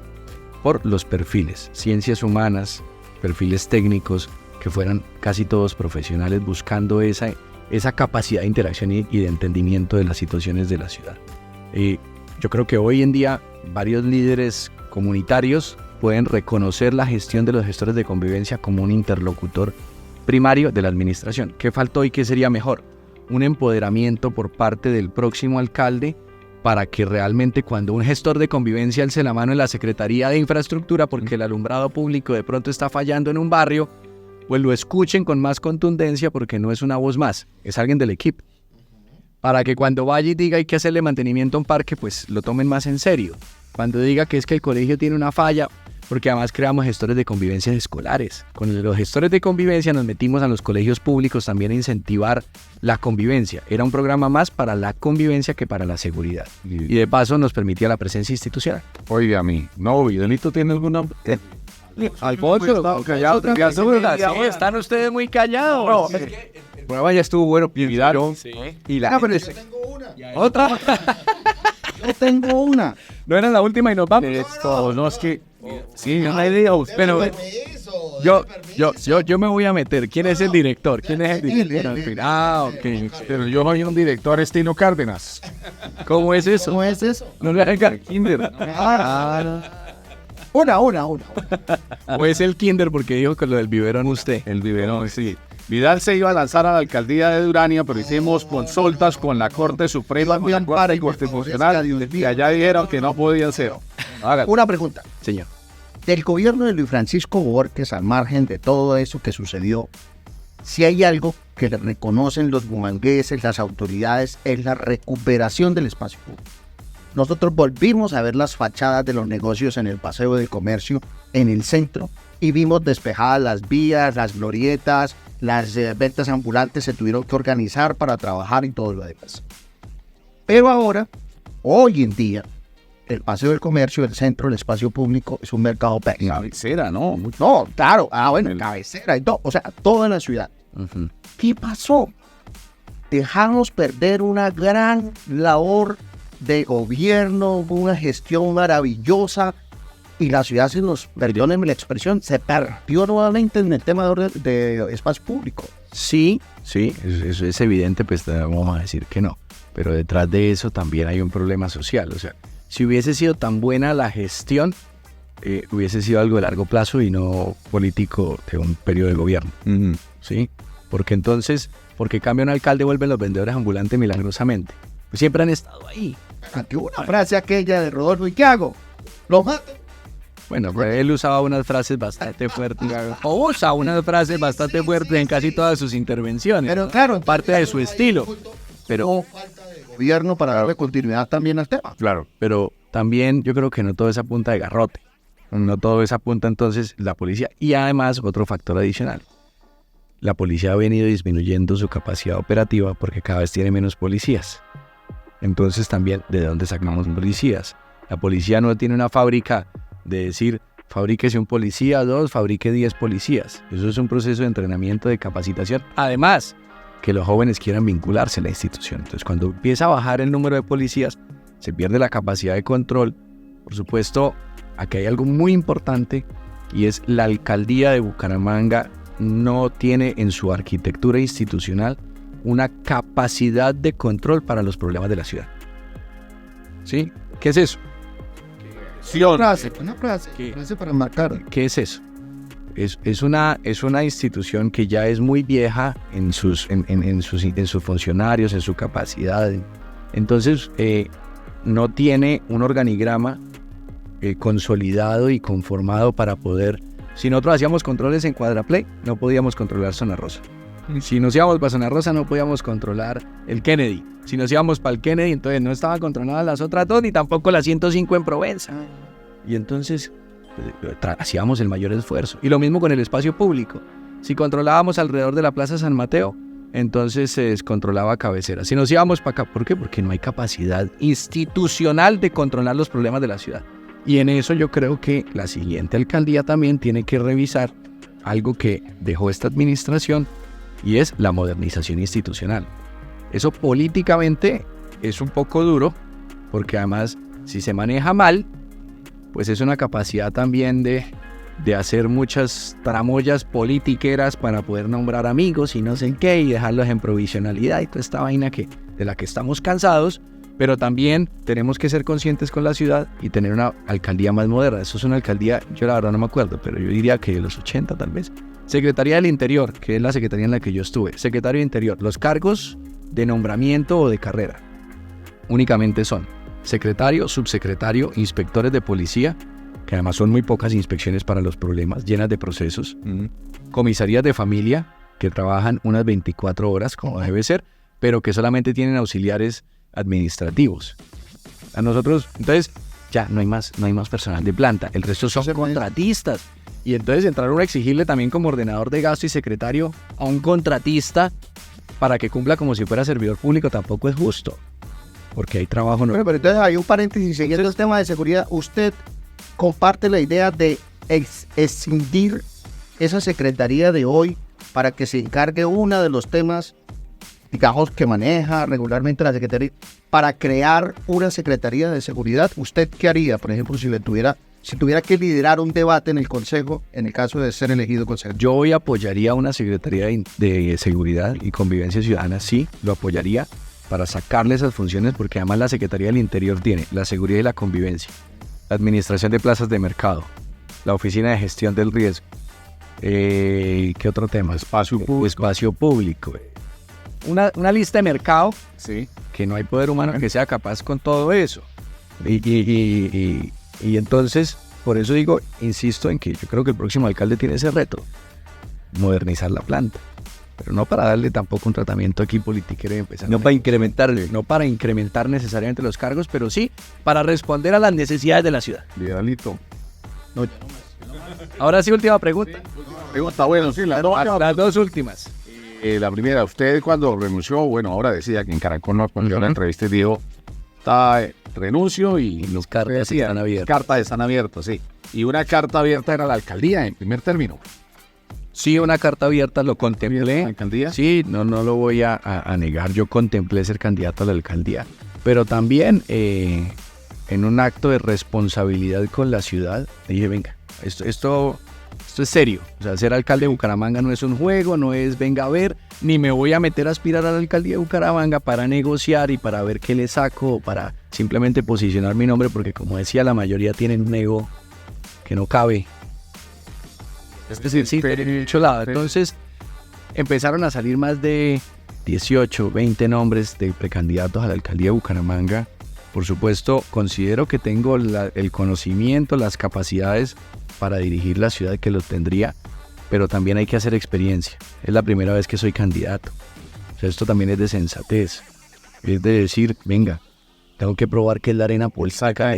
por los perfiles, ciencias humanas, perfiles técnicos, que fueran casi todos profesionales buscando esa capacidad de interacción y de entendimiento de las situaciones de la ciudad. Yo creo que hoy en día varios líderes comunitarios pueden reconocer la gestión de los gestores de convivencia como un interlocutor primario de la administración. ¿Qué faltó y qué sería mejor? Un empoderamiento por parte del próximo alcalde para que realmente cuando un gestor de convivencia alce la mano en la Secretaría de Infraestructura porque el alumbrado público de pronto está fallando en un barrio, pues lo escuchen con más contundencia porque no es una voz más, es alguien del equipo. Para que cuando vaya y diga hay que hacerle mantenimiento a un parque, pues lo tomen más en serio. Cuando diga que es que el colegio tiene una falla, porque además creamos gestores de convivencia escolares. Con los gestores de convivencia nos metimos a los colegios públicos también a incentivar la convivencia. Era un programa más para la convivencia que para la seguridad. Y de paso nos permitía la presencia institucional. Oiga, a mí. No, Vidalito tiene alguna... Alfonso, callado. Están ustedes muy callados. No, el programa ya estuvo bueno. Vidal. Y la pero gente ¿Otra? yo tengo una. ¿No era la última y nos vamos? Esto, no, es que... Sí, una idea. Pero yo me voy a meter. ¿Quién es el director? ¿Quién es el director? Ok. Pero yo soy un director estilo Cárdenas. ¿Cómo es eso? ¿Cómo es eso? No le hagan kinder. Una. O es el kinder porque dijo que lo del biberón usted. El biberón, sí. Vidal se iba a lanzar a la alcaldía de Durania, pero hicimos consultas con la Corte Suprema, con la Corte Constitucional, y allá dijeron que no podía ser. Una pregunta. Señor. Del gobierno de Luis Francisco Borges, al margen de todo eso que sucedió, si hay algo que le reconocen los bumangueses, las autoridades, es la recuperación del espacio público. Nosotros volvimos a ver las fachadas de los negocios en el Paseo del Comercio, en el centro, y vimos despejadas las vías, las glorietas, las ventas ambulantes se tuvieron que organizar para trabajar y todo lo demás. Pero ahora, hoy en día, el Paseo del Comercio, el centro, el espacio público es un mercado pésimo. Cabecera, ¿no? No, claro. Cabecera y todo. O sea, toda la ciudad. Uh-huh. ¿Qué pasó? Dejamos perder una gran labor de gobierno, una gestión maravillosa, y la ciudad se nos, perdónenme la expresión, se perdió nuevamente en el tema de espacio público. Sí, eso es evidente, pues vamos a decir que no. Pero detrás de eso también hay un problema social. O sea, si hubiese sido tan buena la gestión, hubiese sido algo de largo plazo y no político de un periodo de gobierno. Ujú. ¿Sí? Porque entonces, porque cambia un alcalde, vuelven los vendedores ambulantes milagrosamente. Pues siempre han estado ahí. Aquí hubo una frase aquella de Rodolfo, ¿y qué hago? ¿Los mato? Bueno, pues él usaba unas frases bastante fuertes, o usa unas frases bastante fuertes en casi todas sus intervenciones. Pero claro, en parte de su estilo. Pero, no falta de gobierno para darle continuidad también al tema. claro, pero también yo creo que no todo es a punta de garrote. No todo es a punta entonces la policía. Y además, otro factor adicional. La policía ha venido disminuyendo su capacidad operativa porque cada vez tiene menos policías. Entonces también, ¿de dónde sacamos policías? La policía no tiene una fábrica de decir, fabríquese un policía, 2, fabrique 10 policías. Eso es un proceso de entrenamiento, de capacitación. Además, que los jóvenes quieran vincularse a la institución. Entonces, cuando empieza a bajar el número de policías, se pierde la capacidad de control. Por supuesto, aquí hay algo muy importante y es la alcaldía de Bucaramanga no tiene en su arquitectura institucional una capacidad de control para los problemas de la ciudad. ¿Sí? ¿Qué es eso? Una frase para marcar. ¿Qué es eso? Es una institución que ya es muy vieja en sus funcionarios, en su capacidad. Entonces, no tiene un organigrama consolidado y conformado para poder... Si nosotros hacíamos controles en Cuadraplay, no podíamos controlar Zona Rosa. Si nos íbamos para Zona Rosa, no podíamos controlar el Kennedy. Si nos íbamos para el Kennedy, entonces no estaban controladas las otras dos, ni tampoco la 105 en Provenza. Y entonces hacíamos el mayor esfuerzo. Y lo mismo con el espacio público. Si controlábamos alrededor de la Plaza San Mateo, entonces se descontrolaba cabecera. Si nos íbamos para acá, ¿por qué? Porque no hay capacidad institucional de controlar los problemas de la ciudad. Y en eso yo creo que la siguiente alcaldía también tiene que revisar algo que dejó esta administración, y es la modernización institucional. Eso políticamente es un poco duro, porque además, si se maneja mal, pues es una capacidad también de hacer muchas tramoyas politiqueras para poder nombrar amigos y no sé qué, y dejarlos en provisionalidad y toda esta vaina de la que estamos cansados, pero también tenemos que ser conscientes con la ciudad y tener una alcaldía más moderna. Eso es una alcaldía, yo la verdad no me acuerdo, pero yo diría que de los 80 tal vez. Secretaría del Interior, que es la secretaría en la que yo estuve. Secretario de Interior, los cargos de nombramiento o de carrera únicamente son secretario, subsecretario, inspectores de policía, que además son muy pocas inspecciones para los problemas, llenas de procesos, comisarías de familia, que trabajan unas 24 horas, como debe ser, pero que solamente tienen auxiliares administrativos. A nosotros, entonces, ya no hay más personal de planta, el resto son contratistas. Y entonces entraron a exigirle también como ordenador de gasto y secretario a un contratista para que cumpla como si fuera servidor público, tampoco es justo, porque hay trabajo. Bueno, pero entonces hay un paréntesis, siguiendo el tema de seguridad, ¿usted comparte la idea de escindir esa secretaría de hoy para que se encargue uno de los temas, digamos, que maneja regularmente la secretaría, para crear una secretaría de seguridad? ¿Usted qué haría, por ejemplo, si tuviera que liderar un debate en el Consejo, en el caso de ser elegido consejero? Yo hoy apoyaría una Secretaría de Seguridad y Convivencia Ciudadana, sí, lo apoyaría para sacarle esas funciones, porque además la Secretaría del Interior tiene la seguridad y la convivencia, la administración de plazas de mercado, la oficina de gestión del riesgo, ¿qué otro tema? Espacio público. Una lista de mercado, sí, que no hay poder humano que sea capaz con todo eso. Y entonces, por eso digo, insisto en que yo creo que el próximo alcalde tiene ese reto, modernizar la planta, pero no para darle tampoco un tratamiento aquí politiquero y empezar. No para incrementarle. No para incrementar necesariamente los cargos, pero sí para responder a las necesidades de la ciudad. Vidalito. No, Ahora sí, última pregunta. Pregunta, bueno, sí, Las dos últimas. la primera, usted cuando renunció, bueno, ahora decía que en Caracol no respondió a la entrevista y dijo, renuncio y Las cartas están abiertas. Cartas están abiertas, sí. Y una carta abierta era la alcaldía en primer término. Sí, una carta abierta, lo contemplé. ¿La alcaldía? Sí, no lo voy a negar. Yo contemplé ser candidato a la alcaldía. pero también en un acto de responsabilidad con la ciudad, dije, venga, esto es serio. O sea, ser alcalde de Bucaramanga no es un juego, no es venga a ver, ni me voy a meter a aspirar a la alcaldía de Bucaramanga para negociar y para ver qué le saco, o para simplemente posicionar mi nombre, porque como decía, la mayoría tienen un ego que no cabe. Es decir, sí, de mucho lado. Entonces, empezaron a salir más de 18, 20 nombres de precandidatos a la alcaldía de Bucaramanga. Por supuesto, considero que tengo el conocimiento, las capacidades para dirigir la ciudad, que lo tendría, pero también hay que hacer experiencia. Es la primera vez que soy candidato. O sea, esto también es de sensatez. Es de decir, venga, tengo que probar que es la arena política.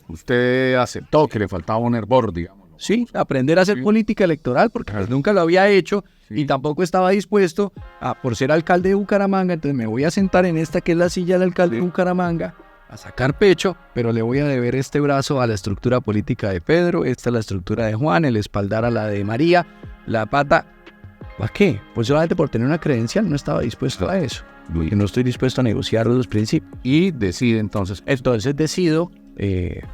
Usted aceptó que le faltaba un hervor, digamos. Sí, aprender a hacer política electoral, porque pues nunca lo había hecho y tampoco estaba dispuesto por ser alcalde de Bucaramanga. Entonces me voy a sentar en esta que es la silla del alcalde de Bucaramanga, a sacar pecho, pero le voy a deber este brazo a la estructura política de Pedro, esta es la estructura de Juan, el espaldar a la de María, la pata. ¿Para qué? Pues solamente por tener una credencial no estaba dispuesto a eso. Porque no estoy dispuesto a negociar los principios. Y decide entonces. Entonces decido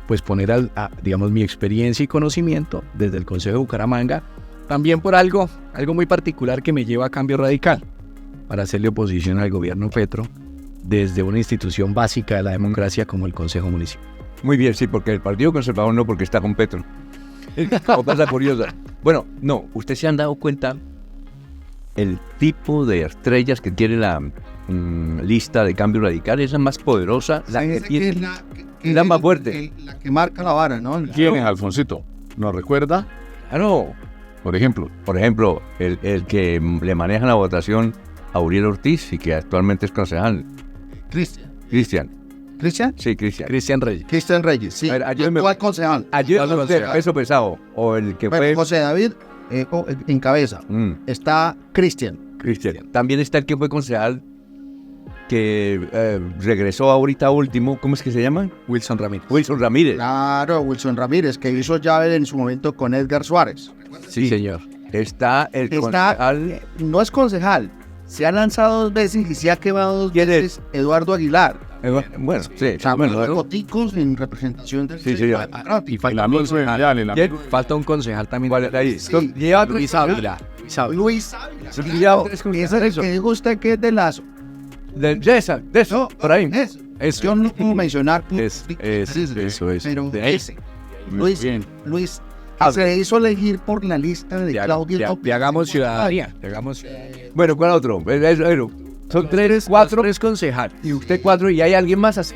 pues poner digamos, mi experiencia y conocimiento desde el Consejo de Bucaramanga, también por algo muy particular que me lleva a Cambio Radical, para hacerle oposición al gobierno Petro desde una institución básica de la democracia como el Consejo Municipal. Muy bien, sí, porque el Partido Conservador no, porque está con Petro. O cosa curiosa. Bueno, no, ¿ustedes se han dado cuenta el tipo de estrellas que tiene la lista de Cambio Radical? Es la más poderosa, la que tiene, la más fuerte. La que marca la vara, ¿no? ¿Quién es, Alfonsito? ¿Nos recuerda? Claro. Por ejemplo, el que le maneja la votación a Uriel Ortiz y que actualmente es concejal. Cristian. Sí, Cristian Reyes. Cristian Reyes, sí. A ver, ayúdeme. Actual concejal. Ayúdame usted, peso pesado. O el que Bueno, fue José David en cabeza. Está Cristian. También está el que fue concejal que regresó ahorita último. ¿Cómo es que se llama? Wilson Ramírez. Wilson Ramírez. Claro, Wilson Ramírez, que hizo llave en su momento con Edgar Suárez. Sí, señor. Está el concejal. No es concejal. Se ha lanzado 2 veces y se ha quemado 2 veces Eduardo Aguilar. Bueno, sí. O sea, Bueno, boticos en representación del Sí, señor. y falta Falta un concejal también. ¿Cuál es ahí? Sí. Lleva Luis Ávila. Luis Ávila. Ese Ese es el que dijo usted que es de Lazo. de eso, por ahí. Eso. Yo no puedo mencionar. Eso es. Pero De ahí. ese. Luis, bien. Luis se hizo elegir por la lista de Claudia López. Le hagamos ciudadanía. Bueno, ¿cuál otro? Son 3, 4. 3 concejales. Y usted 4, y hay alguien más así.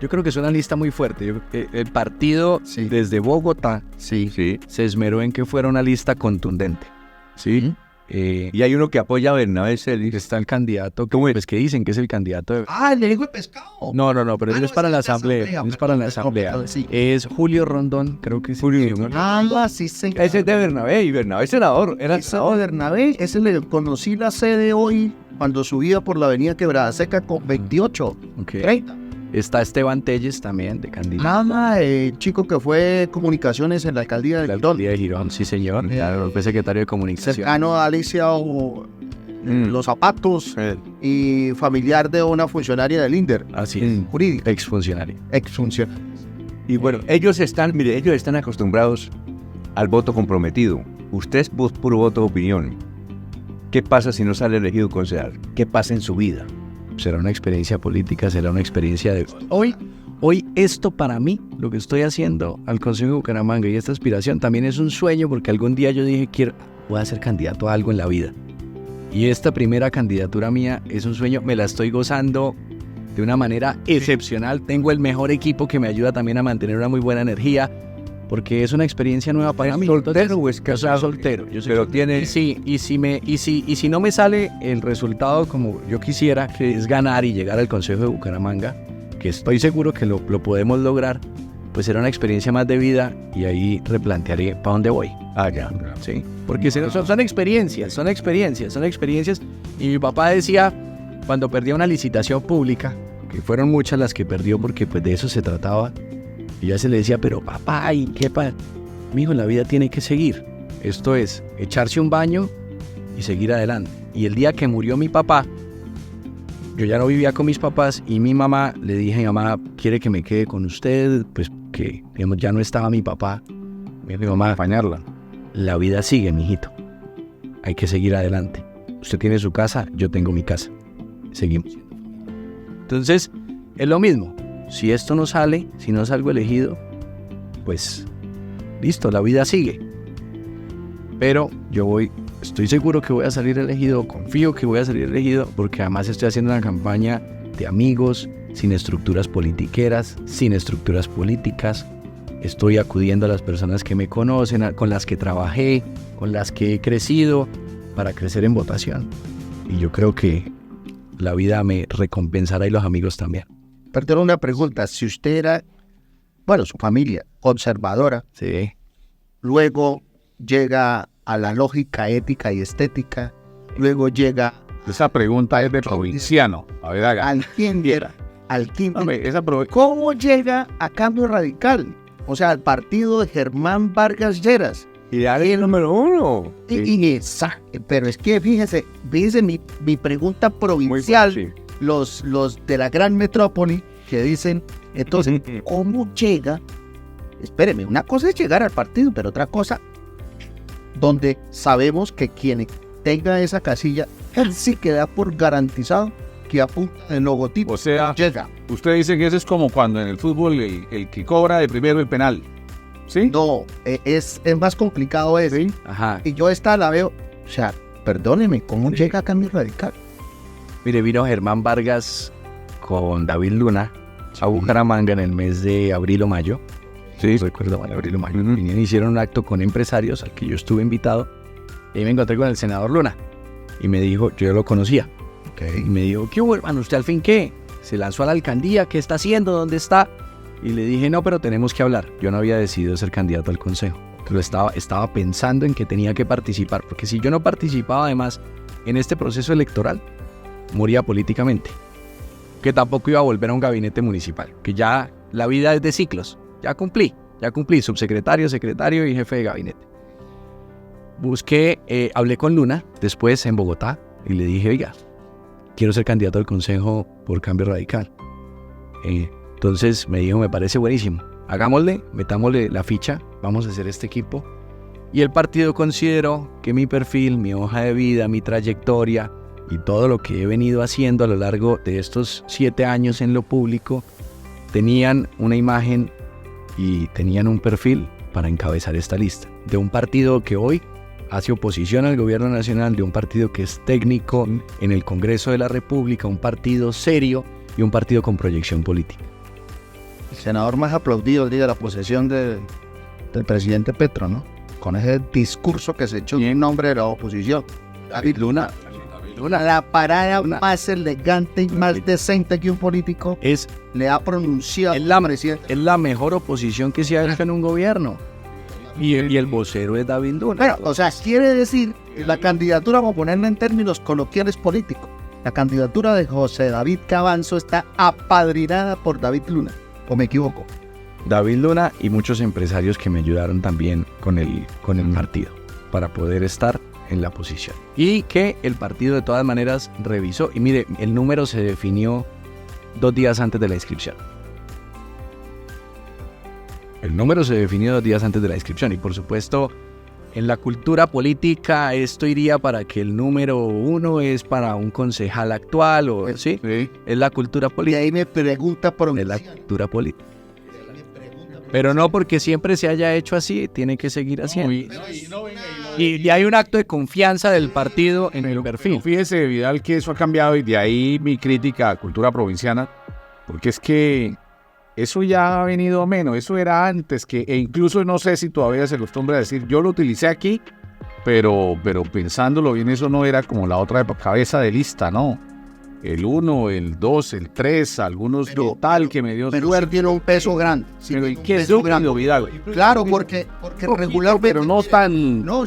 Yo creo que es una lista muy fuerte. El partido desde Bogotá Sí. se esmeró en que fuera una lista contundente. Sí. Y hay uno que apoya a Bernabé Celis. Está el candidato, pues que dicen que es el candidato de... Ah, el de hijo de pescado. No, pero Ah, eso es para la asamblea. Es para la asamblea. Sí. Es Julio Rondón, creo que es. Julio Rondón. Ah, sí, señor. Ese es de Bernabé, y Bernabé es senador. Era Ese de Bernabé, ese le conocí la sede hoy cuando subía por la avenida Quebrada Seca con 28, Ok. 30. Está Esteban Telles también, de candidato. Nada, chico que fue comunicaciones en la alcaldía de La Girón, alcaldía de Girón, sí señor. Claro, fue secretario de comunicación. cercano a Alicia Los Zapatos y familiar de una funcionaria del INDER, Así es. jurídica, Exfuncionario. exfuncionaria. Y bueno, ellos están acostumbrados al voto comprometido. Usted es puro voto de opinión. ¿Qué pasa si no sale elegido concejal? ¿Qué pasa en su vida? Será una experiencia política, será una experiencia de... Hoy esto para mí, lo que estoy haciendo al Consejo de Bucaramanga y esta aspiración también es un sueño, porque algún día yo dije, voy a ser candidato a algo en la vida. Y esta primera candidatura mía es un sueño, me la estoy gozando de una manera excepcional. Tengo el mejor equipo que me ayuda también a mantener una muy buena energía, porque es una experiencia nueva para mí. ¿Soltero o es Yo soy soltero. Yo soy Pero soltero. tiene... Y si no me sale el resultado como yo quisiera, que es ganar y llegar al Consejo de Bucaramanga, que estoy seguro que lo podemos lograr, pues será una experiencia más de vida y ahí replantearé para dónde voy. ya. Sí, porque son experiencias. Y mi papá decía, cuando perdía una licitación pública, que fueron muchas las que perdió porque pues de eso se trataba, y ya se le decía, pero papá, ¿y qué pasa? Mijo, la vida tiene que seguir. Esto es, echarse un baño y seguir adelante. Y el día que murió mi papá, yo ya no vivía con mis papás y mi mamá, le dije a mi mamá, ¿quiere que me quede con usted? Pues que digamos, ya no estaba mi papá. Me dijo mi mamá, Acompañarla. la vida sigue, mijito. Hay que seguir adelante. Usted tiene su casa, yo tengo mi casa. Seguimos. Entonces, es lo mismo. Si esto no sale, si no salgo elegido, pues listo, la vida sigue. Pero estoy seguro que voy a salir elegido, confío que voy a salir elegido, porque además estoy haciendo una campaña de amigos, sin estructuras politiqueras, sin estructuras políticas. Estoy acudiendo a las personas que me conocen, con las que trabajé, con las que he crecido, para crecer en votación. Y yo creo que la vida me recompensará y los amigos también. Perdón, una pregunta. Si usted era, bueno, su familia, conservadora, Sí. luego llega a la lógica ética y estética, luego llega Esa pregunta es de provinciano. A ver, haga. al kinder, Hombre, ¿Cómo llega a Cambio Radical? O sea, al partido de Germán Vargas Lleras. Y dale el número 1. Pero es que fíjese mi pregunta provincial, sí. los de la gran metrópoli que dicen, entonces, ¿cómo llega? Espéreme, una cosa es llegar al partido, pero otra cosa, donde sabemos que quien tenga esa casilla, él sí queda por garantizado que apunta el logotipo. O sea, llega. usted dice que eso es como cuando en el fútbol el que cobra de primero el penal. ¿Sí? No, es más complicado eso. Sí. Ajá. Y yo esta la veo, o sea, perdóneme, ¿cómo llega a Cambio Radical? Mire, vino Germán Vargas con David Luna a Bucaramanga en el mes de abril o mayo. Sí. Recuerdo mal, abril o mayo. Ujú. Vinieron, hicieron un acto con empresarios al que yo estuve invitado. Y ahí me encontré con el senador Luna. Y me dijo, yo lo conocía. Y me dijo, ¿qué hubo, hermano? ¿Usted al fin qué? ¿Se lanzó a la alcaldía? ¿Qué está haciendo? ¿Dónde está? Y le dije, no, pero tenemos que hablar. Yo no había decidido ser candidato al consejo. Pero estaba pensando en que tenía que participar. Porque si yo no participaba, además, en este proceso electoral, moría políticamente. Que tampoco iba a volver a un gabinete municipal. Que ya la vida es de ciclos. Ya cumplí, subsecretario, secretario y jefe de gabinete. Hablé con Luna después en Bogotá y le dije, oiga, quiero ser candidato al consejo por Cambio Radical. Entonces me dijo, me parece buenísimo, hagámosle, metámosle la ficha, vamos a hacer este equipo. Y el partido consideró que mi perfil, mi hoja de vida, mi trayectoria y todo lo que he venido haciendo a lo largo de estos 7 años en lo público tenían una imagen y tenían un perfil para encabezar esta lista. De un partido que hoy hace oposición al gobierno nacional, de un partido que es técnico en el Congreso de la República, un partido serio y un partido con proyección política. El senador más aplaudido el día de la posesión del presidente Petro, ¿no? Con ese discurso que se echó en nombre de la oposición. David Luna. La parada más elegante y más decente que un político le ha pronunciado al presidente. Es la mejor oposición que se ha hecho en un gobierno. Y el vocero es David Luna. Bueno, o sea, quiere decir la candidatura, vamos a ponerla en términos coloquiales políticos, la candidatura de José David Cabanzo está apadrinada por David Luna, ¿o me equivoco? David Luna y muchos empresarios que me ayudaron también con el partido para poder estar en la posición. Y que el partido de todas maneras revisó. Y mire, el número se definió 2 días antes de la inscripción. El número se definió 2 días antes de la inscripción. Y por supuesto, en la cultura política esto iría para que el número 1 es para un concejal actual. ¿Sí? Es la cultura Y política. ahí me pregunta por Es la cultura política. Pero no porque siempre se haya hecho así, tiene que seguir haciendo. Y hay un acto de confianza del partido en el perfil. Fíjese, Vidal, que eso ha cambiado y de ahí mi crítica a cultura provinciana, porque es que eso ya ha venido a menos, eso era antes, e incluso no sé si todavía se acostumbra a decir, yo lo utilicé aquí, pero pensándolo bien, eso no era como la otra época, cabeza de lista, ¿no? El 1, el 2, el 3, algunos tal que me dio... Pero él tiene un peso grande. Sí, Pero un ¿qué es peso grande. Vidal? Claro, porque regularmente... Pero no tan... No,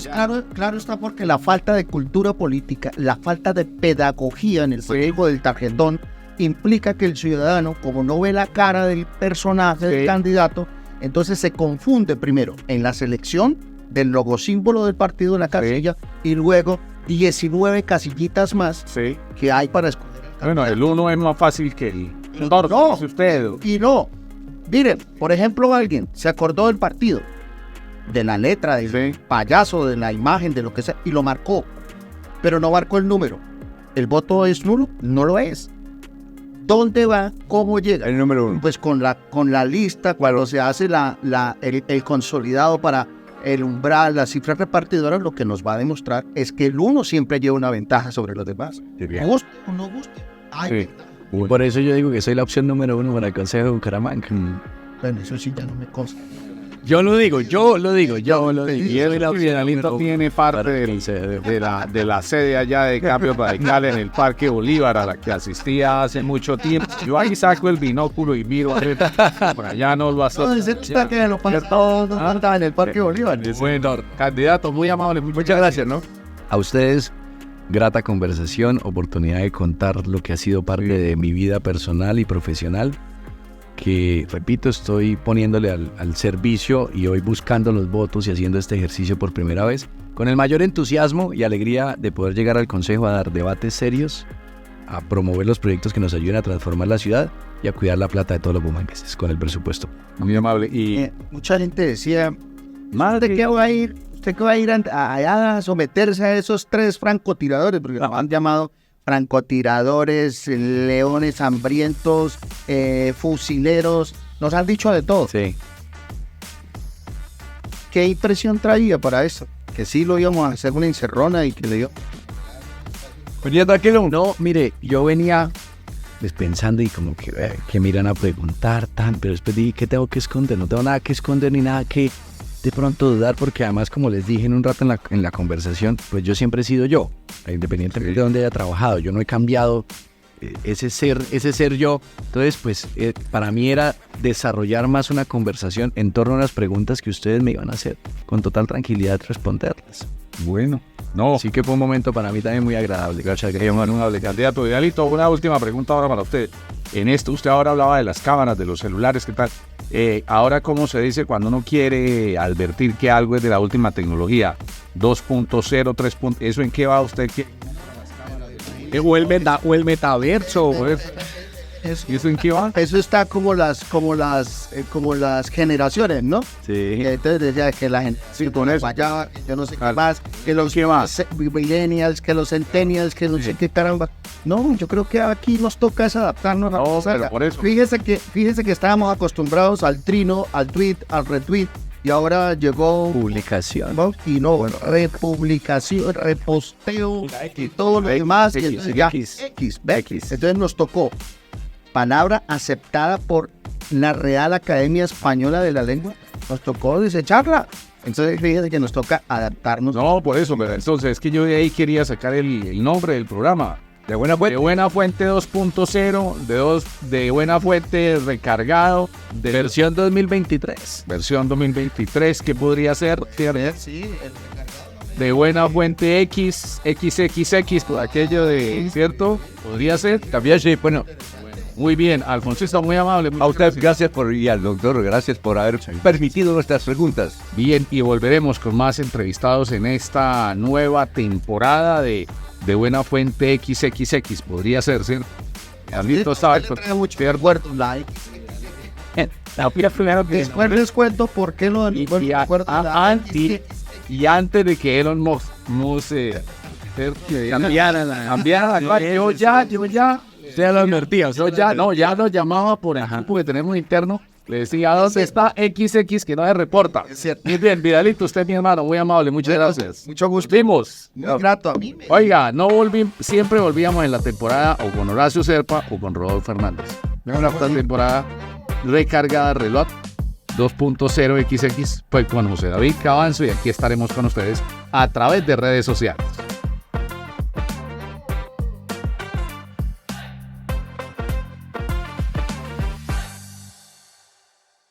claro está, porque la falta de cultura política, la falta de pedagogía en el manejo del tarjetón implica que el ciudadano, como no ve la cara del personaje, del candidato, entonces se confunde primero en la selección del logosímbolo del partido en la casilla y luego 19 casillitas más que hay para escoger al Bueno, el 1 es más fácil que el 2. No. Dice usted. Y no. Miren, por ejemplo, alguien se acordó del partido, de la letra, del Sí. payaso, de la imagen, de lo que sea, y lo marcó, pero no marcó el número. ¿El voto es nulo? No lo es. ¿Dónde va? ¿Cómo llega? El número 1. Pues con la lista, cuando se hace el consolidado para el umbral, las cifras repartidoras, lo que nos va a demostrar es que el 1 siempre lleva una ventaja sobre los demás. Guste o no guste. Hay Sí. ventaja. Por eso yo digo que soy la opción número 1 para el Consejo de Bucaramanga. Bueno, eso sí ya no me consta. Yo lo digo. Y es que Vidalito tiene parte de la sede allá de Cambio Radical en el Parque Bolívar, a la que asistía hace mucho tiempo. Yo ahí saco el binóculo y miro a ver, por allá no lo hace. No, ese está que lo pasa todo estaba en el Parque Bolívar. Bueno, candidato, muy amable, muchas gracias, ¿no? A ustedes, grata conversación, oportunidad de contar lo que ha sido parte de mi vida personal y profesional, que, repito, estoy poniéndole al servicio y hoy buscando los votos y haciendo este ejercicio por primera vez, con el mayor entusiasmo y alegría de poder llegar al Consejo a dar debates serios, a promover los proyectos que nos ayuden a transformar la ciudad y a cuidar la plata de todos los bumangueses con el presupuesto. Muy amable. Y Mucha gente decía, ¿usted qué va a ir? ¿Usted qué va a ir allá a someterse a esos 3 francotiradores? Porque los han llamado francotiradores, leones hambrientos, fusileros, nos han dicho de todo. Sí. ¿Qué impresión traía para eso? Que sí lo íbamos a hacer una encerrona y que le dio. No, mire, yo venía pues, pensando y como que me irán a preguntar, pero después dije, ¿qué tengo que esconder? No tengo nada que esconder ni nada que de pronto dudar, porque además, como les dije en un rato en la conversación, pues yo siempre he sido yo, independientemente de donde haya trabajado. Yo no he cambiado ese ser yo. Entonces, pues para mí era desarrollar más una conversación en torno a las preguntas que ustedes me iban a hacer, con total tranquilidad responderlas. bueno, no. Así que fue un momento para mí también muy agradable. Gracias, Muy amable, candidato. Vidalito, una última pregunta ahora para usted. En esto, usted ahora hablaba de las cámaras, de los celulares, ¿qué tal? Ahora, ¿cómo se dice cuando uno quiere advertir que algo es de la última tecnología? 2.0, 3. ¿Eso en qué va usted? O el metaverso. ¿Y eso en qué va? Eso está como las generaciones, ¿no? Sí. Que entonces decía que la gente con eso. vaya, que yo no sé qué Claro. más, que los ¿Qué más? millennials, que los centennials, que no sé qué caramba. No, yo creo que aquí nos toca es adaptarnos a la No, cosa. pero por eso. Fíjese que estábamos acostumbrados al trino, al tweet, al retweet, y ahora llegó Publicación. y no, republicación, reposteo y todo lo demás. Y entonces ya, X. Entonces nos tocó palabra aceptada por la Real Academia Española de la Lengua, nos tocó desecharla. Entonces fíjate que nos toca adaptarnos. No, por eso, pero entonces es que yo de ahí quería sacar el nombre del programa. De Buena Fuente 2.0, de Buena Fuente recargado, de Versión 2023. versión 2023, ¿qué podría ser? Sí, De Buena Fuente XXX, por aquello de, ¿cierto? Podría ser. También sí, bueno, Muy bien, Alfonso está muy amable. a usted gracias y al doctor, gracias por haber permitido nuestras preguntas. Bien, y volveremos con más entrevistados en esta nueva temporada de Buena Fuente XXX. Podría ser, ¿cierto? Carlito estaba trae mucho recuerdo, like. Después les cuento por qué lo del y antes de que Elon Musk cambiara yo ya Usted lo advertía. ya lo llamaba por el grupo que tenemos interno, le decía ¿dónde está XX que no se reporta? Es cierto. Muy bien, Vidalito, usted mi hermano, muy amable, muchas gracias. Mucho gusto. Vimos. Muy grato a mí. Oiga, siempre volvíamos en la temporada o con Horacio Serpa o con Rodolfo Fernández. Esta temporada recargada reloj 2.0 XX fue con José David Cabanzo y aquí estaremos con ustedes a través de redes sociales.